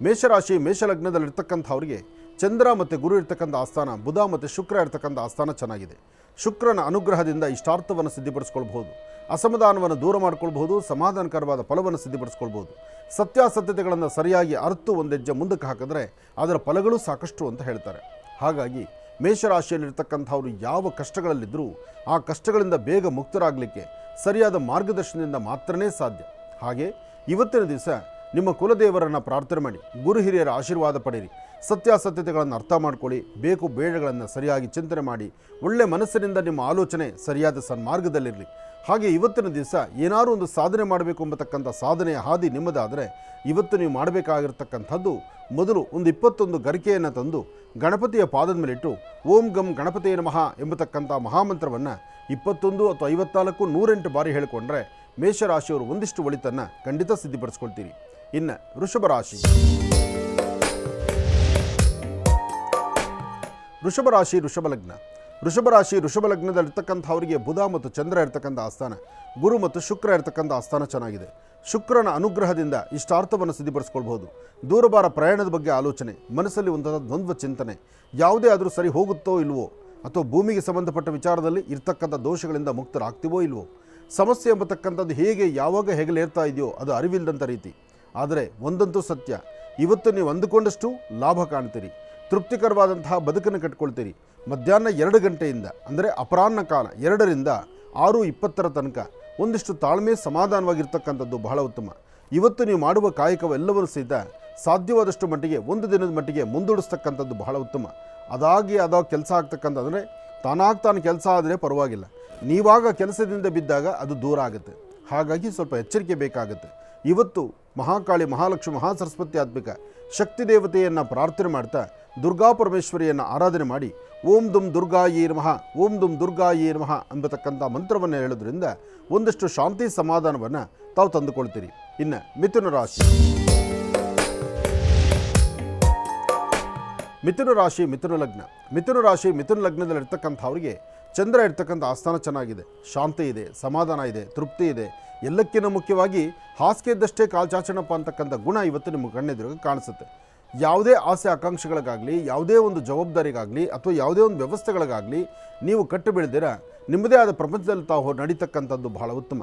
ಮೇಷರಾಶಿ ಮೇಷಲಗ್ನದಲ್ಲಿರ್ತಕ್ಕಂಥವ್ರಿಗೆ ಚಂದ್ರ ಮತ್ತು ಗುರು ಇರ್ತಕ್ಕಂಥ ಆಸ್ಥಾನ, ಬುಧ ಮತ್ತು ಶುಕ್ರ ಇರ್ತಕ್ಕಂಥ ಆಸ್ಥಾನ ಚೆನ್ನಾಗಿದೆ. ಶುಕ್ರನ ಅನುಗ್ರಹದಿಂದ ಇಷ್ಟಾರ್ಥವನ್ನು ಸಿದ್ಧಿಪಡಿಸ್ಕೊಳ್ಬಹುದು, ಅಸಮಾಧಾನವನ್ನು ದೂರ ಮಾಡ್ಕೊಳ್ಬಹುದು, ಸಮಾಧಾನಕರವಾದ ಫಲವನ್ನು ಸಿದ್ಧಿಪಡಿಸ್ಕೊಳ್ಬಹುದು. ಸತ್ಯಾಸತ್ಯತೆಗಳನ್ನು ಸರಿಯಾಗಿ ಅರ್ತು ಒಂದು ಹೆಜ್ಜೆ ಮುಂದಕ್ಕೆ ಹಾಕಿದ್ರೆ ಅದರ ಫಲಗಳು ಸಾಕಷ್ಟು ಅಂತ ಹೇಳ್ತಾರೆ. ಹಾಗಾಗಿ ಮೇಷರಾಶಿಯಲ್ಲಿರ್ತಕ್ಕಂಥವ್ರು ಯಾವ ಕಷ್ಟಗಳಲ್ಲಿದ್ದರೂ ಆ ಕಷ್ಟಗಳಿಂದ ಬೇಗ ಮುಕ್ತರಾಗಲಿಕ್ಕೆ ಸರಿಯಾದ ಮಾರ್ಗದರ್ಶನದಿಂದ ಮಾತ್ರನೇ ಸಾಧ್ಯ. ಹಾಗೆ ಇವತ್ತಿನ ದಿವಸ ನಿಮ್ಮ ಕುಲದೇವರನ್ನು ಪ್ರಾರ್ಥನೆ ಮಾಡಿ, ಗುರು ಹಿರಿಯರ ಆಶೀರ್ವಾದ ಪಡೆಯಿರಿ, ಸತ್ಯಾಸತ್ಯತೆಗಳನ್ನು ಅರ್ಥ ಮಾಡ್ಕೊಳ್ಳಿ, ಬೇಕು ಬೇಡಗಳನ್ನು ಸರಿಯಾಗಿ ಚಿಂತನೆ ಮಾಡಿ, ಒಳ್ಳೆ ಮನಸ್ಸಿನಿಂದ ನಿಮ್ಮ ಆಲೋಚನೆ ಸರಿಯಾದ ಸನ್ಮಾರ್ಗದಲ್ಲಿರಲಿ. ಹಾಗೆ ಇವತ್ತಿನ ದಿವಸ ಏನಾದರೂ ಒಂದು ಸಾಧನೆ ಮಾಡಬೇಕು ಎಂಬತಕ್ಕಂಥ ಸಾಧನೆಯ ಹಾದಿ ನಿಮ್ಮದಾದರೆ ಇವತ್ತು ನೀವು ಮಾಡಬೇಕಾಗಿರ್ತಕ್ಕಂಥದ್ದು ಮೊದಲು ಒಂದು 21 ಗರಿಕೆಯನ್ನು ತಂದು ಗಣಪತಿಯ ಪಾದದ ಮೇಲಿಟ್ಟು ಓಂ ಗಂ ಗಣಪತಿಯೇ ನಮಃ ಎಂಬತಕ್ಕಂಥ ಮಹಾಮಂತ್ರವನ್ನು 21 ಅಥವಾ 54 108 ಬಾರಿ ಹೇಳಿಕೊಂಡ್ರೆ ಮೇಷರಾಶಿಯವರು ಒಂದಿಷ್ಟು ಒಳಿತನ್ನು ಖಂಡಿತ ಸಿದ್ಧಿಪಡಿಸ್ಕೊಳ್ತೀರಿ. ಇನ್ನು ವೃಷಭ ರಾಶಿ. ವೃಷಭ ರಾಶಿ ವೃಷಭ ಲಗ್ನ. ವೃಷಭ ರಾಶಿ ವೃಷಭ ಲಗ್ನದಲ್ಲಿರ್ತಕ್ಕಂಥವರಿಗೆ ಬುಧ ಮತ್ತು ಚಂದ್ರ ಇರ್ತಕ್ಕಂಥ ಆಸ್ಥಾನ, ಗುರು ಮತ್ತು ಶುಕ್ರ ಇರ್ತಕ್ಕಂಥ ಆಸ್ಥಾನ ಚೆನ್ನಾಗಿದೆ. ಶುಕ್ರನ ಅನುಗ್ರಹದಿಂದ ಇಷ್ಟಾರ್ಥವನ್ನು ಸಿದ್ಧಿಪಡಿಸ್ಕೊಳ್ಬಹುದು. ದೂರಬಾರ ಪ್ರಯಾಣದ ಬಗ್ಗೆ ಆಲೋಚನೆ, ಮನಸ್ಸಲ್ಲಿ ಒಂಥರ ದ್ವಂದ್ವ ಚಿಂತನೆ, ಯಾವುದೇ ಆದರೂ ಸರಿ ಹೋಗುತ್ತೋ ಇಲ್ವೋ, ಅಥವಾ ಭೂಮಿಗೆ ಸಂಬಂಧಪಟ್ಟ ವಿಚಾರದಲ್ಲಿ ಇರ್ತಕ್ಕಂಥ ದೋಷಗಳಿಂದ ಮುಕ್ತರಾಗ್ತೀವೋ ಇಲ್ವೋ, ಸಮಸ್ಯೆ ಎಂಬತಕ್ಕಂಥದ್ದು ಹೇಗೆ ಯಾವಾಗ ಹೆಗಲೇರ್ತಾ ಇದೆಯೋ ಅದು ಅರಿವಿಲ್ಲದಂಥ ರೀತಿ. ಆದರೆ ಒಂದಂತೂ ಸತ್ಯ, ಇವತ್ತು ನೀವು ಅಂದುಕೊಂಡಷ್ಟು ಲಾಭ ಕಾಣ್ತೀರಿ, ತೃಪ್ತಿಕರವಾದಂತಹ ಬದುಕನ್ನು ಕಟ್ಕೊಳ್ತೀರಿ. ಮಧ್ಯಾಹ್ನ 2 ಗಂಟೆಯಿಂದ ಅಂದರೆ ಅಪರಾಹ್ನ ಕಾಲ 2ರಿಂದ 6:20 ತನಕ ಒಂದಿಷ್ಟು ತಾಳ್ಮೆ ಸಮಾಧಾನವಾಗಿರ್ತಕ್ಕಂಥದ್ದು ಬಹಳ ಉತ್ತಮ. ಇವತ್ತು ನೀವು ಮಾಡುವ ಕಾಯಕವೆಲ್ಲವನ್ನೂ ಸಹಿತ ಸಾಧ್ಯವಾದಷ್ಟು ಮಟ್ಟಿಗೆ ಒಂದು ದಿನದ ಮಟ್ಟಿಗೆ ಮುಂದೂಡಿಸ್ತಕ್ಕಂಥದ್ದು ಬಹಳ ಉತ್ತಮ. ಅದಾಗ ಕೆಲಸ ಆಗ್ತಕ್ಕಂಥದ್ರೆ ತಾನಾಗ್ತಾನು ಕೆಲಸ ಆದರೆ ಪರವಾಗಿಲ್ಲ, ನೀವಾಗ ಕೆಲಸದಿಂದ ಬಿದ್ದಾಗ ಅದು ದೂರ ಆಗುತ್ತೆ. ಹಾಗಾಗಿ ಸ್ವಲ್ಪ ಎಚ್ಚರಿಕೆ ಬೇಕಾಗುತ್ತೆ. ಇವತ್ತು ಮಹಾಕಾಳಿ, ಮಹಾಲಕ್ಷ್ಮಿ, ಮಹಾಸರಸ್ವತಿ ಆತ್ಮಿಕ ಶಕ್ತಿ ದೇವತೆಯನ್ನು ಪ್ರಾರ್ಥನೆ ಮಾಡ್ತಾ ದುರ್ಗಾ ಪರಮೇಶ್ವರಿಯನ್ನು ಆರಾಧನೆ ಮಾಡಿ ಓಂ ದುಂ ದುರ್ಗಾಯೇ ನಮಃ, ಓಂ ದುಂ ದುರ್ಗಾಯೇ ನಮಃ ಎಂಬತಕ್ಕಂಥ ಮಂತ್ರವನ್ನು ಹೇಳೋದ್ರಿಂದ ಒಂದಷ್ಟು ಶಾಂತಿ ಸಮಾಧಾನವನ್ನು ತಾವು ತಂದುಕೊಳ್ತೀರಿ. ಇನ್ನು ಮಿಥುನ ರಾಶಿ. ಮಿಥುನ ರಾಶಿ ಮಿಥುನ ಲಗ್ನ. ಮಿಥುನ ರಾಶಿ ಮಿಥುನ ಲಗ್ನದಲ್ಲಿರ್ತಕ್ಕಂಥವ್ರಿಗೆ ಚಂದ್ರ ಇರ್ತಕ್ಕಂಥ ಆಸ್ಥಾನ ಚೆನ್ನಾಗಿದೆ, ಶಾಂತಿ ಇದೆ, ಸಮಾಧಾನ ಇದೆ, ತೃಪ್ತಿ ಇದೆ. ಎಲ್ಲಕ್ಕಿಂತ ಮುಖ್ಯವಾಗಿ ಹಾಸಿಗೆ ಇದ್ದಷ್ಟೇ ಕಾಲ್ಚಾಚಣಪ್ಪ ಅಂತಕ್ಕಂಥ ಗುಣ ಇವತ್ತು ನಿಮ್ಮ ಕಣ್ಣೆದುರಿಗೆ ಕಾಣಿಸುತ್ತೆ. ಯಾವುದೇ ಆಸೆ ಆಕಾಂಕ್ಷೆಗಳಿಗಾಗಲಿ, ಯಾವುದೇ ಒಂದು ಜವಾಬ್ದಾರಿಗಾಗಲಿ ಅಥವಾ ಯಾವುದೇ ಒಂದು ವ್ಯವಸ್ಥೆಗಳಿಗಾಗಲಿ ನೀವು ಕಟ್ಟು ಬೆಳೆದಿರ ನಿಮ್ಮದೇ ಆದ ಪ್ರಪಂಚದಲ್ಲಿ ತಾವು ನಡೀತಕ್ಕಂಥದ್ದು ಬಹಳ ಉತ್ತಮ.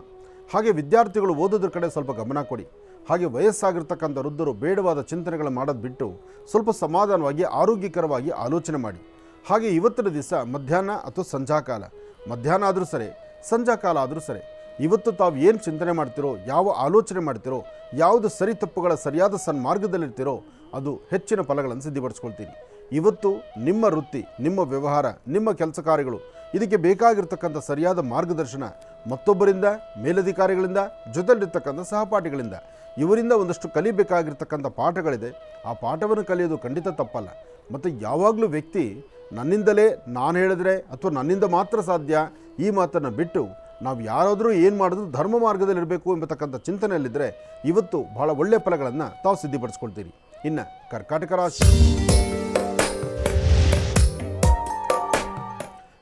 ಹಾಗೆ ವಿದ್ಯಾರ್ಥಿಗಳು ಓದೋದ್ರ ಕಡೆ ಸ್ವಲ್ಪ ಗಮನ ಕೊಡಿ. ಹಾಗೆ ವಯಸ್ಸಾಗಿರ್ತಕ್ಕಂಥ ವೃದ್ಧರು ಬೇಡವಾದ ಚಿಂತನೆಗಳು ಮಾಡೋದು ಬಿಟ್ಟು ಸ್ವಲ್ಪ ಸಮಾಧಾನವಾಗಿ ಆರೋಗ್ಯಕರವಾಗಿ ಆಲೋಚನೆ ಮಾಡಿ. ಹಾಗೆ ಇವತ್ತಿನ ದಿವಸ ಮಧ್ಯಾಹ್ನ ಅಥವಾ ಸಂಧ್ಯಾಕಾಲ, ಮಧ್ಯಾಹ್ನ ಆದರೂ ಸರಿ, ಸಂಧ್ಯಾಕಾಲ ಆದರೂ ಸರಿ, ಇವತ್ತು ತಾವು ಏನು ಚಿಂತನೆ ಮಾಡ್ತಿರೋ, ಯಾವ ಆಲೋಚನೆ ಮಾಡ್ತಿರೋ, ಯಾವುದು ಸರಿ ತಪ್ಪುಗಳ ಸರಿಯಾದ ಸನ್ಮಾರ್ಗದಲ್ಲಿರ್ತಿರೋ ಅದು ಹೆಚ್ಚಿನ ಫಲಗಳನ್ನು ಸಿದ್ಧಿಪಡಿಸ್ಕೊಳ್ತೀರಿ. ಇವತ್ತು ನಿಮ್ಮ ವೃತ್ತಿ, ನಿಮ್ಮ ವ್ಯವಹಾರ, ನಿಮ್ಮ ಕೆಲಸ ಕಾರ್ಯಗಳು ಇದಕ್ಕೆ ಬೇಕಾಗಿರ್ತಕ್ಕಂಥ ಸರಿಯಾದ ಮಾರ್ಗದರ್ಶನ ಮತ್ತೊಬ್ಬರಿಂದ, ಮೇಲಧಿಕಾರಿಗಳಿಂದ, ಜೊತೆಲಿರ್ತಕ್ಕಂಥ ಸಹಪಾಠಿಗಳಿಂದ, ಇವರಿಂದ ಒಂದಷ್ಟು ಕಲಿಬೇಕಾಗಿರ್ತಕ್ಕಂಥ ಪಾಠಗಳಿದೆ. ಆ ಪಾಠವನ್ನು ಕಲಿಯೋದು ಖಂಡಿತ ತಪ್ಪಲ್ಲ. ಮತ್ತು ಯಾವಾಗಲೂ ವ್ಯಕ್ತಿ ನನ್ನಿಂದಲೇ, ನಾನು ಹೇಳಿದ್ರೆ ಅಥವಾ ನನ್ನಿಂದ ಮಾತ್ರ ಸಾಧ್ಯ ಈ ಮಾತನ್ನು ಬಿಟ್ಟು ನಾವು ಯಾರಾದರೂ ಏನು ಮಾಡಿದ್ರೂ ಧರ್ಮ ಮಾರ್ಗದಲ್ಲಿರಬೇಕು ಎಂಬತಕ್ಕಂಥ ಚಿಂತನೆಯಲ್ಲಿದ್ದರೆ ಇವತ್ತು ಬಹಳ ಒಳ್ಳೆಯ ಫಲಗಳನ್ನು ತಾವು ಸಿದ್ಧಿಪಡಿಸ್ಕೊಳ್ತೀರಿ. ಇನ್ನು ಕರ್ಕಾಟಕ ರಾಶಿ.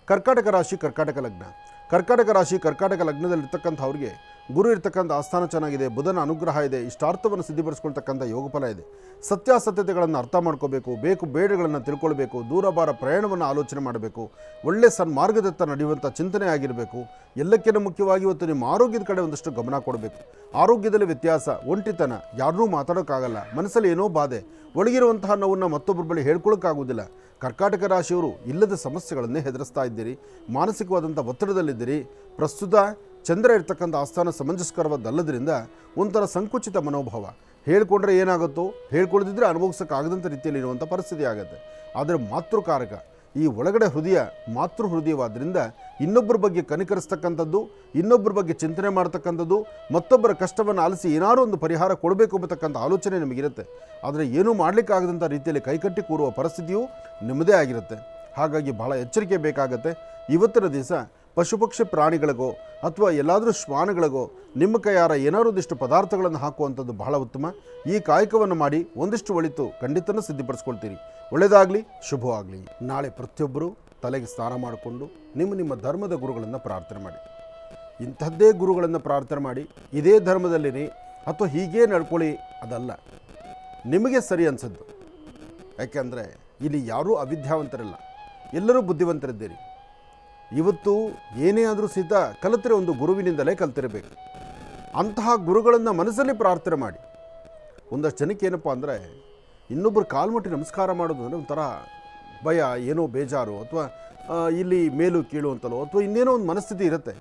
ಕರ್ಕಾಟಕ ರಾಶಿ ಕರ್ಕಾಟಕ ಲಗ್ನ. ಕರ್ಕಾಟಕ ರಾಶಿ ಕರ್ಕಾಟಕ ಲಗ್ನದಲ್ಲಿರ್ತಕ್ಕಂಥವ್ರಿಗೆ ಗುರು ಇರ್ತಕ್ಕಂಥ ಆಸ್ಥಾನ ಚೆನ್ನಾಗಿದೆ, ಬುಧನ ಅನುಗ್ರಹ ಇದೆ, ಇಷ್ಟಾರ್ಥವನ್ನು ಸಿದ್ಧಿಪಡಿಸ್ಕೊಳ್ತಕ್ಕಂಥ ಯೋಗಫಲ ಇದೆ. ಸತ್ಯಾಸತ್ಯತೆಗಳನ್ನು ಅರ್ಥ ಮಾಡ್ಕೋಬೇಕು, ಬೇಕು ಬೇಡಗಳನ್ನು ತಿಳ್ಕೊಳ್ಬೇಕು, ದೂರಬಾರ ಪ್ರಯಾಣವನ್ನು ಆಲೋಚನೆ ಮಾಡಬೇಕು, ಒಳ್ಳೆ ಸನ್ಮಾರ್ಗದತ್ತ ನಡೆಯುವಂಥ ಚಿಂತನೆ ಆಗಿರಬೇಕು. ಎಲ್ಲಕ್ಕಿಂತ ಮುಖ್ಯವಾಗಿ ಇವತ್ತು ನಿಮ್ಮ ಆರೋಗ್ಯದ ಕಡೆ ಒಂದಷ್ಟು ಗಮನ ಕೊಡಬೇಕು. ಆರೋಗ್ಯದಲ್ಲಿ ವ್ಯತ್ಯಾಸ, ಒಂಟಿತನ, ಯಾರನ್ನೂ ಮಾತಾಡೋಕ್ಕಾಗಲ್ಲ, ಮನಸ್ಸಲ್ಲಿ ಏನೋ ಬಾಧೆ, ಒಳಗಿರುವಂತಹ ನೋವನ್ನು ಮತ್ತೊಬ್ಬರ ಬಳಿ ಹೇಳ್ಕೊಳ್ಳೋಕ್ಕಾಗೋದಿಲ್ಲ. ಕರ್ಕಾಟಕ ರಾಶಿಯವರು ಇಲ್ಲದ ಸಮಸ್ಯೆಗಳನ್ನೇ ಹೆದರಿಸ್ತಾ ಇದ್ದೀರಿ, ಮಾನಸಿಕವಾದಂಥ ಒತ್ತಡದಲ್ಲಿದ್ದೀರಿ. ಪ್ರಸ್ತುತ ಚಂದ್ರ ಇರ್ತಕ್ಕಂಥ ಆಸ್ಥಾನ ಸಮಂಜಸ್ಕರವಾದಲ್ಲದ್ರಿಂದ ಒಂಥರ ಸಂಕುಚಿತ ಮನೋಭಾವ, ಹೇಳ್ಕೊಂಡ್ರೆ ಏನಾಗುತ್ತೋ, ಹೇಳ್ಕೊಳ್ಳದಿದ್ದರೆ ಅನುಭವಿಸೋಕ್ಕಾಗದಂಥ ರೀತಿಯಲ್ಲಿ ಇರುವಂಥ ಪರಿಸ್ಥಿತಿ ಆಗುತ್ತೆ. ಆದರೆ ಮಾತೃಕಾರಕ ಈ ಒಳಗಡೆ ಹೃದಯ ಮಾತೃ ಹೃದಯವಾದ್ದರಿಂದ ಇನ್ನೊಬ್ಬರ ಬಗ್ಗೆ ಕನಿಕರಿಸ್ತಕ್ಕಂಥದ್ದು, ಇನ್ನೊಬ್ಬರ ಬಗ್ಗೆ ಚಿಂತನೆ ಮಾಡ್ತಕ್ಕಂಥದ್ದು, ಮತ್ತೊಬ್ಬರ ಕಷ್ಟವನ್ನು ಆಲಿಸಿ ಏನಾದರೂ ಒಂದು ಪರಿಹಾರ ಕೊಡಬೇಕು ಎಂಬತಕ್ಕಂಥ ಆಲೋಚನೆ ನಿಮಗಿರುತ್ತೆ. ಆದರೆ ಏನೂ ಮಾಡಲಿಕ್ಕಾಗದಂಥ ರೀತಿಯಲ್ಲಿ ಕೈಕಟ್ಟಿ ಕೂರುವ ಪರಿಸ್ಥಿತಿಯು ನಿಮ್ಮದೇ ಆಗಿರುತ್ತೆ. ಹಾಗಾಗಿ ಬಹಳ ಎಚ್ಚರಿಕೆ ಬೇಕಾಗತ್ತೆ. ಇವತ್ತಿನ ದಿವಸ ಪಶು ಪಕ್ಷಿ ಪ್ರಾಣಿಗಳಿಗೋ ಅಥವಾ ಎಲ್ಲಾದರೂ ಶ್ವಾನಗಳಿಗೋ ನಿಮ್ಮ ಕೈಯಾರ ಏನಾದರೂ ಒಂದಿಷ್ಟು ಪದಾರ್ಥಗಳನ್ನು ಹಾಕುವಂಥದ್ದು ಬಹಳ ಉತ್ತಮ. ಈ ಕಾಯಕವನ್ನು ಮಾಡಿ ಒಂದಿಷ್ಟು ಒಳಿತು ಖಂಡಿತನೂ ಸಿದ್ಧಪಡಿಸ್ಕೊಳ್ತೀರಿ. ಒಳ್ಳೆಯದಾಗಲಿ, ಶುಭವಾಗಲಿ. ನಾಳೆ ಪ್ರತಿಯೊಬ್ಬರು ತಲೆಗೆ ಸ್ನಾನ ಮಾಡಿಕೊಂಡು ನಿಮ್ಮ ಧರ್ಮದ ಗುರುಗಳನ್ನು ಪ್ರಾರ್ಥನೆ ಮಾಡಿ. ಇಂಥದ್ದೇ ಗುರುಗಳನ್ನು ಪ್ರಾರ್ಥನೆ ಮಾಡಿ, ಇದೇ ಧರ್ಮದಲ್ಲಿರಿ ಅಥವಾ ಹೀಗೇ ನಡ್ಕೊಳ್ಳಿ ಅದಲ್ಲ, ನಿಮಗೆ ಸರಿ ಅನಿಸದ್ದು. ಯಾಕೆಂದರೆ ಇಲ್ಲಿ ಯಾರೂ ಅವಿದ್ಯಾವಂತರಿಲ್ಲ, ಎಲ್ಲರೂ ಬುದ್ಧಿವಂತರಿದ್ದೀರಿ. ಇವತ್ತು ಏನೇ ಆದರೂ ಸಹಿತ ಕಲಿತರೆ ಒಂದು ಗುರುವಿನಿಂದಲೇ ಕಲ್ತಿರಬೇಕು. ಅಂತಹ ಗುರುಗಳನ್ನು ಮನಸ್ಸಲ್ಲಿ ಪ್ರಾರ್ಥನೆ ಮಾಡಿ. ಒಂದಷ್ಟು ಜನಕ್ಕೆ ಏನಪ್ಪ ಅಂದರೆ ಇನ್ನೊಬ್ಬರು ಕಾಲ್ಮುಟ್ಟಿ ನಮಸ್ಕಾರ ಮಾಡೋದು ಅಂದರೆ ಒಂಥರ ಭಯ, ಏನೋ ಬೇಜಾರು, ಅಥವಾ ಇಲ್ಲಿ ಮೇಲು ಕೀಳು ಅಂತಲೋ ಅಥವಾ ಇನ್ನೇನೋ ಒಂದು ಮನಸ್ಥಿತಿ ಇರುತ್ತೆ.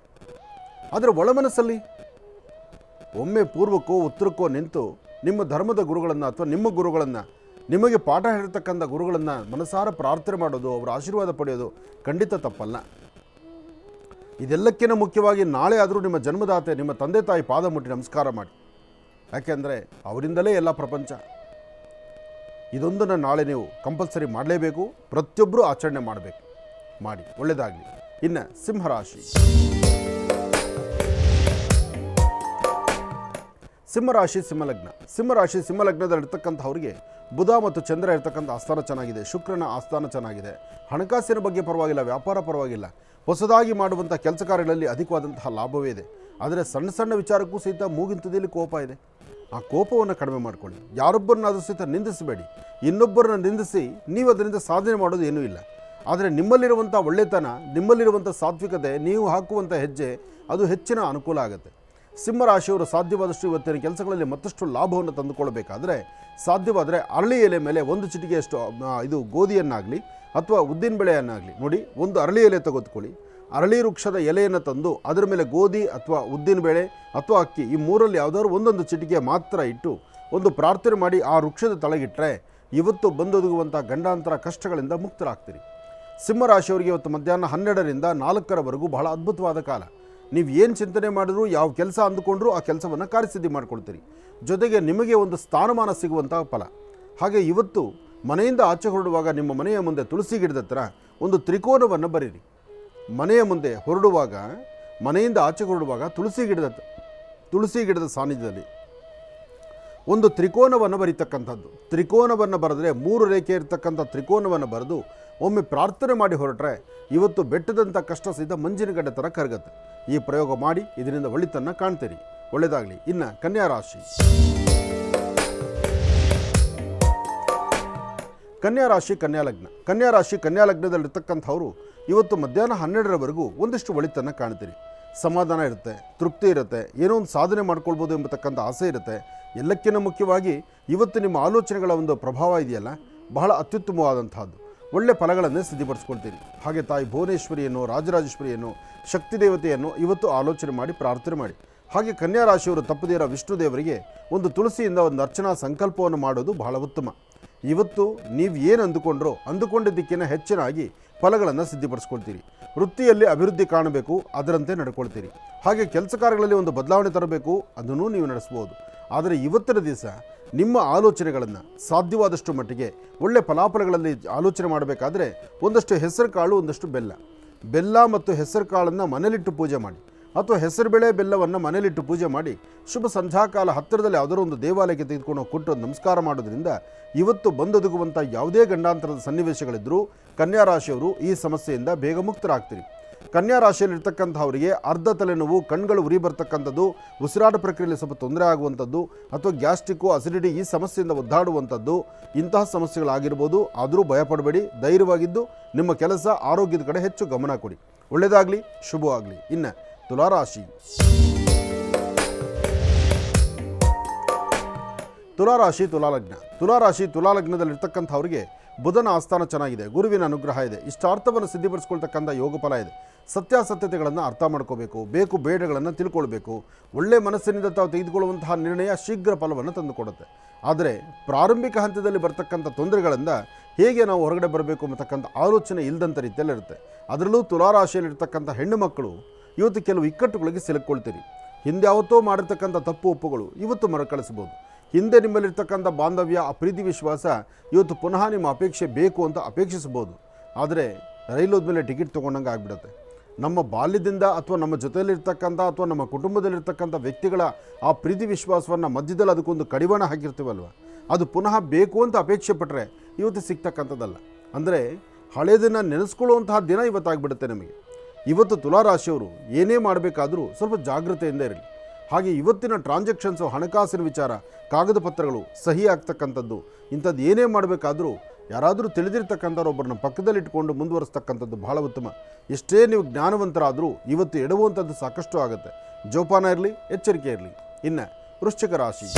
ಆದರೆ ಒಳ ಮನಸ್ಸಲ್ಲಿ ಒಮ್ಮೆ ಪೂರ್ವಕ್ಕೋ ಉತ್ತರಕ್ಕೋ ನಿಂತು ನಿಮ್ಮ ಧರ್ಮದ ಗುರುಗಳನ್ನು ಅಥವಾ ನಿಮ್ಮ ಗುರುಗಳನ್ನು, ನಿಮಗೆ ಪಾಠ ಹೇಳಿರ್ತಕ್ಕಂಥ ಗುರುಗಳನ್ನು ಮನಸಾರ ಪ್ರಾರ್ಥನೆ ಮಾಡೋದು, ಅವರ ಆಶೀರ್ವಾದ ಪಡೆಯೋದು ಖಂಡಿತ ತಪ್ಪಲ್ಲ. ಇದೆಲ್ಲಕ್ಕಿಂತ ಮುಖ್ಯವಾಗಿ ನಾಳೆ ಆದರೂ ನಿಮ್ಮ ಜನ್ಮದಾತೆ ನಿಮ್ಮ ತಂದೆ ತಾಯಿ ಪಾದ ಮುಟ್ಟಿ ನಮಸ್ಕಾರ ಮಾಡಿ. ಯಾಕೆಂದರೆ ಅವರಿಂದಲೇ ಎಲ್ಲ ಪ್ರಪಂಚ. ಇದೊಂದನ್ನು ನಾಳೆ ನೀವು ಕಂಪಲ್ಸರಿ ಮಾಡಲೇಬೇಕು, ಪ್ರತಿಯೊಬ್ಬರೂ ಆಚರಣೆ ಮಾಡಬೇಕು. ಮಾಡಿ, ಒಳ್ಳೆಯದಾಗಲಿ. ಇನ್ನು ಸಿಂಹರಾಶಿ. ಸಿಂಹರಾಶಿ ಸಿಂಹಲಗ್ನ. ಸಿಂಹರಾಶಿ ಸಿಂಹಲಗ್ನದಲ್ಲಿರ್ತಕ್ಕಂಥವ್ರಿಗೆ ಬುಧ ಮತ್ತು ಚಂದ್ರ ಇರ್ತಕ್ಕಂಥ ಆಸ್ಥಾನ ಚೆನ್ನಾಗಿದೆ, ಶುಕ್ರನ ಆಸ್ಥಾನ ಚೆನ್ನಾಗಿದೆ. ಹಣಕಾಸಿನ ಬಗ್ಗೆ ಪರವಾಗಿಲ್ಲ, ವ್ಯಾಪಾರ ಪರವಾಗಿಲ್ಲ. ಹೊಸದಾಗಿ ಮಾಡುವಂಥ ಕೆಲಸ ಕಾರ್ಯಗಳಲ್ಲಿ ಅಧಿಕವಾದಂತಹ ಲಾಭವೇ ಇದೆ. ಆದರೆ ಸಣ್ಣ ಸಣ್ಣ ವಿಚಾರಕ್ಕೂ ಸಹಿತ ಮೂಗಿನ ತುದಿಯಲ್ಲಿ ಕೋಪ ಇದೆ. ಆ ಕೋಪವನ್ನು ಕಡಿಮೆ ಮಾಡಿಕೊಳ್ಳಿ. ಯಾರೊಬ್ಬರನ್ನಾದರೂ ಸಹಿತ ನಿಂದಿಸಬೇಡಿ. ಇನ್ನೊಬ್ಬರನ್ನ ನಿಂದಿಸಿ ನೀವು ಅದರಿಂದ ಸಾಧನೆ ಮಾಡೋದು ಏನೂ ಇಲ್ಲ. ಆದರೆ ನಿಮ್ಮಲ್ಲಿರುವಂಥ ಒಳ್ಳೆತನ, ನಿಮ್ಮಲ್ಲಿರುವಂಥ ಸಾತ್ವಿಕತೆ, ನೀವು ಹಾಕುವಂಥ ಹೆಜ್ಜೆ ಅದು ಹೆಚ್ಚಿನ ಅನುಕೂಲ ಆಗುತ್ತೆ. ಸಿಂಹರಾಶಿಯವರು ಸಾಧ್ಯವಾದಷ್ಟು ಇವತ್ತಿನ ಕೆಲಸಗಳಲ್ಲಿ ಮತ್ತಷ್ಟು ಲಾಭವನ್ನು ತಂದುಕೊಳ್ಬೇಕಾದ್ರೆ ಸಾಧ್ಯವಾದರೆ ಅರಳಿ ಎಲೆ ಮೇಲೆ ಒಂದು ಚಿಟಿಕೆಯಷ್ಟು ಇದು ಗೋಧಿಯನ್ನಾಗಲಿ ಅಥವಾ ಉದ್ದಿನ ಬೇಳೆಯನ್ನಾಗಲಿ ನೋಡಿ, ಒಂದು ಅರಳಿ ಎಲೆ ತೆಗೆದುಕೊಳ್ಳಿ. ಅರಳಿ ವೃಕ್ಷದ ಎಲೆಯನ್ನು ತಂದು ಅದರ ಮೇಲೆ ಗೋಧಿ ಅಥವಾ ಉದ್ದಿನ ಬೇಳೆ ಅಥವಾ ಅಕ್ಕಿ, ಈ ಮೂರಲ್ಲಿ ಯಾವುದಾದ್ರು ಒಂದೊಂದು ಚಿಟಿಕೆ ಮಾತ್ರ ಇಟ್ಟು ಒಂದು ಪ್ರಾರ್ಥನೆ ಮಾಡಿ ಆ ವೃಕ್ಷದ ತಳಗಿಟ್ಟರೆ ಇವತ್ತು ಬಂದೊದಗುವಂಥ ಗಂಡಾಂತರ ಕಷ್ಟಗಳಿಂದ ಮುಕ್ತರಾಗ್ತೀರಿ. ಸಿಂಹರಾಶಿಯವರಿಗೆ ಇವತ್ತು ಮಧ್ಯಾಹ್ನ 12ರಿಂದ 4ರವರೆಗೂ ಬಹಳ ಅದ್ಭುತವಾದ ಕಾಲ. ನೀವು ಏನು ಚಿಂತನೆ ಮಾಡಿದ್ರೂ, ಯಾವ ಕೆಲಸ ಅಂದುಕೊಂಡ್ರೂ ಆ ಕೆಲಸವನ್ನು ಕಾರ್ಯಸಿದ್ಧಿ ಮಾಡ್ಕೊಳ್ತೀರಿ. ಜೊತೆಗೆ ನಿಮಗೆ ಒಂದು ಸ್ಥಾನಮಾನ ಸಿಗುವಂಥ ಫಲ. ಹಾಗೆ ಇವತ್ತು ಮನೆಯಿಂದ ಆಚೆ ಹೊರಡುವಾಗ ನಿಮ್ಮ ಮನೆಯ ಮುಂದೆ ತುಳಸಿ ಗಿಡದ ಹತ್ರ ಒಂದು ತ್ರಿಕೋನವನ್ನು ಬರೀರಿ. ಮನೆಯ ಮುಂದೆ ಹೊರಡುವಾಗ, ಮನೆಯಿಂದ ಆಚೆ ಹೊರಡುವಾಗ ತುಳಸಿ ಗಿಡದ ಸಾನ್ನಿಧ್ಯದಲ್ಲಿ ಒಂದು ತ್ರಿಕೋನವನ್ನು ಬರೀತಕ್ಕಂಥದ್ದು. ತ್ರಿಕೋನವನ್ನು ಬರೆದ್ರೆ 3 ರೇಖೆ ಇರತಕ್ಕಂಥ ತ್ರಿಕೋನವನ್ನು ಬರೆದು ಒಮ್ಮೆ ಪ್ರಾರ್ಥನೆ ಮಾಡಿ ಹೊರಟ್ರೆ ಇವತ್ತು ಬೆಟ್ಟದಂಥ ಕಷ್ಟ ಸಹಿತ ಮಂಜಿನಗಡ್ಡೆ ಥರ ಕರಗತ್ತೆ. ಈ ಪ್ರಯೋಗ ಮಾಡಿ, ಇದರಿಂದ ಒಳಿತನ್ನು ಕಾಣ್ತೀರಿ. ಒಳ್ಳೆಯದಾಗಲಿ. ಇನ್ನು ಕನ್ಯಾ ರಾಶಿ. ಕನ್ಯಾ ರಾಶಿ ಕನ್ಯಾ ಲಗ್ನದಲ್ಲಿರ್ತಕ್ಕಂಥವರು ಇವತ್ತು ಮಧ್ಯಾಹ್ನ 12ರವರೆಗೂ ಒಂದಿಷ್ಟು ಒಳಿತನ್ನು ಕಾಣ್ತೀರಿ. ಸಮಾಧಾನ ಇರುತ್ತೆ, ತೃಪ್ತಿ ಇರುತ್ತೆ, ಏನೋ ಒಂದು ಸಾಧನೆ ಮಾಡ್ಕೊಳ್ಬೋದು ಎಂಬತಕ್ಕಂಥ ಆಸೆ ಇರುತ್ತೆ. ಎಲ್ಲಕ್ಕಿಂತ ಮುಖ್ಯವಾಗಿ ಇವತ್ತು ನಿಮ್ಮ ಆಲೋಚನೆಗಳ ಒಂದು ಪ್ರಭಾವ ಇದೆಯಲ್ಲ, ಬಹಳ ಅತ್ಯುತ್ತಮವಾದಂಥದ್ದು. ಒಳ್ಳೆ ಫಲಗಳನ್ನೇ ಸಿದ್ಧಪಡಿಸ್ಕೊಳ್ತೀರಿ. ಹಾಗೆ ತಾಯಿ ಭುವನೇಶ್ವರಿಯನ್ನು, ರಾಜರಾಜೇಶ್ವರಿಯನ್ನು, ಶಕ್ತಿ ದೇವತೆಯನ್ನು ಇವತ್ತು ಆಲೋಚನೆ ಮಾಡಿ ಪ್ರಾರ್ಥನೆ ಮಾಡಿ. ಹಾಗೆ ಕನ್ಯಾ ರಾಶಿಯವರು ತಪ್ಪದೇರ ವಿಷ್ಣು ದೇವರಿಗೆ ಒಂದು ತುಳಸಿಯಿಂದ ಒಂದು ಅರ್ಚನಾ ಸಂಕಲ್ಪವನ್ನು ಮಾಡೋದು ಬಹಳ ಉತ್ತಮ. ಇವತ್ತು ನೀವು ಏನು ಅಂದುಕೊಂಡಿದ್ದಕ್ಕಿಂತ ಹೆಚ್ಚಿನಾಗಿ ಫಲಗಳನ್ನು ಸಿದ್ಧಪಡಿಸ್ಕೊಳ್ತೀರಿ. ವೃತ್ತಿಯಲ್ಲಿ ಅಭಿವೃದ್ಧಿ ಕಾಣಬೇಕು, ಅದರಂತೆ ನಡ್ಕೊಳ್ತೀರಿ. ಹಾಗೆ ಕೆಲಸ ಕಾರ್ಯಗಳಲ್ಲಿ ಒಂದು ಬದಲಾವಣೆ ತರಬೇಕು, ಅದನ್ನು ನೀವು ನಡೆಸ್ಬೋದು. ಆದರೆ ಇವತ್ತಿನ ದಿವಸ ನಿಮ್ಮ ಆಲೋಚನೆಗಳನ್ನು ಸಾಧ್ಯವಾದಷ್ಟು ಮಟ್ಟಿಗೆ ಒಳ್ಳೆ ಫಲಾಫಲಗಳಲ್ಲಿ ಆಲೋಚನೆ ಮಾಡಬೇಕಾದ್ರೆ ಒಂದಷ್ಟು ಹೆಸರು ಕಾಳು, ಒಂದಷ್ಟು ಬೆಲ್ಲ ಮತ್ತು ಹೆಸರು ಕಾಳನ್ನು ಮನೇಲಿಟ್ಟು ಪೂಜೆ ಮಾಡಿ, ಅಥವಾ ಹೆಸರುಬೇಳೆ ಬೆಲ್ಲವನ್ನು ಮನೇಲಿಟ್ಟು ಪೂಜೆ ಮಾಡಿ ಶುಭ ಸಂಧ್ಯಾಕಾಲ ಹತ್ತಿರದಲ್ಲಿ ಯಾವುದೋ ಒಂದು ದೇವಾಲಯಕ್ಕೆ ತೆಗೆದುಕೊಂಡು ಕೊಟ್ಟು ನಮಸ್ಕಾರ ಮಾಡೋದ್ರಿಂದ ಇವತ್ತು ಬಂದೊದಗುವಂಥ ಯಾವುದೇ ಗಂಡಾಂತರದ ಸನ್ನಿವೇಶಗಳಿದ್ದರೂ ಕನ್ಯಾ ರಾಶಿಯವರು ಈ ಸಮಸ್ಯೆಯಿಂದ ಬೇಗ ಮುಕ್ತರಾಗ್ತೀರಿ. ಕನ್ಯಾ ರಾಶಿಯಲ್ಲಿರ್ತಕ್ಕಂಥವರಿಗೆ ಅರ್ಧ ತಲೆನೋವು, ಕಣ್ಗಳು ಉರಿ ಬರ್ತಕ್ಕಂಥದ್ದು, ಉಸಿರಾಟ ಪ್ರಕ್ರಿಯೆಯಲ್ಲಿ ಸ್ವಲ್ಪ ತೊಂದರೆ ಆಗುವಂಥದ್ದು, ಅಥವಾ ಗ್ಯಾಸ್ಟ್ರಿಕ್ಕು, ಅಸಿಡಿಟಿ ಈ ಸಮಸ್ಯೆಯಿಂದ ಒದ್ದಾಡುವಂಥದ್ದು, ಇಂತಹ ಸಮಸ್ಯೆಗಳಾಗಿರ್ಬೋದು. ಆದರೂ ಭಯಪಡಬೇಡಿ, ಧೈರ್ಯವಾಗಿದ್ದು ನಿಮ್ಮ ಕೆಲಸ, ಆರೋಗ್ಯದ ಕಡೆ ಹೆಚ್ಚು ಗಮನ ಕೊಡಿ. ಒಳ್ಳೆಯದಾಗಲಿ, ಶುಭವಾಗಲಿ. ಇನ್ನು ತುಲಾರಾಶಿ. ತುಲಾಲಗ್ನದಲ್ಲಿರ್ತಕ್ಕಂಥವ್ರಿಗೆ ಬುಧನ ಆಸ್ಥಾನ ಚೆನ್ನಾಗಿದೆ, ಗುರುವಿನ ಅನುಗ್ರಹ ಇದೆ, ಇಷ್ಟಾರ್ಥವನ್ನು ಸಿದ್ಧಪಡಿಸ್ಕೊಳ್ತಕ್ಕಂಥ ಯೋಗ ಫಲ ಇದೆ. ಸತ್ಯಾಸತ್ಯತೆಗಳನ್ನು ಅರ್ಥ ಮಾಡ್ಕೋಬೇಕು, ಬೇಕು ಬೇಡಗಳನ್ನು ತಿಳ್ಕೊಳ್ಬೇಕು. ಒಳ್ಳೆ ಮನಸ್ಸಿನಿಂದ ತಾವು ತೆಗೆದುಕೊಳ್ಳುವಂತಹ ನಿರ್ಣಯ ಶೀಘ್ರ ಫಲವನ್ನು ತಂದುಕೊಡುತ್ತೆ. ಆದರೆ ಪ್ರಾರಂಭಿಕ ಹಂತದಲ್ಲಿ ಬರ್ತಕ್ಕಂಥ ತೊಂದರೆಗಳಿಂದ ಹೇಗೆ ನಾವು ಹೊರಗಡೆ ಬರಬೇಕು ಅಂತಕ್ಕಂಥ ಆಲೋಚನೆ ಇಲ್ಲದಂಥ ರೀತಿಯಲ್ಲಿರುತ್ತೆ. ಅದರಲ್ಲೂ ತುಲಾರಾಶಿಯಲ್ಲಿರ್ತಕ್ಕಂಥ ಹೆಣ್ಣು ಮಕ್ಕಳು ಇವತ್ತು ಕೆಲವು ಇಕ್ಕಟ್ಟುಗಳಿಗೆ ಸಿಲುಕೊಳ್ತೀರಿ. ಹಿಂದೆ ಯಾವತ್ತೋ ಮಾಡಿರ್ತಕ್ಕಂಥ ತಪ್ಪು ಒಪ್ಪುಗಳು ಇವತ್ತು ಮರುಕಳಿಸ್ಬೋದು. ಹಿಂದೆ ನಿಮ್ಮಲ್ಲಿರ್ತಕ್ಕಂಥ ಬಾಂಧವ್ಯ, ಆ ಪ್ರೀತಿ ವಿಶ್ವಾಸ ಇವತ್ತು ಪುನಃ ನಿಮ್ಮ ಅಪೇಕ್ಷೆ ಬೇಕು ಅಂತ ಅಪೇಕ್ಷಿಸ್ಬೋದು. ಆದರೆ ರೈಲೋದ್ಮೇಲೆ ಟಿಕೆಟ್ ತೊಗೊಂಡಂಗೆ ಆಗಿಬಿಡುತ್ತೆ. ನಮ್ಮ ಬಾಲ್ಯದಿಂದ ಅಥವಾ ನಮ್ಮ ಜೊತೆಯಲ್ಲಿರ್ತಕ್ಕಂಥ ಅಥವಾ ನಮ್ಮ ಕುಟುಂಬದಲ್ಲಿರ್ತಕ್ಕಂಥ ವ್ಯಕ್ತಿಗಳ ಆ ಪ್ರೀತಿ ವಿಶ್ವಾಸವನ್ನು ಮಧ್ಯದಲ್ಲಿ ಅದಕ್ಕೊಂದು ಕಡಿವಾಣ ಹಾಕಿರ್ತೀವಲ್ವ, ಅದು ಪುನಃ ಬೇಕು ಅಂತ ಅಪೇಕ್ಷೆ ಪಟ್ಟರೆ ಇವತ್ತು ಸಿಗ್ತಕ್ಕಂಥದ್ದಲ್ಲ. ಅಂದರೆ ಹಳೆಯದನ್ನು ನೆನೆಸ್ಕೊಳ್ಳುವಂತಹ ದಿನ ಇವತ್ತಾಗ್ಬಿಡುತ್ತೆ ನಮಗೆ. ಇವತ್ತು ತುಲಾರಾಶಿಯವರು ಏನೇ ಮಾಡಬೇಕಾದರೂ ಸ್ವಲ್ಪ ಜಾಗೃತೆಯಿಂದ ಇರಲಿ. ಹಾಗೆ ಇವತ್ತಿನ ಟ್ರಾನ್ಸಾಕ್ಷನ್ಸು, ಹಣಕಾಸಿನ ವಿಚಾರ, ಕಾಗದ ಪತ್ರಗಳು, ಸಹಿ ಆಗ್ತಕ್ಕಂಥದ್ದು, ಇಂಥದ್ದು ಏನೇ ಮಾಡಬೇಕಾದರೂ ಯಾರಾದರೂ ತಿಳಿದಿರ್ತಕ್ಕಂಥವ್ರು ಒಬ್ಬರನ್ನ ಪಕ್ಕದಲ್ಲಿಟ್ಕೊಂಡು ಮುಂದುವರಿಸ್ತಕ್ಕಂಥದ್ದು ಬಹಳ ಉತ್ತಮ. ಎಷ್ಟೇ ನೀವು ಜ್ಞಾನವಂತರಾದರೂ ಇವತ್ತು ಎಡುವಂಥದ್ದು ಸಾಕಷ್ಟು ಆಗುತ್ತೆ. ಜೋಪಾನ ಇರಲಿ, ಎಚ್ಚರಿಕೆ ಇರಲಿ. ಇನ್ನು ವೃಶ್ಚಿಕ ರಾಶಿ,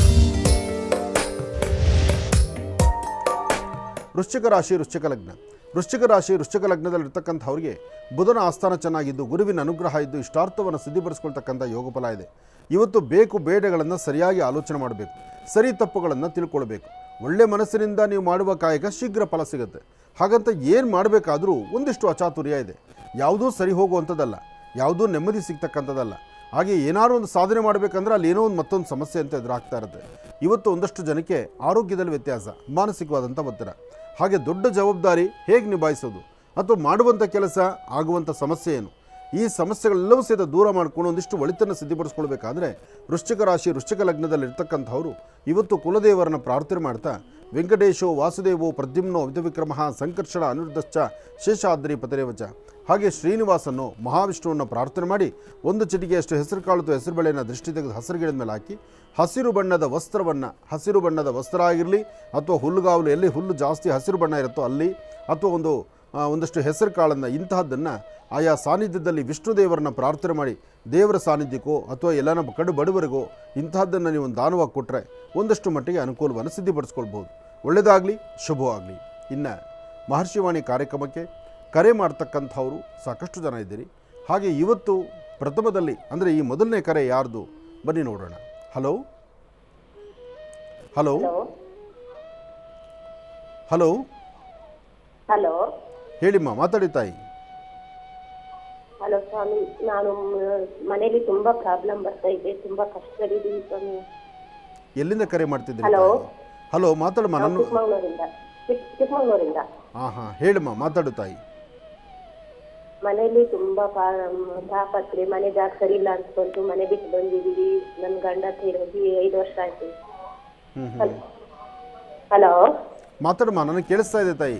ವೃಶ್ಚಿಕ ರಾಶಿ ವೃಶ್ಚಿಕ ಲಗ್ನದಲ್ಲಿರ್ತಕ್ಕಂಥವ್ರಿಗೆ ಬುಧನ ಆಸ್ಥಾನ ಚೆನ್ನಾಗಿದ್ದು, ಗುರುವಿನ ಅನುಗ್ರಹ ಇದ್ದು, ಇಷ್ಟಾರ್ಥವನ್ನು ಸಿದ್ಧಿಪಡಿಸ್ಕೊಳ್ತಕ್ಕಂಥ ಯೋಗಫಲ ಇದೆ. ಇವತ್ತು ಬೇಕು ಬೇಡಗಳನ್ನು ಸರಿಯಾಗಿ ಆಲೋಚನೆ ಮಾಡಬೇಕು, ಸರಿ ತಪ್ಪುಗಳನ್ನು ತಿಳ್ಕೊಳ್ಬೇಕು. ಒಳ್ಳೆ ಮನಸ್ಸಿನಿಂದ ನೀವು ಮಾಡುವ ಕಾಯಕ ಶೀಘ್ರ ಫಲ ಸಿಗುತ್ತೆ. ಹಾಗಂತ ಏನು ಮಾಡಬೇಕಾದ್ರೂ ಒಂದಿಷ್ಟು ಅಚಾತುರ್ಯ ಇದೆ. ಯಾವುದೂ ಸರಿ ಹೋಗುವಂಥದ್ದಲ್ಲ, ಯಾವುದೂ ನೆಮ್ಮದಿ ಸಿಗ್ತಕ್ಕಂಥದ್ದಲ್ಲ. ಹಾಗೆ ಏನಾದ್ರು ಒಂದು ಸಾಧನೆ ಮಾಡಬೇಕಂದ್ರೆ ಅಲ್ಲಿ ಏನೋ ಒಂದು ಮತ್ತೊಂದು ಸಮಸ್ಯೆ ಅಂತ ಎದುರಾಗ್ತಾ ಇರುತ್ತೆ. ಇವತ್ತು ಒಂದಷ್ಟು ಜನಕ್ಕೆ ಆರೋಗ್ಯದಲ್ಲಿ ವ್ಯತ್ಯಾಸ, ಮಾನಸಿಕವಾದಂಥ ಒತ್ತಡ, ಹಾಗೆ ದೊಡ್ಡ ಜವಾಬ್ದಾರಿ ಹೇಗೆ ನಿಭಾಯಿಸೋದು ಅಥವಾ ಮಾಡುವಂಥ ಕೆಲಸ ಆಗುವಂಥ ಸಮಸ್ಯೆ ಏನು, ಈ ಸಮಸ್ಯೆಗಳೆಲ್ಲವೂ ಸಹಿತ ದೂರ ಮಾಡಿಕೊಂಡು ಒಂದಿಷ್ಟು ಒಳಿತನ್ನು ಸಿದ್ಧಪಡಿಸ್ಕೊಳ್ಬೇಕಾದ್ರೆ ವೃಶ್ಚಿಕ ರಾಶಿ ವೃಶ್ಚಿಕ ಲಗ್ನದಲ್ಲಿರ್ತಕ್ಕಂಥವರು ಇವತ್ತು ಕುಲದೇವರನ್ನು ಪ್ರಾರ್ಥನೆ ಮಾಡ್ತಾ ವೆಂಕಟೇಶೋ ವಾಸುದೇವೋ ಪ್ರದ್ಯುಮ್ನೋ ವಿಧವಿಕ್ರಮಃ ಸಂಕರ್ಷಣ ಅನಿರುದ್ಧಶ್ಚ ಶೇಷಾದ್ರಿ ಪತರೇವಚ, ಹಾಗೆ ಶ್ರೀನಿವಾಸನ್ನು ಮಹಾವಿಷ್ಣುವನ್ನು ಪ್ರಾರ್ಥನೆ ಮಾಡಿ ಒಂದು ಚಿಟಿಕೆಯಷ್ಟು ಹೆಸರು ಕಾಳು ಹೆಸರು ಬೆಳೆಯನ್ನು ದೃಷ್ಟಿ ತೆಗೆದು ಹಸಿರು ಗಿಡದ ಮೇಲೆ ಹಾಕಿ ಹಸಿರು ಬಣ್ಣದ ವಸ್ತ್ರ ಆಗಿರಲಿ ಅಥವಾ ಹುಲ್ಲುಗಾವಲು, ಎಲ್ಲಿ ಹುಲ್ಲು ಜಾಸ್ತಿ ಹಸಿರು ಬಣ್ಣ ಇರುತ್ತೋ ಅಲ್ಲಿ, ಅಥವಾ ಒಂದಷ್ಟು ಹೆಸರು ಕಾಳನ್ನು ಇಂತಹದ್ದನ್ನು ಆಯಾ ಸಾನ್ನಿಧ್ಯದಲ್ಲಿ ವಿಷ್ಣುದೇವರನ್ನ ಪ್ರಾರ್ಥನೆ ಮಾಡಿ ದೇವರ ಸಾನ್ನಿಧ್ಯಕ್ಕೋ ಅಥವಾ ಎಲ್ಲನ ಕಡು ಬಡವರಿಗೋ ಇಂತಹದ್ದನ್ನು ನೀವು ದಾನವಾಗಿ ಕೊಟ್ಟರೆ ಒಂದಷ್ಟು ಮಟ್ಟಿಗೆ ಅನುಕೂಲವನ್ನು ಸಿದ್ಧಪಡಿಸ್ಕೊಳ್ಬೋದು. ಒಳ್ಳೆಯದಾಗಲಿ, ಶುಭವಾಗಲಿ. ಇನ್ನು ಮಹರ್ಷಿವಾಣಿ ಕಾರ್ಯಕ್ರಮಕ್ಕೆ ಕರೆ ಮಾಡ್ತಕ್ಕಂಥವರು ಸಾಕಷ್ಟು ಜನ ಇದ್ದೀರಿ. ಹಾಗೆ ಇವತ್ತು ಪ್ರಥಮದಲ್ಲಿ ಅಂದರೆ ಈ ಮೊದಲನೇ ಕರೆ ಯಾರ್ದು ಬನ್ನಿ ನೋಡೋಣ. ಹಲೋ ಹಲೋ ಹಲೋ ಹಲೋ, ಹೇಳಿಮ್ಮ, ಮಾತಾಡಿ ತಾಯಿ. ಹಲೋ ಸ್ವಾಮಿ, ನಾನು ಮನೇಲಿ ತುಂಬಾ ಪ್ರಾಬ್ಲಮ್ ಬರ್ತಾ ಇದೆ, ತುಂಬಾ ಕಷ್ಟದಲ್ಲಿದ್ದೀನಿ ಸ್ವಾಮಿ. ಎಲ್ಲಿಂದ ಕರೆ ಮಾಡ್ತಿದ್ದೀರಿ? ಹಲೋ ಹಲೋ, ಮಾತಾಡಮ್ಮ. ನಾನು ಚಿಕ್ಕಮಗಳೂರಿಂದ. ಹಾಂ, ಹೇಳಿಮ್ಮ, ಮಾತಾಡು ತಾಯಿ. ಮನೇಲಿ ತುಂಬಾ ತಾಪತ್ರೆ, ಮನೆ ಜಾಗ ಸರಿ ಇಲ್ಲ ಅನ್ಸ್ಕೊಂತು ಮನೆ ಬಿಟ್ಟು ಬಂದಿದೀವಿ. ನನ್ ಗಂಡ ತೀರೋಗಿ 5 ವರ್ಷ ಆಯ್ತು. ಹಲೋ, ಮಾತಾಡಮ್ಮ, ನನಗೆ ಕೇಳಿಸ್ತಾ ಇದೆ ತಾಯಿ.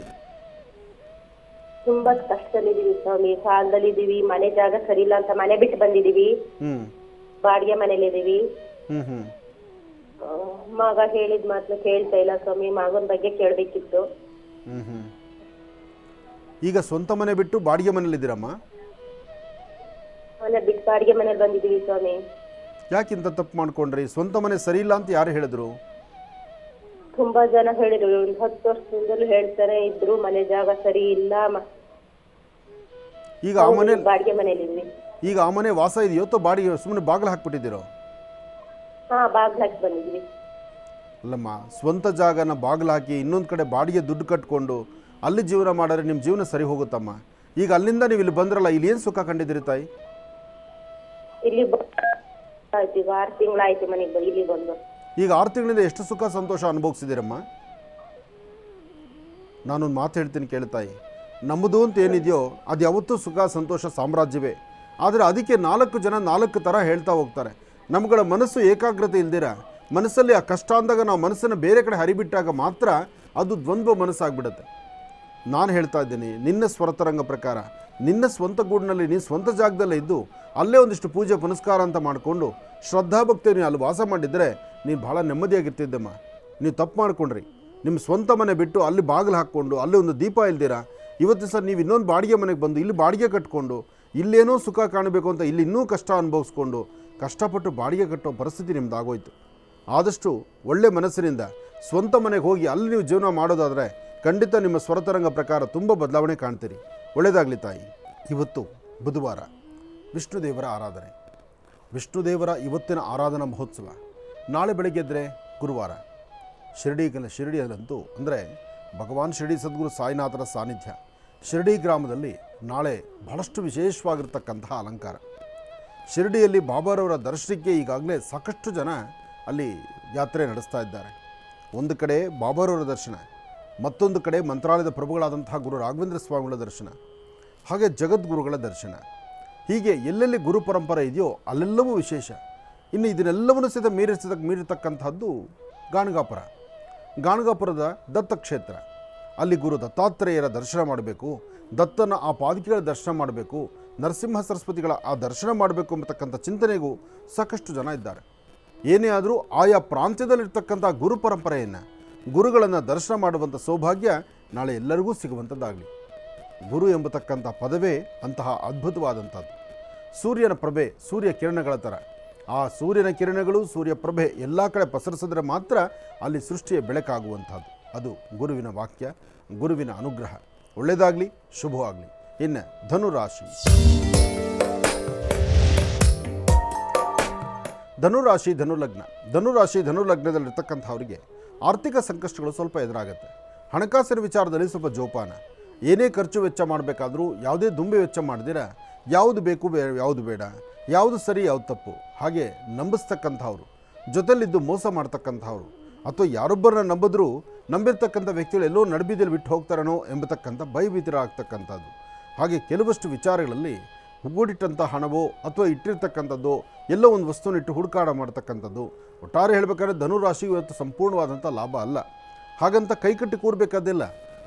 ತುಂಬಾ ಕಷ್ಟದಲ್ಲಿದ್ದೀವಿ ಸ್ವಾಮಿ, ಸಾಲದಲ್ಲಿದ್ದೀವಿ. ಮನೆ ಜಾಗ ಸರಿ ಇಲ್ಲ ಅಂತ ಮನೆ ಬಿಟ್ಟು ಬಂದಿದೀವಿ. ಬಾಡಿಗೆ ಮನೇಲಿದ್ದೀವಿ. ಮಗ ಹೇಳಿದ ಮಾತನ್ನ ಕೇಳ್ತಾ ಇಲ್ಲ ಸ್ವಾಮಿ. ಮಗನ ಬಗ್ಗೆ ಕೇಳಬೇಕಿತ್ತು. ಈಗ ಸ್ವಂತ ಮನೆ ಬಿಟ್ಟು ಬಾಡಿಗೆ ಮನೇಲಿದ್ದೀರಮ್ಮ? ಮನೆ ಬಿಟ್ಟು ಬಾಡಿಗೆ ಮನೇಲಿ ಬಂದಿದ್ದೀವಿ ಸ್ವಾಮಿ. ಯಾಕಿಂತ ತಪ್ಪು ಮಾಡ್ಕೊಂಡ್ರಿ? ಸ್ವಂತ ಮನೆ ಸರಿ ಇಲ್ಲ ಅಂತ ಯಾರು ಹೇಳಿದ್ರು? ತುಂಬಾ ಜನ ಹೇಳಿದ್ರು, 10 ವರ್ಷದಿಂದಲೂ ಹೇಳ್ತಾರೆ ಇದ್ರು, ಮನೆ ಜಾಗ ಸರಿ ಇಲ್ಲ. ಈಗ ಆ ಮನೆ ಬಾಡಿಗೆ ಮನೇಲಿ ಈಗ ಆ ಮನೆ ವಾಸ ಇದೆಯೋ ಅಥವಾ ಬಾಡಿಗೆ ಸುಮ್ಮನೆ ಬಾಗಿಲು ಹಾಕ್ಬಿಟ್ಟಿದ್ದೀರೋ? ಬಾಗಿಲು ಹಾಕಿ ಬಂದಿದ್ವಿ. ಅಲ್ಲಮ್ಮ, ಸ್ವಂತ ಜಾಗನ ಬಾಗಿಲು ಹಾಕಿ ಇನ್ನೊಂದು ಕಡೆ ಬಾಡಿಗೆ ದುಡ್ಡು ಕಟ್ಕೊಂಡು ಅಲ್ಲಿ ಜೀವನ ಮಾಡಿದ್ರೆ ನಿಮ್ಮ ಜೀವನ ಸರಿ ಹೋಗುತ್ತಮ್ಮ. ಈಗ ಅಲ್ಲಿಂದ ನೀವು ಇಲ್ಲಿ ಬಂದ್ರಲ್ಲ, ಇಲ್ಲಿ ಏನು ಸುಖ ಕಂಡಿದ್ದೀರಿ ತಾಯಿ? ಇಲ್ಲಿ 6 ತಿಂಗಳಾಯ್ತು ಮನೆಗೆ ಇಲ್ಲಿ ಬಂದು. ಈಗ 6 ತಿಂಗಳಿಂದ ಎಷ್ಟು ಸುಖ ಸಂತೋಷ ಅನುಭವಿಸಿದ್ದೀರಮ್ಮ? ನಾನೊಂದು ಮಾತು ಹೇಳ್ತೀನಿ ಕೇಳಿ ತಾಯಿ. ನಮ್ಮದು ಅಂತ ಏನಿದೆಯೋ ಅದು ಯಾವತ್ತೂ ಸುಖ ಸಂತೋಷ ಸಾಮ್ರಾಜ್ಯವೇ. ಆದರೆ ಅದಕ್ಕೆ 4 ಜನ 4 ಥರ ಹೇಳ್ತಾ ಹೋಗ್ತಾರೆ. ನಮ್ಗಳ ಮನಸ್ಸು ಏಕಾಗ್ರತೆ ಇಲ್ದಿರ ಮನಸ್ಸಲ್ಲಿ ಆ ಕಷ್ಟ ಅಂದಾಗ ನಾವು ಮನಸ್ಸನ್ನು ಬೇರೆ ಕಡೆ ಹರಿಬಿಟ್ಟಾಗ ಮಾತ್ರ ಅದು ದ್ವಂದ್ವ ಮನಸ್ಸಾಗ್ಬಿಡುತ್ತೆ. ನಾನು ಹೇಳ್ತಾ ಇದ್ದೀನಿ, ನಿನ್ನ ಸ್ವರತರಂಗ ಪ್ರಕಾರ ನಿನ್ನ ಸ್ವಂತ ಗೂಡಿನಲ್ಲಿ ನೀನು ಸ್ವಂತ ಜಾಗದಲ್ಲೇ ಇದ್ದು ಅಲ್ಲೇ ಒಂದಿಷ್ಟು ಪೂಜೆ ಪುನಸ್ಕಾರ ಅಂತ ಮಾಡಿಕೊಂಡು ಶ್ರದ್ಧಾಭಕ್ತಿ ನೀವು ಅಲ್ಲಿ ವಾಸ ಮಾಡಿದರೆ ನೀನು ಭಾಳ ನೆಮ್ಮದಿಯಾಗಿರ್ತಿದ್ದಮ್ಮ. ನೀವು ತಪ್ಪು ಮಾಡ್ಕೊಂಡ್ರಿ. ನಿಮ್ಮ ಸ್ವಂತ ಮನೆ ಬಿಟ್ಟು ಅಲ್ಲಿ ಬಾಗಿಲು ಹಾಕ್ಕೊಂಡು ಅಲ್ಲಿ ಒಂದು ದೀಪ ಇಲ್ದಿರ ಇವತ್ತು ಸರ್ ನೀವು ಇನ್ನೊಂದು ಬಾಡಿಗೆ ಮನೆಗೆ ಬಂದು ಇಲ್ಲಿ ಬಾಡಿಗೆ ಕಟ್ಕೊಂಡು ಇಲ್ಲೇನೋ ಸುಖ ಕಾಣಬೇಕು ಅಂತ ಇಲ್ಲಿ ಇನ್ನೂ ಕಷ್ಟ ಅನುಭವಿಸ್ಕೊಂಡು ಕಷ್ಟಪಟ್ಟು ಬಾಡಿಗೆ ಕಟ್ಟೋ ಪರಿಸ್ಥಿತಿ ನಿಮ್ದು ಆಗೋಯ್ತು. ಆದಷ್ಟು ಒಳ್ಳೆ ಮನಸ್ಸಿನಿಂದ ಸ್ವಂತ ಮನೆಗೆ ಹೋಗಿ ಅಲ್ಲಿ ನೀವು ಜೀವನ ಮಾಡೋದಾದರೆ ಖಂಡಿತ ನಿಮ್ಮ ಸ್ವರತರಂಗ ಪ್ರಕಾರ ತುಂಬ ಬದಲಾವಣೆ ಕಾಣ್ತೀರಿ. ಒಳ್ಳೆಯದಾಗಲಿ ತಾಯಿ. ಇವತ್ತು ಬುಧವಾರ, ವಿಷ್ಣುದೇವರ ಆರಾಧನೆ. ವಿಷ್ಣುದೇವರ ಇವತ್ತಿನ ಆರಾಧನಾ ಮಹೋತ್ಸವ. ನಾಳೆ ಬೆಳಗ್ಗೆ ಎದ್ದರೆ ಗುರುವಾರ. ಶಿರಡಿಯಲ್ಲಂತೂ ಅಂದರೆ ಭಗವಾನ್ ಶಿರಡಿ ಸದ್ಗುರು ಸಾಯಿನಾಥರ ಸಾನ್ನಿಧ್ಯ. ಶಿರಡಿ ಗ್ರಾಮದಲ್ಲಿ ನಾಳೆ ಬಹಳಷ್ಟು ವಿಶೇಷವಾಗಿರ್ತಕ್ಕಂತಹ ಅಲಂಕಾರ. ಶಿರಡಿಯಲ್ಲಿ ಬಾಬಾರವರ ದರ್ಶನಕ್ಕೆ ಈಗಾಗಲೇ ಸಾಕಷ್ಟು ಜನ ಅಲ್ಲಿ ಯಾತ್ರೆ ನಡೆಸ್ತಾ ಇದ್ದಾರೆ. ಒಂದು ಕಡೆ ಬಾಬಾರವರ ದರ್ಶನ, ಮತ್ತೊಂದು ಕಡೆ ಮಂತ್ರಾಲಯದ ಪ್ರಭುಗಳಾದಂತಹ ಗುರು ರಾಘವೇಂದ್ರ ಸ್ವಾಮಿಗಳ ದರ್ಶನ, ಹಾಗೆ ಜಗದ್ಗುರುಗಳ ದರ್ಶನ. ಹೀಗೆ ಎಲ್ಲೆಲ್ಲಿ ಗುರು ಪರಂಪರೆ ಇದೆಯೋ ಅಲ್ಲೆಲ್ಲವೂ ವಿಶೇಷ. ಇನ್ನು ಇದನ್ನೆಲ್ಲವನ್ನೂ ಸಹಿತ ಮೀರಿರ್ತಕ್ಕಂಥದ್ದು ಗಾಣಗಾಪುರದ ದತ್ತಕ್ಷೇತ್ರ. ಅಲ್ಲಿ ಗುರು ದತ್ತಾತ್ರೇಯರ ದರ್ಶನ ಮಾಡಬೇಕು, ದತ್ತನ ಆ ಪಾದಕಿಗಳ ದರ್ಶನ ಮಾಡಬೇಕು, ನರಸಿಂಹ ಸರಸ್ವತಿಗಳ ಆ ದರ್ಶನ ಮಾಡಬೇಕು ಎಂಬತಕ್ಕಂಥ ಚಿಂತನೆಗೂ ಸಾಕಷ್ಟು ಜನ ಇದ್ದಾರೆ. ಏನೇ ಆದರೂ ಆಯಾ ಪ್ರಾಂತ್ಯದಲ್ಲಿರ್ತಕ್ಕಂಥ ಗುರು ಪರಂಪರೆಯನ್ನು, ಗುರುಗಳನ್ನು ದರ್ಶನ ಮಾಡುವಂಥ ಸೌಭಾಗ್ಯ ನಾಳೆ ಎಲ್ಲರಿಗೂ ಸಿಗುವಂಥದ್ದಾಗಲಿ. ಗುರು ಎಂಬತಕ್ಕಂಥ ಪದವೇ ಅಂತಹ ಅದ್ಭುತವಾದಂಥದ್ದು. ಸೂರ್ಯನ ಪ್ರಭೆ, ಸೂರ್ಯ ಕಿರಣಗಳ ಥರ. ಆ ಸೂರ್ಯನ ಕಿರಣಗಳು, ಸೂರ್ಯ ಪ್ರಭೆ ಎಲ್ಲ ಕಡೆ ಪಸರಿಸಿದ್ರೆ ಮಾತ್ರ ಅಲ್ಲಿ ಸೃಷ್ಟಿಯ ಬೆಳಕಾಗುವಂಥದ್ದು. ಅದು ಗುರುವಿನ ವಾಕ್ಯ, ಗುರುವಿನ ಅನುಗ್ರಹ. ಒಳ್ಳೆಯದಾಗಲಿ, ಶುಭವಾಗಲಿ. ಇನ್ನು ಧನುರಾಶಿ. ಧನುಲಗ್ನದಲ್ಲಿರ್ತಕ್ಕಂಥವರಿಗೆ ಆರ್ಥಿಕ ಸಂಕಷ್ಟಗಳು ಸ್ವಲ್ಪ ಎದುರಾಗುತ್ತೆ. ಹಣಕಾಸಿನ ವಿಚಾರದಲ್ಲಿ ಸ್ವಲ್ಪ ಜೋಪಾನ. ಏನೇ ಖರ್ಚು ವೆಚ್ಚ ಮಾಡಬೇಕಾದ್ರೂ ಯಾವುದೇ ದುಂಬಿ ವೆಚ್ಚ ಮಾಡಿದಿರ ಯಾವುದು ಬೇಕು ಯಾವುದು ಬೇಡ, ಯಾವುದು ಸರಿ ಯಾವುದು ತಪ್ಪು ಹಾಗೆ ನಂಬಿಸ್ತಕ್ಕಂಥವ್ರು, ಜೊತೆಲಿದ್ದು ಮೋಸ ಮಾಡ್ತಕ್ಕಂಥವ್ರು, ಅಥವಾ ಯಾರೊಬ್ಬರನ್ನ ನಂಬಿದ್ರೂ ನಂಬಿರ್ತಕ್ಕಂಥ ವ್ಯಕ್ತಿಗಳು ಎಲ್ಲೋ ನಡುಬೀದಿಯಲ್ಲಿ ಬಿಟ್ಟು ಹೋಗ್ತಾರನೋ ಎಂಬತಕ್ಕಂಥ ಭಯಭೀತರಾಗ್ತಕ್ಕಂಥದ್ದು. ಹಾಗೆ ಕೆಲವಷ್ಟು ವಿಚಾರಗಳಲ್ಲಿ ಹುಗೂಡಿಟ್ಟಂಥ ಹಣವೋ ಅಥವಾ ಇಟ್ಟಿರ್ತಕ್ಕಂಥದ್ದು ಎಲ್ಲೋ ಒಂದು ವಸ್ತುವನ್ನಿಟ್ಟು ಹುಡುಕಾಟ ಮಾಡ್ತಕ್ಕಂಥದ್ದು. ಒಟ್ಟಾರೆ ಹೇಳಬೇಕಾದ್ರೆ ಧನುರಾಶಿಗೆ ಇವತ್ತು ಸಂಪೂರ್ಣವಾದಂಥ ಲಾಭ ಅಲ್ಲ. ಹಾಗಂತ ಕೈಕಟ್ಟಿ ಕೂರಬೇಕಾದಿಲ್ಲ.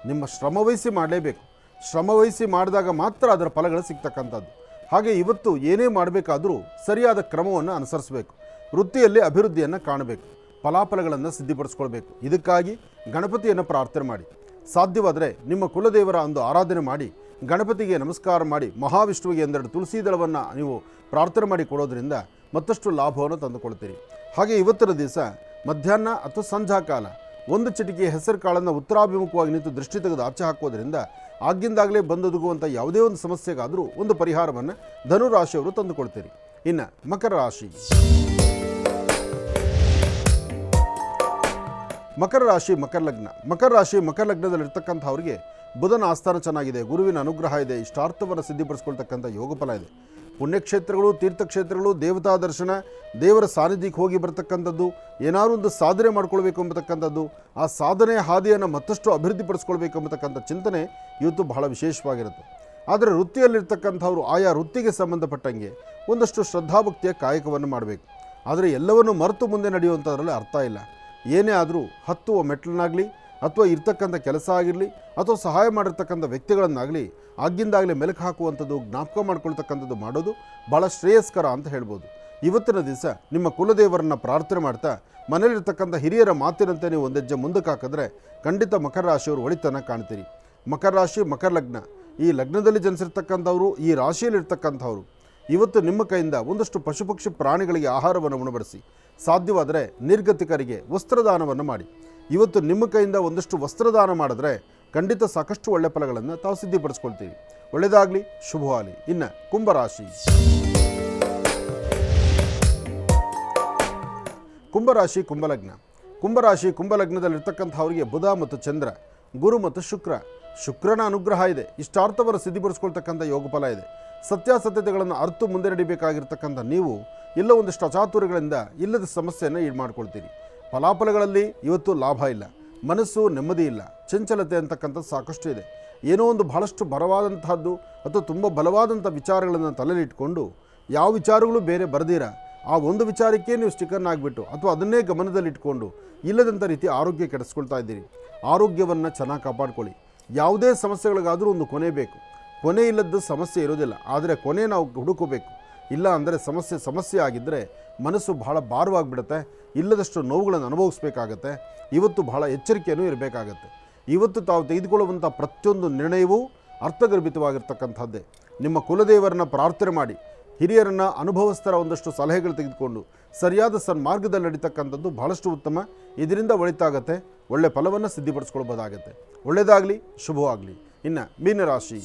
ನಿಮ್ಮ ಶ್ರಮವಹಿಸಿ ಮಾಡಲೇಬೇಕು. ಶ್ರಮವಹಿಸಿ ಮಾಡಿದಾಗ ಮಾತ್ರ ಅದರ ಫಲಗಳು ಸಿಗ್ತಕ್ಕಂಥದ್ದು. ಹಾಗೆ ಇವತ್ತು ಏನೇ ಮಾಡಬೇಕಾದರೂ ಸರಿಯಾದ ಕ್ರಮವನ್ನು ಅನುಸರಿಸಬೇಕು. ವೃತ್ತಿಯಲ್ಲಿ ಅಭಿವೃದ್ಧಿಯನ್ನು ಕಾಣಬೇಕು, ಫಲಾಫಲಗಳನ್ನು ಸಿದ್ಧಿಪಡಿಸ್ಕೊಳ್ಬೇಕು. ಇದಕ್ಕಾಗಿ ಗಣಪತಿಯನ್ನು ಪ್ರಾರ್ಥನೆ ಮಾಡಿ. ಸಾಧ್ಯವಾದರೆ ನಿಮ್ಮ ಕುಲದೇವರ ಒಂದು ಆರಾಧನೆ ಮಾಡಿ, ಗಣಪತಿಗೆ ನಮಸ್ಕಾರ ಮಾಡಿ, ಮಹಾವಿಷ್ಣುವಿಗೆ 2 ತುಳಸಿ ದಳವನ್ನು ನೀವು ಪ್ರಾರ್ಥನೆ ಮಾಡಿ ಕೊಡೋದ್ರಿಂದ ಮತ್ತಷ್ಟು ಲಾಭವನ್ನು ತಂದುಕೊಳ್ತೀರಿ. ಹಾಗೆ ಇವತ್ತಿನ ದಿವಸ ಮಧ್ಯಾಹ್ನ ಅಥವಾ ಸಂಧ್ಯಾಕಾಲ 1 ಚಿಟಿಕೆ ಹೆಸರು ಕಾಳನ್ನು ಉತ್ತರಾಭಿಮುಖವಾಗಿ ನಿಂತು ದೃಷ್ಟಿ ತೆಗೆದು ಆಚೆ ಹಾಕೋದ್ರಿಂದ ಆಗಿಂದಾಗಲೇ ಬಂದೊದಗುವಂಥ ಯಾವುದೇ ಒಂದು ಸಮಸ್ಯೆಗಾದರೂ ಒಂದು ಪರಿಹಾರವನ್ನು ಧನುರಾಶಿಯವರು ತಂದುಕೊಳ್ತೀರಿ. ಇನ್ನು ಮಕರ ರಾಶಿ. ಮಕರ ಲಗ್ನದಲ್ಲಿರ್ತಕ್ಕಂಥವ್ರಿಗೆ ಬುಧನ ಆಸ್ಥಾನ ಚೆನ್ನಾಗಿದೆ, ಗುರುವಿನ ಅನುಗ್ರಹ ಇದೆ, ಇಷ್ಟಾರ್ಥವನ್ನು ಸಿದ್ಧಿಪಡಿಸ್ಕೊಳ್ತಕ್ಕಂಥ ಯೋಗ ಫಲ ಇದೆ. ಪುಣ್ಯಕ್ಷೇತ್ರಗಳು, ತೀರ್ಥಕ್ಷೇತ್ರಗಳು, ದೇವತಾ ದರ್ಶನ, ದೇವರ ಸಾನ್ನಿಧ್ಯಕ್ಕೆ ಹೋಗಿ ಬರ್ತಕ್ಕಂಥದ್ದು, ಏನಾದರೂ ಒಂದು ಸಾಧನೆ ಮಾಡ್ಕೊಳ್ಬೇಕು ಎಂಬತಕ್ಕಂಥದ್ದು, ಆ ಸಾಧನೆಯ ಹಾದಿಯನ್ನು ಮತ್ತಷ್ಟು ಅಭಿವೃದ್ಧಿಪಡಿಸ್ಕೊಳ್ಬೇಕು ಎಂಬತಕ್ಕಂಥ ಚಿಂತನೆ ಇವತ್ತು ಬಹಳ ವಿಶೇಷವಾಗಿರುತ್ತೆ. ಆದರೆ ವೃತ್ತಿಯಲ್ಲಿರ್ತಕ್ಕಂಥವ್ರು ಆಯಾ ವೃತ್ತಿಗೆ ಸಂಬಂಧಪಟ್ಟಂಗೆ ಒಂದಷ್ಟು ಶ್ರದ್ಧಾಭಕ್ತಿಯ ಕಾಯಕವನ್ನು ಮಾಡಬೇಕು. ಆದರೆ ಎಲ್ಲವನ್ನು ಮರೆತು ಮುಂದೆ ನಡೆಯುವಂಥದ್ರಲ್ಲಿ ಅರ್ಥ ಇಲ್ಲ. ಏನೇ ಆದರೂ ಹತ್ತುವ ಮೆಟ್ಲನ್ನಾಗಲಿ ಅಥವಾ ಇರ್ತಕ್ಕಂಥ ಕೆಲಸ ಆಗಿರಲಿ ಅಥವಾ ಸಹಾಯ ಮಾಡಿರ್ತಕ್ಕಂಥ ವ್ಯಕ್ತಿಗಳನ್ನಾಗಲಿ ಆಗಿಂದಾಗಲೇ ಮೆಲುಕು ಹಾಕುವಂಥದ್ದು, ಜ್ಞಾಪಕ ಮಾಡ್ಕೊಳ್ತಕ್ಕಂಥದ್ದು ಮಾಡೋದು ಭಾಳ ಶ್ರೇಯಸ್ಕರ ಅಂತ ಹೇಳ್ಬೋದು. ಇವತ್ತಿನ ದಿವಸ ನಿಮ್ಮ ಕುಲದೇವರನ್ನು ಪ್ರಾರ್ಥನೆ ಮಾಡ್ತಾ ಮನೆಯಲ್ಲಿರ್ತಕ್ಕಂಥ ಹಿರಿಯರ ಮಾತಿನಂತೆ ನೀವು ಒಂದೆಜ್ಜೆ ಮುಂದಕ್ಕೆ ಹಾಕಿದ್ರೆ ಖಂಡಿತ ಮಕರ ರಾಶಿಯವರು ಒಳಿತನ್ನು ಕಾಣ್ತೀರಿ. ಮಕರ ರಾಶಿ, ಮಕರ ಲಗ್ನ, ಈ ಲಗ್ನದಲ್ಲಿ ಜನಿಸಿರ್ತಕ್ಕಂಥವರು, ಈ ರಾಶಿಯಲ್ಲಿರ್ತಕ್ಕಂಥವ್ರು ಇವತ್ತು ನಿಮ್ಮ ಕೈಯಿಂದ ಒಂದಷ್ಟು ಪಶು ಪಕ್ಷಿ ಪ್ರಾಣಿಗಳಿಗೆ ಆಹಾರವನ್ನು ಉಣಬಡಿಸಿ, ಸಾಧ್ಯವಾದರೆ ನಿರ್ಗತಿಕರಿಗೆ ವಸ್ತ್ರದಾನವನ್ನು ಮಾಡಿ. ಇವತ್ತು ನಿಮ್ಮ ಕೈಯಿಂದ ಒಂದಷ್ಟು ವಸ್ತ್ರದಾನ ಮಾಡಿದ್ರೆ ಖಂಡಿತ ಸಾಕಷ್ಟು ಒಳ್ಳೆ ಫಲಗಳನ್ನು ತಾವು ಸಿದ್ಧಿಪಡಿಸ್ಕೊಳ್ತೀವಿ. ಒಳ್ಳೆಯದಾಗಲಿ, ಶುಭವಾಗಲಿ. ಇನ್ನು ಕುಂಭರಾಶಿ. ಕುಂಭಲಗ್ನದಲ್ಲಿರ್ತಕ್ಕಂಥವರಿಗೆ ಬುಧ ಮತ್ತು ಚಂದ್ರ, ಗುರು ಮತ್ತು ಶುಕ್ರನ ಅನುಗ್ರಹ ಇದೆ. ಇಷ್ಟಾರ್ಥವನ್ನು ಸಿದ್ಧಿಪಡಿಸ್ಕೊಳ್ತಕ್ಕಂಥ ಯೋಗ ಫಲ ಇದೆ. ಸತ್ಯಾಸತ್ಯತೆಗಳನ್ನು ಅರ್ತು ಮುಂದೆ ನಡಿಬೇಕಾಗಿರ್ತಕ್ಕಂಥ ನೀವು ಎಲ್ಲೋ ಒಂದಿಷ್ಟು ಅಚಾತುರ್ಯಗಳಿಂದ ಇಲ್ಲದ ಸಮಸ್ಯೆಯನ್ನು ಈಡು ಮಾಡ್ಕೊಳ್ತೀರಿ. ಫಲಾಫಲಗಳಲ್ಲಿ ಇವತ್ತು ಲಾಭ ಇಲ್ಲ, ಮನಸ್ಸು ನೆಮ್ಮದಿ ಇಲ್ಲ, ಚಂಚಲತೆ ಅಂತಕ್ಕಂಥದ್ದು ಸಾಕಷ್ಟು ಇದೆ. ಏನೋ ಒಂದು ಬಹಳಷ್ಟು ಬಲವಾದಂತಹದ್ದು ಅಥವಾ ತುಂಬ ಬಲವಾದಂಥ ವಿಚಾರಗಳನ್ನು ತಲೆಯಲ್ಲಿಟ್ಕೊಂಡು ಯಾವ ವಿಚಾರಗಳು ಬೇರೆ ಬರೆದಿರ ಆ ಒಂದು ವಿಚಾರಕ್ಕೆ ನೀವು ಸ್ಟಿಕರ್ನ ಆಗಿಬಿಟ್ಟು ಅಥವಾ ಅದನ್ನೇ ಗಮನದಲ್ಲಿಟ್ಕೊಂಡು ಇಲ್ಲದಂಥ ರೀತಿ ಆರೋಗ್ಯ ಕೆಡಿಸ್ಕೊಳ್ತಾ ಇದ್ದೀರಿ. ಆರೋಗ್ಯವನ್ನು ಚೆನ್ನಾಗಿ ಕಾಪಾಡ್ಕೊಳ್ಳಿ. ಯಾವುದೇ ಸಮಸ್ಯೆಗಳಿಗಾದರೂ ಒಂದು ಕೊನೆ ಬೇಕು. ಕೊನೆ ಇಲ್ಲದ್ದು ಸಮಸ್ಯೆ ಇರೋದಿಲ್ಲ, ಆದರೆ ಕೊನೆ ನಾವು ಹುಡುಕಬೇಕು. ಇಲ್ಲ ಅಂದರೆ ಸಮಸ್ಯೆ ಆಗಿದ್ದರೆ ಮನಸ್ಸು ಬಹಳ ಭಾರವಾಗಿಬಿಡುತ್ತೆ, ಇಲ್ಲದಷ್ಟು ನೋವುಗಳನ್ನು ಅನುಭವಿಸ್ಬೇಕಾಗತ್ತೆ. ಇವತ್ತು ಬಹಳ ಎಚ್ಚರಿಕೆಯೂ ಇರಬೇಕಾಗತ್ತೆ. ಇವತ್ತು ತಾವು ತೆಗೆದುಕೊಳ್ಳುವಂಥ ಪ್ರತಿಯೊಂದು ನಿರ್ಣಯವೂ ಅರ್ಥಗರ್ಭಿತವಾಗಿರ್ತಕ್ಕಂಥದ್ದೇ. ನಿಮ್ಮ ಕುಲದೇವರನ್ನು ಪ್ರಾರ್ಥನೆ ಮಾಡಿ, ಹಿರಿಯರನ್ನು ಅನುಭವಸ್ಥರ ಒಂದಷ್ಟು ಸಲಹೆಗಳು ತೆಗೆದುಕೊಂಡು ಸರಿಯಾದ ಸನ್ಮಾರ್ಗದಲ್ಲಿ ನಡೀತಕ್ಕಂಥದ್ದು ಬಹಳಷ್ಟು ಉತ್ತಮ. ಇದರಿಂದ ಒಳಿತಾಗತ್ತೆ, ಒಳ್ಳೆ ಫಲವನ್ನು ಸಿದ್ಧಿಪಡಿಸ್ಕೊಳ್ಬೋದಾಗತ್ತೆ. ಒಳ್ಳೆಯದಾಗಲಿ, ಶುಭವಾಗಲಿ. ಇನ್ನು ಮೀನರಾಶಿ.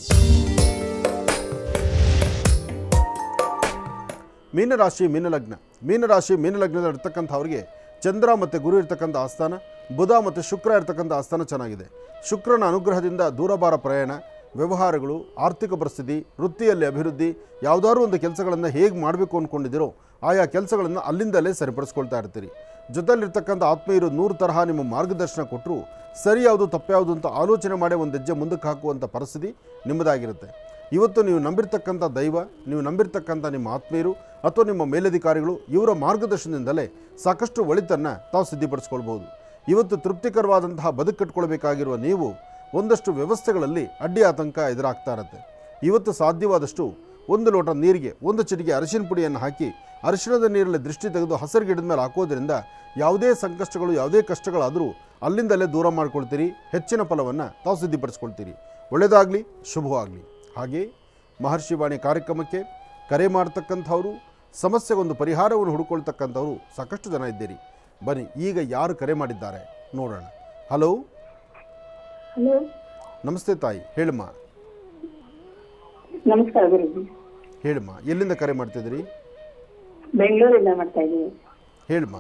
ಮೀನರಾಶಿ ಮೀನಲಗ್ನದಲ್ಲಿರ್ತಕ್ಕಂಥವ್ರಿಗೆ ಚಂದ್ರ ಮತ್ತು ಗುರು ಇರ್ತಕ್ಕಂಥ ಆಸ್ಥಾನ, ಬುಧ ಮತ್ತು ಶುಕ್ರ ಇರ್ತಕ್ಕಂಥ ಆಸ್ಥಾನ ಚೆನ್ನಾಗಿದೆ. ಶುಕ್ರನ ಅನುಗ್ರಹದಿಂದ ದೂರಭಾರ ಪ್ರಯಾಣ, ವ್ಯವಹಾರಗಳು, ಆರ್ಥಿಕ ಪರಿಸ್ಥಿತಿ, ವೃತ್ತಿಯಲ್ಲಿ ಅಭಿವೃದ್ಧಿ, ಯಾವುದಾದ್ರೂ ಒಂದು ಕೆಲಸಗಳನ್ನು ಹೇಗೆ ಮಾಡಬೇಕು ಅಂದ್ಕೊಂಡಿದ್ದೀರೋ ಆಯಾ ಕೆಲಸಗಳನ್ನು ಅಲ್ಲಿಂದಲೇ ಸರಿಪಡಿಸ್ಕೊಳ್ತಾ ಇರ್ತೀರಿ. ಜೊತೆಲಿರ್ತಕ್ಕಂಥ ಆತ್ಮೀಯರು 100 ತರಹ ನಿಮ್ಮ ಮಾರ್ಗದರ್ಶನ ಕೊಟ್ಟರು ಸರಿ ಯಾವುದು ತಪ್ಪ್ಯಾವುದು ಅಂತ ಆಲೋಚನೆ ಮಾಡಿ ಒಂದು ಹೆಜ್ಜೆ ಮುಂದಕ್ಕೆ ಹಾಕುವಂಥ ಪರಿಸ್ಥಿತಿ ನಿಮ್ಮದಾಗಿರುತ್ತೆ. ಇವತ್ತು ನೀವು ನಂಬಿರ್ತಕ್ಕಂಥ ದೈವ, ನೀವು ನಂಬಿರ್ತಕ್ಕಂಥ ನಿಮ್ಮ ಆತ್ಮೀಯರು ಅಥವಾ ನಿಮ್ಮ ಮೇಲಧಿಕಾರಿಗಳು ಇವರ ಮಾರ್ಗದರ್ಶನದಿಂದಲೇ ಸಾಕಷ್ಟು ಒಳಿತನ್ನು ತಾವು ಸಿದ್ಧಿಪಡಿಸ್ಕೊಳ್ಬೋದು. ಇವತ್ತು ತೃಪ್ತಿಕರವಾದಂತಹ ಬದುಕು ಕಟ್ಕೊಳ್ಬೇಕಾಗಿರುವ ನೀವು ಒಂದಷ್ಟು ವ್ಯವಸ್ಥೆಗಳಲ್ಲಿ ಅಡ್ಡಿ ಆತಂಕ ಎದುರಾಗ್ತಾ ಇರುತ್ತೆ. ಇವತ್ತು ಸಾಧ್ಯವಾದಷ್ಟು 1 ಲೋಟ ನೀರಿಗೆ 1 ಚಿಟಿಕೆ ಅರಿಶಿನ ಪುಡಿಯನ್ನು ಹಾಕಿ ಅರಿಶಿಣದ ನೀರಲ್ಲಿ ದೃಷ್ಟಿ ತೆಗೆದು ಹಸಿರು ಗಿಡದ ಮೇಲೆ ಹಾಕೋದ್ರಿಂದ ಯಾವುದೇ ಸಂಕಷ್ಟಗಳು, ಯಾವುದೇ ಕಷ್ಟಗಳಾದರೂ ಅಲ್ಲಿಂದಲೇ ದೂರ ಮಾಡ್ಕೊಳ್ತೀರಿ. ಹೆಚ್ಚಿನ ಫಲವನ್ನು ತಾವು ಸಿದ್ಧಿಪಡಿಸ್ಕೊಳ್ತೀರಿ. ಒಳ್ಳೆಯದಾಗಲಿ, ಶುಭವಾಗಲಿ. ಹಾಗೆ ಮಹರ್ಷಿವಾಣಿ ಕಾರ್ಯಕ್ರಮಕ್ಕೆ ಕರೆ ಮಾಡ್ತಕ್ಕಂಥವರು, ಸಮಸ್ಯೆಗೊಂದು ಪರಿಹಾರವನ್ನು ಹುಡುಕೊಳ್ತಕ್ಕಂಥವರು ಸಾಕಷ್ಟು ಜನ ಇದ್ದೀರಿ. ಬನ್ನಿ ಈಗ ಯಾರು ಕರೆ ಮಾಡಿದ್ದಾರೆ ನೋಡೋಣ. ಹಲೋ, ಹಲೋ, ನಮಸ್ತೆ ತಾಯಿ, ಹೇಳಮ್ಮ. ನಮಸ್ಕಾರ ಗುರುಜಿ. ಹೇಳಮ್ಮ, ಎಲ್ಲಿಂದ ಕರೆ ಮಾಡ್ತಿದ್ದೀರಿ? ಬೆಂಗಳೂರಿಂದ ಮಾಡ್ತಾ ಇದ್ದೀವಿ. ಹೇಳಮ್ಮ.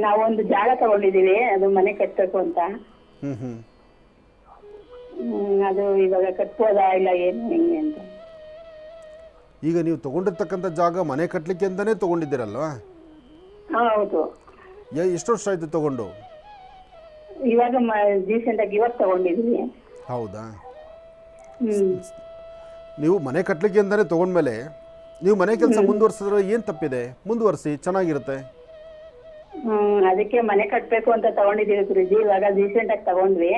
ನಾವೊಂದು ಜಾಗ ತಗೊಂಡಿದ್ದೀವಿ, ಅದು ಮನೆ ಕಟ್ಟಬೇಕು ಅಂತ. ಅದು ಇವಾಗ ಕಟ್ಬೋದಾ ಇಲ್ಲ ಏನು ಹೆಂಗೆ ಅಂತ. ಈಗ ನೀವು ತಗೊಂಡಿರ್ತಕ್ಕಂಥ ಜಾಗ ಮನೆ ಕಟ್ಟಲಿಕ್ಕೆ ಅಂತಲೇ ತೊಗೊಂಡಿದ್ದೀರಲ್ವಾ? ಹೌದು. ಎಷ್ಟು ವರ್ಷ ಆಯಿತು ತಗೊಂಡು? ಇವಾಗ ರೀಸೆಂಟಾಗಿ ಇವಾಗ ತಗೊಂಡಿದ್ದೀವಿ. ಹೌದಾ? ನೀವು ಮನೆ ಕಟ್ಟಲಿಕ್ಕೆ ಅಂತಲೇ ತೊಗೊಂಡ್ಮೇಲೆ ನೀವು ಮನೆ ಕೆಲಸ ಮುಂದುವರ್ಸಿದ್ರೆ ಏನು ತಪ್ಪಿದೆ? ಮುಂದುವರಿಸಿ, ಚೆನ್ನಾಗಿರುತ್ತೆ. ಅದಕ್ಕೆ ಮನೆ ಕಟ್ಟಬೇಕು ಅಂತ ತಗೊಂಡಿದ್ದೀವಿ ಗುರುಜಿ. ಇವಾಗ ರೀಸೆಂಟಾಗಿ ತಗೊಂಡ್ವಿ.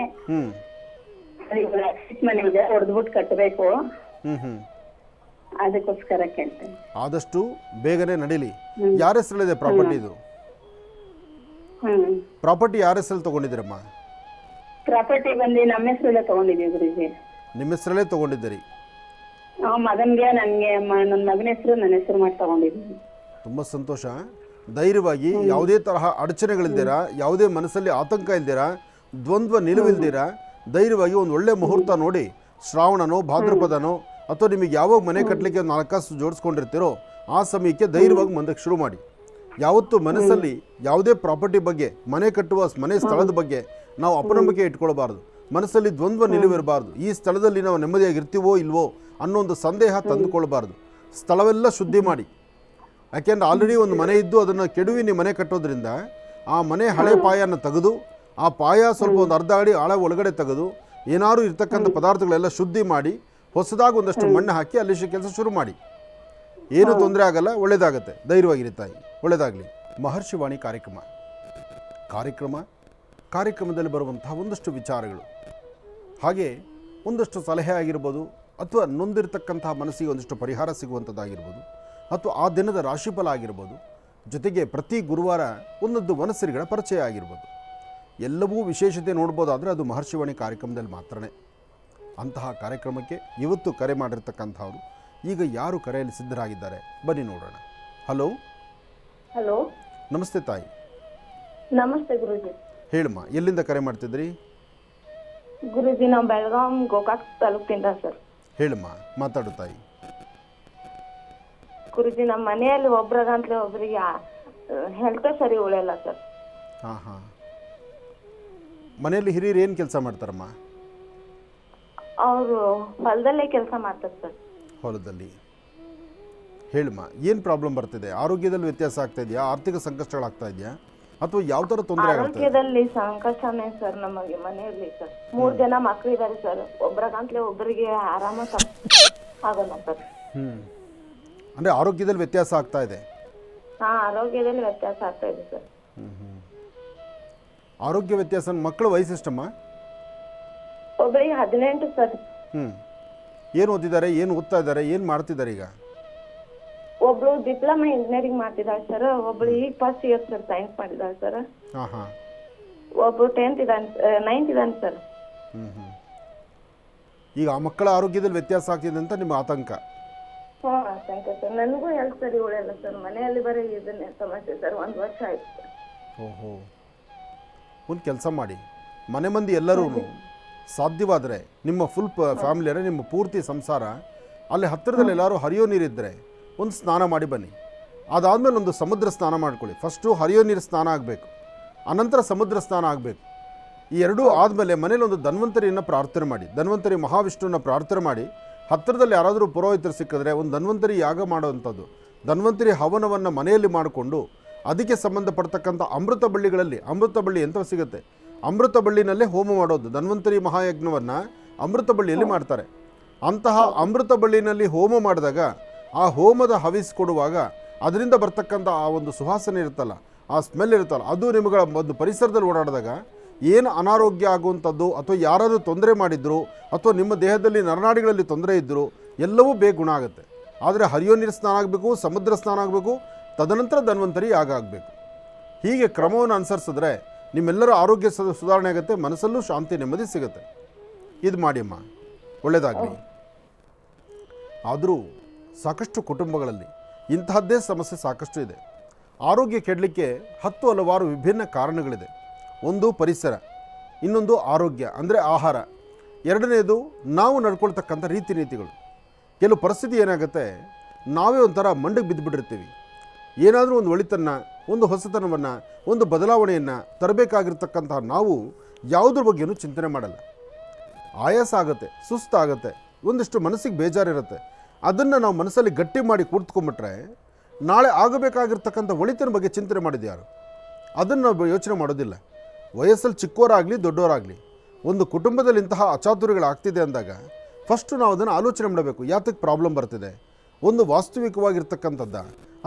ಮನೆ ಇದೆ, ಹೊಡೆದ್ಬಿಟ್ಟು ಕಟ್ಟಬೇಕು. ಅದಕ್ಕೋಸ್ಕರ ಕೇಳ್ತೇನೆ. ಆದಷ್ಟು ಬೇಗನೆ ನಡೀಲಿ. ಯಾರ ಹೆಸರಲ್ಲಿದೆ ಪ್ರಾಪರ್ಟಿ? ಇದು ಪ್ರಾಪರ್ಟಿ ಯಾರ ಹೆಸರಲ್ಲಿ ತಗೊಂಡಿದ್ದೀರಮ್ಮ? ಪ್ರಾಪರ್ಟಿ ಬಂದು ನಮ್ಮ ಹೆಸರಲ್ಲೇ ತಗೊಂಡಿದ್ದೀವಿ ಗುರುಜಿ. ನಿಮ್ಮ ಹೆಸರಲ್ಲೇ ತಗೊಂಡಿದ್ದೀರಿ? ಮಗನ್ಗೆ, ನನಗೆ, ನನ್ನ ಮಗನ ಹೆಸರು, ನನ್ನ ಹೆಸರು ಮಾಡಿ ತಗೊಂಡಿದ್ದೀವಿ. ತುಂಬ ಸಂತೋಷ. ಧೈರ್ಯವಾಗಿ, ಯಾವುದೇ ತರಹ ಅಡಚಣೆಗಳಿಲ್ದಿರ, ಯಾವುದೇ ಮನಸ್ಸಲ್ಲಿ ಆತಂಕ ಇಲ್ದಿರ, ದ್ವಂದ್ವ ನಿಲುವಿಲ್ದಿರ ಧೈರ್ಯವಾಗಿ ಒಂದು ಒಳ್ಳೆ ಮುಹೂರ್ತ ನೋಡಿ, ಶ್ರಾವಣನೋ ಭಾದ್ರಪದನೋ ಅಥವಾ ನಿಮಗೆ ಯಾವಾಗ ಮನೆ ಕಟ್ಟಲಿಕ್ಕೆ 4 ಕಾಸು ಜೋಡಿಸ್ಕೊಂಡಿರ್ತೀರೋ ಆ ಸಮಯಕ್ಕೆ ಧೈರ್ಯವಾಗಿ ಮುಂದಕ್ಕೆ ಶುರು ಮಾಡಿ. ಯಾವತ್ತು ಮನಸ್ಸಲ್ಲಿ ಯಾವುದೇ ಪ್ರಾಪರ್ಟಿ ಬಗ್ಗೆ, ಮನೆ ಕಟ್ಟುವ ಮನೆ ಸ್ಥಳದ ಬಗ್ಗೆ ನಾವು ಅಪನಂಬಿಕೆ ಇಟ್ಕೊಳ್ಬಾರ್ದು. ಮನಸ್ಸಲ್ಲಿ ದ್ವಂದ್ವ ನಿಲುವಿರಬಾರ್ದು. ಈ ಸ್ಥಳದಲ್ಲಿ ನಾವು ನೆಮ್ಮದಿಯಾಗಿರ್ತೀವೋ ಇಲ್ವೋ ಅನ್ನೋ ಒಂದು ಸಂದೇಹ ತಂದುಕೊಳ್ಬಾರ್ದು. ಸ್ಥಳವೆಲ್ಲ ಶುದ್ಧಿ ಮಾಡಿ. ಯಾಕೆಂದ್ರೆ ಆಲ್ರೆಡಿ ಒಂದು ಮನೆ ಇದ್ದು ಅದನ್ನು ಕೆಡವಿ ನೀವು ಮನೆ ಕಟ್ಟೋದ್ರಿಂದ ಆ ಮನೆ ಹಳೆ ಪಾಯನ ತೆಗೆದು, ಆ ಪಾಯ ಸ್ವಲ್ಪ ಒಂದು ಅರ್ಧ ಅಡಿ ಆಳ ಒಳಗಡೆ ತೆಗೆದು ಏನಾದ್ರು ಇರ್ತಕ್ಕಂಥ ಪದಾರ್ಥಗಳೆಲ್ಲ ಶುದ್ಧಿ ಮಾಡಿ ಹೊಸದಾಗಿ ಒಂದಷ್ಟು ಮಣ್ಣು ಹಾಕಿ ಅಲ್ಲಿ ಕೆಲಸ ಶುರು ಮಾಡಿ. ಏನೂ ತೊಂದರೆ ಆಗಲ್ಲ, ಒಳ್ಳೆಯದಾಗತ್ತೆ. ಧೈರ್ಯವಾಗಿರಿ ತಾಯಿ, ಒಳ್ಳೆಯದಾಗಲಿ. ಮಹರ್ಷಿವಾಣಿ ಕಾರ್ಯಕ್ರಮದಲ್ಲಿ ಬರುವಂತಹ ಒಂದಷ್ಟು ವಿಚಾರಗಳು, ಹಾಗೆ ಒಂದಷ್ಟು ಸಲಹೆ ಆಗಿರ್ಬೋದು, ಅಥವಾ ನೊಂದಿರ್ತಕ್ಕಂತಹ ಮನಸ್ಸಿಗೆ ಒಂದಷ್ಟು ಪರಿಹಾರ ಸಿಗುವಂಥದ್ದಾಗಿರ್ಬೋದು, ಅಥವಾ ಆ ದಿನದ ರಾಶಿಫಲ ಆಗಿರ್ಬೋದು, ಜೊತೆಗೆ ಪ್ರತಿ ಗುರುವಾರ ಒಂದೊಂದು ವನಸಿರಿಗಳ ಪರಿಚಯ ಆಗಿರ್ಬೋದು, ಎಲ್ಲವೂ ವಿಶೇಷತೆ ನೋಡ್ಬೋದಾದರೆ ಅದು ಮಹರ್ಷಿವಾಣಿ ಕಾರ್ಯಕ್ರಮದಲ್ಲಿ ಮಾತ್ರನೇ. ಅಂತಹ ಕಾರ್ಯಕ್ರಮಕ್ಕೆ ಇವತ್ತು ಕರೆ ಮಾಡಿರ್ತಕ್ಕಂಥವ್ರು ಈಗ ಯಾರು ಕರೆಯಲ್ಲಿ ಸಿದ್ಧರಾಗಿದ್ದಾರೆ ಬನ್ನಿ ನೋಡೋಣ. ಹಲೋ. ಹಲೋ, ನಮಸ್ತೆ ತಾಯಿ. ನಮಸ್ತೆ ಗುರುಜಿ. ಹೇಳಮ್ಮ, ಎಲ್ಲಿಂದ ಕರೆ ಮಾಡ್ತಿದ್ರಿ? ಗುರುಜಿ, ನಾವು ಬೆಳಗಾಂ ಗೋಕಾಕ್ ತಾಲೂಕಿಂದ ಸರ್. ಹೇಳಮ್ಮ, ಮಾತಾಡು ತಾಯಿ. ಗುರುಜಿ, ನಮ್ಮ ಮನೆಯಲ್ಲಿ ಒಬ್ರಿಗಂತಲೇ ಒಬ್ರಿಗೆ ಹೆಲ್ತ್ ಸರಿ ಉಳಿಯಲ್ಲ ಸರ್. ಹಾಂ. ಮನೆಯಲ್ಲಿ ಹಿರಿಯರು ಏನು ಕೆಲಸ ಮಾಡ್ತಾರಮ್ಮ? ಅವರು ಹೊಲದಲ್ಲೇ ಕೆಲಸ ಮಾಡ್ತಾರೆ ಸರ್. ಹೊಲದಲ್ಲಿ. ಹೇಳಮ್ಮ, ಏನು ಪ್ರಾಬ್ಲಮ್ ಬರ್ತಿದೆ? ಆರೋಗ್ಯದಲ್ಲಿ ವ್ಯತ್ಯಾಸ ಆಗ್ತಾ ಇದೆಯಾ? ಆರ್ಥಿಕ ಸಂಕಷ್ಟಗಳಾಗ್ತಾ ಇದೆಯಾ? ಅಥವಾ ಯಾವ ಥರ ತೊಂದರೆ ಆಗುತ್ತೆ? ಆರೋಗ್ಯದಲ್ಲಿ ಸಂಕಷ್ಟನೇ ಸರ್. ನಮಗೆ ಮನೆಯಲ್ಲಿ ಸರ್ 3 ಜನ ಮಕ್ಕಳು ಇದ್ದಾರೆ ಸರ್. ಒಬ್ರಿಗಂತಲೇ ಒಬ್ಬರಿಗೆ ಆರಾಮ ಆಗೋಲ್ಲ ಸರ್. ಅಂದರೆ ಆರೋಗ್ಯದಲ್ಲಿ ವ್ಯತ್ಯಾಸ ಆಗ್ತಾ ಇದೆ? ಆರೋಗ್ಯದಲ್ಲಿ ವ್ಯತ್ಯಾಸ ಆಗ್ತಾ ಇದೆ ಸರ್. ಆರೋಗ್ಯ ವ್ಯತ್ಯಾಸ. ಮಕ್ಕಳ ವಯಸ್ಸೆಷ್ಟಮ್ಮ? ಒಬ್ಬರಿಗೆ 18 ಸರ್. ಏನು ಓದಿದ್ದಾರೆ, ಏನು ಓದ್ತಾ ಇದ್ದಾರೆ, ಏನು ಮಾಡ್ತಿದ್ದಾರೆ ಈಗ? ಒಬ್ಳು ಡಿಪ್ಲೊಮಾ ಇಂಜಿನಿಯರಿಂಗ್ ಮಾಡ್ತಿದ್ದಾಳೆ ಸರ್. ಒಬ್ಳು ಈಗ ಫಸ್ಟ್ ಇಯರ್ ಸರ್, ಸೈನ್ಸ್ ಮಾಡಿದ್ದಾಳೆ ಸರ್. ಒಬ್ಳು 9th ಇದ್ದಾನೆ ಸರ್. ಈಗ ಆ ಮಕ್ಕಳ ಆರೋಗ್ಯದಲ್ಲಿ ವ್ಯತ್ಯಾಸ ಆಗ್ತಿದೆ ಅಂತ ನಿಮ್ಮ ಆತಂಕ? ಆತಂಕ ಸರ್. ನನಗೂ ಹೆಲ್ತ್ ಸರಿ ಉಳಿಯಲ್ಲ ಸರ್. ಮನೆಯಲ್ಲಿ ಬರೀ ಇದನ್ನೇ ಸಮಸ್ಯೆ ಸರ್. 1 ವರ್ಷ ಆಯ್ತು ಸರ್. ಓಹೋ. ಒಂದು ಕೆಲಸ ಮಾಡಿ, ಮನೆ ಮಂದಿ ಎಲ್ಲರೂ ಸಾಧ್ಯವಾದರೆ ನಿಮ್ಮ ಫುಲ್ ಫ್ಯಾಮಿಲಿಯರೇ, ನಿಮ್ಮ ಪೂರ್ತಿ ಸಂಸಾರ ಅಲ್ಲಿ ಹತ್ತಿರದಲ್ಲಿ ಎಲ್ಲರೂ ಹರಿಯೋ ನೀರಿದ್ದರೆ ಒಂದು ಸ್ನಾನ ಮಾಡಿ ಬನ್ನಿ. ಅದಾದಮೇಲೆ ಒಂದು ಸಮುದ್ರ ಸ್ನಾನ ಮಾಡ್ಕೊಳ್ಳಿ. ಫಸ್ಟು ಹರಿಯೋ ನೀರು ಸ್ನಾನ ಆಗಬೇಕು. ಅನಂತರ ಸಮುದ್ರ ಸ್ನಾನ ಆಗಬೇಕು. ಈ ಎರಡೂ ಆದಮೇಲೆ ಮನೇಲಿ ಒಂದು ಧನ್ವಂತರಿಯನ್ನು ಪ್ರಾರ್ಥನೆ ಮಾಡಿ, ಧನ್ವಂತರಿ ಮಹಾವಿಷ್ಣುವನ್ನ ಪ್ರಾರ್ಥನೆ ಮಾಡಿ, ಹತ್ತಿರದಲ್ಲಿ ಯಾರಾದರೂ ಪುರೋಹಿತರು ಸಿಕ್ಕಿದ್ರೆ ಒಂದು ಧನ್ವಂತರಿ ಯಾಗ ಮಾಡುವಂಥದ್ದು, ಧನ್ವಂತರಿ ಹವನವನ್ನು ಮನೆಯಲ್ಲಿ ಮಾಡಿಕೊಂಡು ಅದಕ್ಕೆ ಸಂಬಂಧಪಡ್ತಕ್ಕಂಥ ಅಮೃತ ಬಳ್ಳಿಗಳಲ್ಲಿ, ಅಮೃತ ಬಳ್ಳಿ ಎಂತ ಸಿಗುತ್ತೆ, ಅಮೃತ ಬಳ್ಳಿನಲ್ಲೇ ಹೋಮ ಮಾಡೋದು. ಧನ್ವಂತರಿ ಮಹಾಯಜ್ಞವನ್ನು ಅಮೃತ ಬಳ್ಳಿಯಲ್ಲಿ ಮಾಡ್ತಾರೆ. ಅಂತಹ ಅಮೃತ ಬಳ್ಳಿನಲ್ಲಿ ಹೋಮ ಮಾಡಿದಾಗ ಆ ಹೋಮದ ಹವಿಸ್ ಕೊಡುವಾಗ ಅದರಿಂದ ಬರ್ತಕ್ಕಂಥ ಆ ಒಂದು ಸುವಾಸನೆ ಇರುತ್ತಲ್ಲ, ಆ ಸ್ಮೆಲ್ ಇರುತ್ತಲ್ಲ, ಅದು ನಿಮಗೆ ಒಂದು ಪರಿಸರದಲ್ಲಿ ಓಡಾಡಿದಾಗ ಏನು ಅನಾರೋಗ್ಯ ಆಗುವಂಥದ್ದು ಅಥವಾ ಯಾರಾದರೂ ತೊಂದರೆ ಮಾಡಿದ್ರು ಅಥವಾ ನಿಮ್ಮ ದೇಹದಲ್ಲಿ ನರನಾಡಿಗಳಲ್ಲಿ ತೊಂದರೆ ಇದ್ದರೂ ಎಲ್ಲವೂ ಬೇಗ ಗುಣ ಆಗುತ್ತೆ. ಆದರೆ ಹರಿಯೋ ನೀರು ಸ್ನಾನ ಆಗಬೇಕು, ಸಮುದ್ರ ಸ್ನಾನ ಆಗಬೇಕು, ತದನಂತರ ಧನ್ವಂತರಿ ಯಾಗ ಆಗಬೇಕು. ಹೀಗೆ ಕ್ರಮವನ್ನು ಅನುಸರಿಸಿದ್ರೆ ನಿಮ್ಮೆಲ್ಲರ ಆರೋಗ್ಯ ಸುಧಾರಣೆ ಆಗುತ್ತೆ, ಮನಸ್ಸಲ್ಲೂ ಶಾಂತಿ ನೆಮ್ಮದಿ ಸಿಗುತ್ತೆ. ಇದು ಮಾಡಿಯಮ್ಮ, ಒಳ್ಳೆಯದಾಗಲಿ. ಆದರೂ ಸಾಕಷ್ಟು ಕುಟುಂಬಗಳಲ್ಲಿ ಇಂತಹದ್ದೇ ಸಮಸ್ಯೆ ಸಾಕಷ್ಟು ಇದೆ. ಆರೋಗ್ಯ ಕೆಡಲಿಕ್ಕೆ 10 ಹಲವಾರು ವಿಭಿನ್ನ ಕಾರಣಗಳಿದೆ. ಒಂದು ಪರಿಸರ, ಇನ್ನೊಂದು ಆರೋಗ್ಯ ಅಂದರೆ ಆಹಾರ, ಎರಡನೇದು ನಾವು ನಡ್ಕೊಳ್ತಕ್ಕಂಥ ರೀತಿ ನೀತಿಗಳು. ಕೆಲವು ಪರಿಸ್ಥಿತಿ ಏನಾಗುತ್ತೆ, ನಾವೇ ಒಂಥರ ಮಂಡಿಗೆ ಬಿದ್ದುಬಿಟ್ಟಿರ್ತೀವಿ. ಏನಾದರೂ ಒಂದು ಒಳಿತನ್ನು, ಒಂದು ಹೊಸತನವನ್ನು, ಒಂದು ಬದಲಾವಣೆಯನ್ನು ತರಬೇಕಾಗಿರ್ತಕ್ಕಂತಹ ನಾವು ಯಾವುದ್ರ ಬಗ್ಗೆಯೂ ಚಿಂತನೆ ಮಾಡಲ್ಲ. ಆಯಾಸ ಆಗುತ್ತೆ, ಸುಸ್ತಾಗುತ್ತೆ, ಒಂದಿಷ್ಟು ಮನಸ್ಸಿಗೆ ಬೇಜಾರಿರುತ್ತೆ. ಅದನ್ನು ನಾವು ಮನಸ್ಸಲ್ಲಿ ಗಟ್ಟಿ ಮಾಡಿ ಕೂತ್ಕೊಂಡ್ಬಿಟ್ರೆ ನಾಳೆ ಆಗಬೇಕಾಗಿರ್ತಕ್ಕಂಥ ಒಳಿತಿನ ಬಗ್ಗೆ ಚಿಂತನೆ ಮಾಡಿದ್ಯಾರು? ಅದನ್ನು ನಾವು ಯೋಚನೆ ಮಾಡೋದಿಲ್ಲ. ವಯಸ್ಸಲ್ಲಿ ಚಿಕ್ಕವರಾಗಲಿ ದೊಡ್ಡವರಾಗಲಿ, ಒಂದು ಕುಟುಂಬದಲ್ಲಿ ಇಂತಹ ಅಚಾತುರ್ಯಗಳಾಗ್ತಿದೆ ಅಂದಾಗ ಫಸ್ಟು ನಾವು ಅದನ್ನು ಆಲೋಚನೆ ಮಾಡಬೇಕು. ಯಾತಕ್ಕೆ ಪ್ರಾಬ್ಲಮ್ ಬರ್ತಿದೆ? ಒಂದು ವಾಸ್ತವಿಕವಾಗಿರ್ತಕ್ಕಂಥದ್ದ,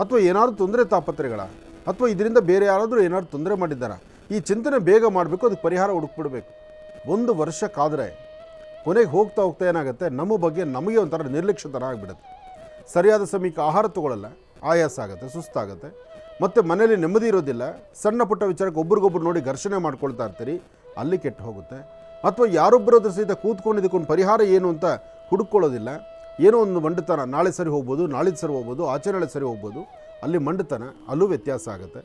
ಅಥವಾ ಏನಾದರೂ ತೊಂದರೆ ತಾಪತ್ರೆಗಳ, ಅಥವಾ ಇದರಿಂದ ಬೇರೆ ಯಾರಾದರೂ ಏನಾದರೂ ತೊಂದರೆ ಮಾಡಿದ್ದಾರಾ? ಈ ಚಿಂತನೆ ಬೇಗ ಮಾಡಬೇಕು, ಅದಕ್ಕೆ ಪರಿಹಾರ ಹುಡುಕ್ಬಿಡ್ಬೇಕು. 1 ವರ್ಷ ಕಾದರೆ ಕೊನೆಗೆ ಹೋಗ್ತಾ ಹೋಗ್ತಾ ಏನಾಗುತ್ತೆ, ನಮ್ಮ ಬಗ್ಗೆ ನಮಗೆ ಒಂಥರ ನಿರ್ಲಕ್ಷ್ಯತನ ಆಗಿಬಿಡುತ್ತೆ. ಸರಿಯಾದ ಸಮಯಕ್ಕೆ ಆಹಾರ ತೊಗೊಳ್ಳಲ್ಲ, ಆಯಾಸ ಆಗುತ್ತೆ, ಸುಸ್ತಾಗುತ್ತೆ, ಮತ್ತು ಮನೇಲಿ ನೆಮ್ಮದಿ ಇರೋದಿಲ್ಲ. ಸಣ್ಣ ಪುಟ್ಟ ವಿಚಾರಕ್ಕೆ ಒಬ್ರಿಗೊಬ್ರು ನೋಡಿ ಘರ್ಷಣೆ ಮಾಡ್ಕೊಳ್ತಾ ಇರ್ತೀರಿ, ಅಲ್ಲಿ ಕೆಟ್ಟು ಹೋಗುತ್ತೆ. ಅಥವಾ ಯಾರೊಬ್ಬರದ್ರ ಸಹಿತ ಕೂತ್ಕೊಂಡಿದ್ದಕ್ಕೊಂದು ಪರಿಹಾರ ಏನು ಅಂತ ಹುಡುಕೊಳ್ಳೋದಿಲ್ಲ. ಏನೋ ಒಂದು ಮಂಡತನ, ನಾಳೆ ಸರಿ ಹೋಗ್ಬೋದು, ನಾಳಿದ್ದು ಸರಿ ಹೋಗ್ಬೋದು, ಆಚೆ ನಾಳೆ ಸರಿ ಹೋಗ್ಬೋದು, ಅಲ್ಲಿ ಮಂಡತನ, ಅಲ್ಲೂ ವ್ಯತ್ಯಾಸ ಆಗುತ್ತೆ.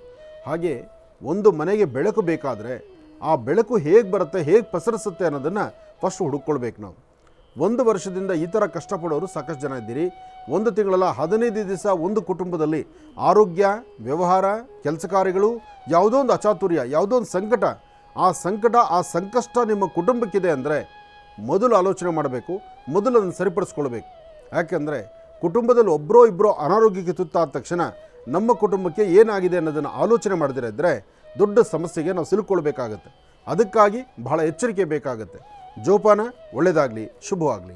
ಹಾಗೆ ಒಂದು ಮನೆಗೆ ಬೆಳಕು ಬೇಕಾದರೆ ಆ ಬೆಳಕು ಹೇಗೆ ಬರುತ್ತೆ, ಹೇಗೆ ಪಸರಿಸುತ್ತೆ ಅನ್ನೋದನ್ನು ಫಸ್ಟ್ ಹುಡುಕೊಳ್ಬೇಕು ನಾವು. 1 ವರ್ಷದಿಂದ ಈ ಥರ ಕಷ್ಟಪಡೋರು ಸಾಕಷ್ಟು ಜನ ಇದ್ದೀರಿ. 1 ತಿಂಗಳಲ್ಲ, 15 ದಿವಸ ಒಂದು ಕುಟುಂಬದಲ್ಲಿ ಆರೋಗ್ಯ, ವ್ಯವಹಾರ, ಕೆಲಸ ಕಾರ್ಯಗಳು, ಯಾವುದೋ ಒಂದು ಅಚಾತುರ್ಯ, ಯಾವುದೋ ಒಂದು ಸಂಕಟ, ಆ ಸಂಕಷ್ಟ ನಿಮ್ಮ ಕುಟುಂಬಕ್ಕಿದೆ ಅಂದರೆ ಮೊದಲು ಆಲೋಚನೆ ಮಾಡಬೇಕು, ಮೊದಲು ಅದನ್ನು ಸರಿಪಡಿಸ್ಕೊಳ್ಬೇಕು. ಯಾಕೆಂದರೆ ಕುಟುಂಬದಲ್ಲಿ ಒಬ್ಬರೋ ಇಬ್ಬರೋ ಅನಾರೋಗ್ಯಕ್ಕೆ ತುತ್ತಾದ ತಕ್ಷಣ ನಮ್ಮ ಕುಟುಂಬಕ್ಕೆ ಏನಾಗಿದೆ ಅನ್ನೋದನ್ನು ಆಲೋಚನೆ ಮಾಡದಿರ ಇದ್ದರೆ ದೊಡ್ಡ ಸಮಸ್ಯೆಗೆ ನಾವು ಸಿಲುಕೊಳ್ಬೇಕಾಗತ್ತೆ. ಅದಕ್ಕಾಗಿ ಬಹಳ ಎಚ್ಚರಿಕೆ ಬೇಕಾಗುತ್ತೆ. ಜೋಪಾನ, ಒಳ್ಳೆಯದಾಗಲಿ, ಶುಭವಾಗಲಿ.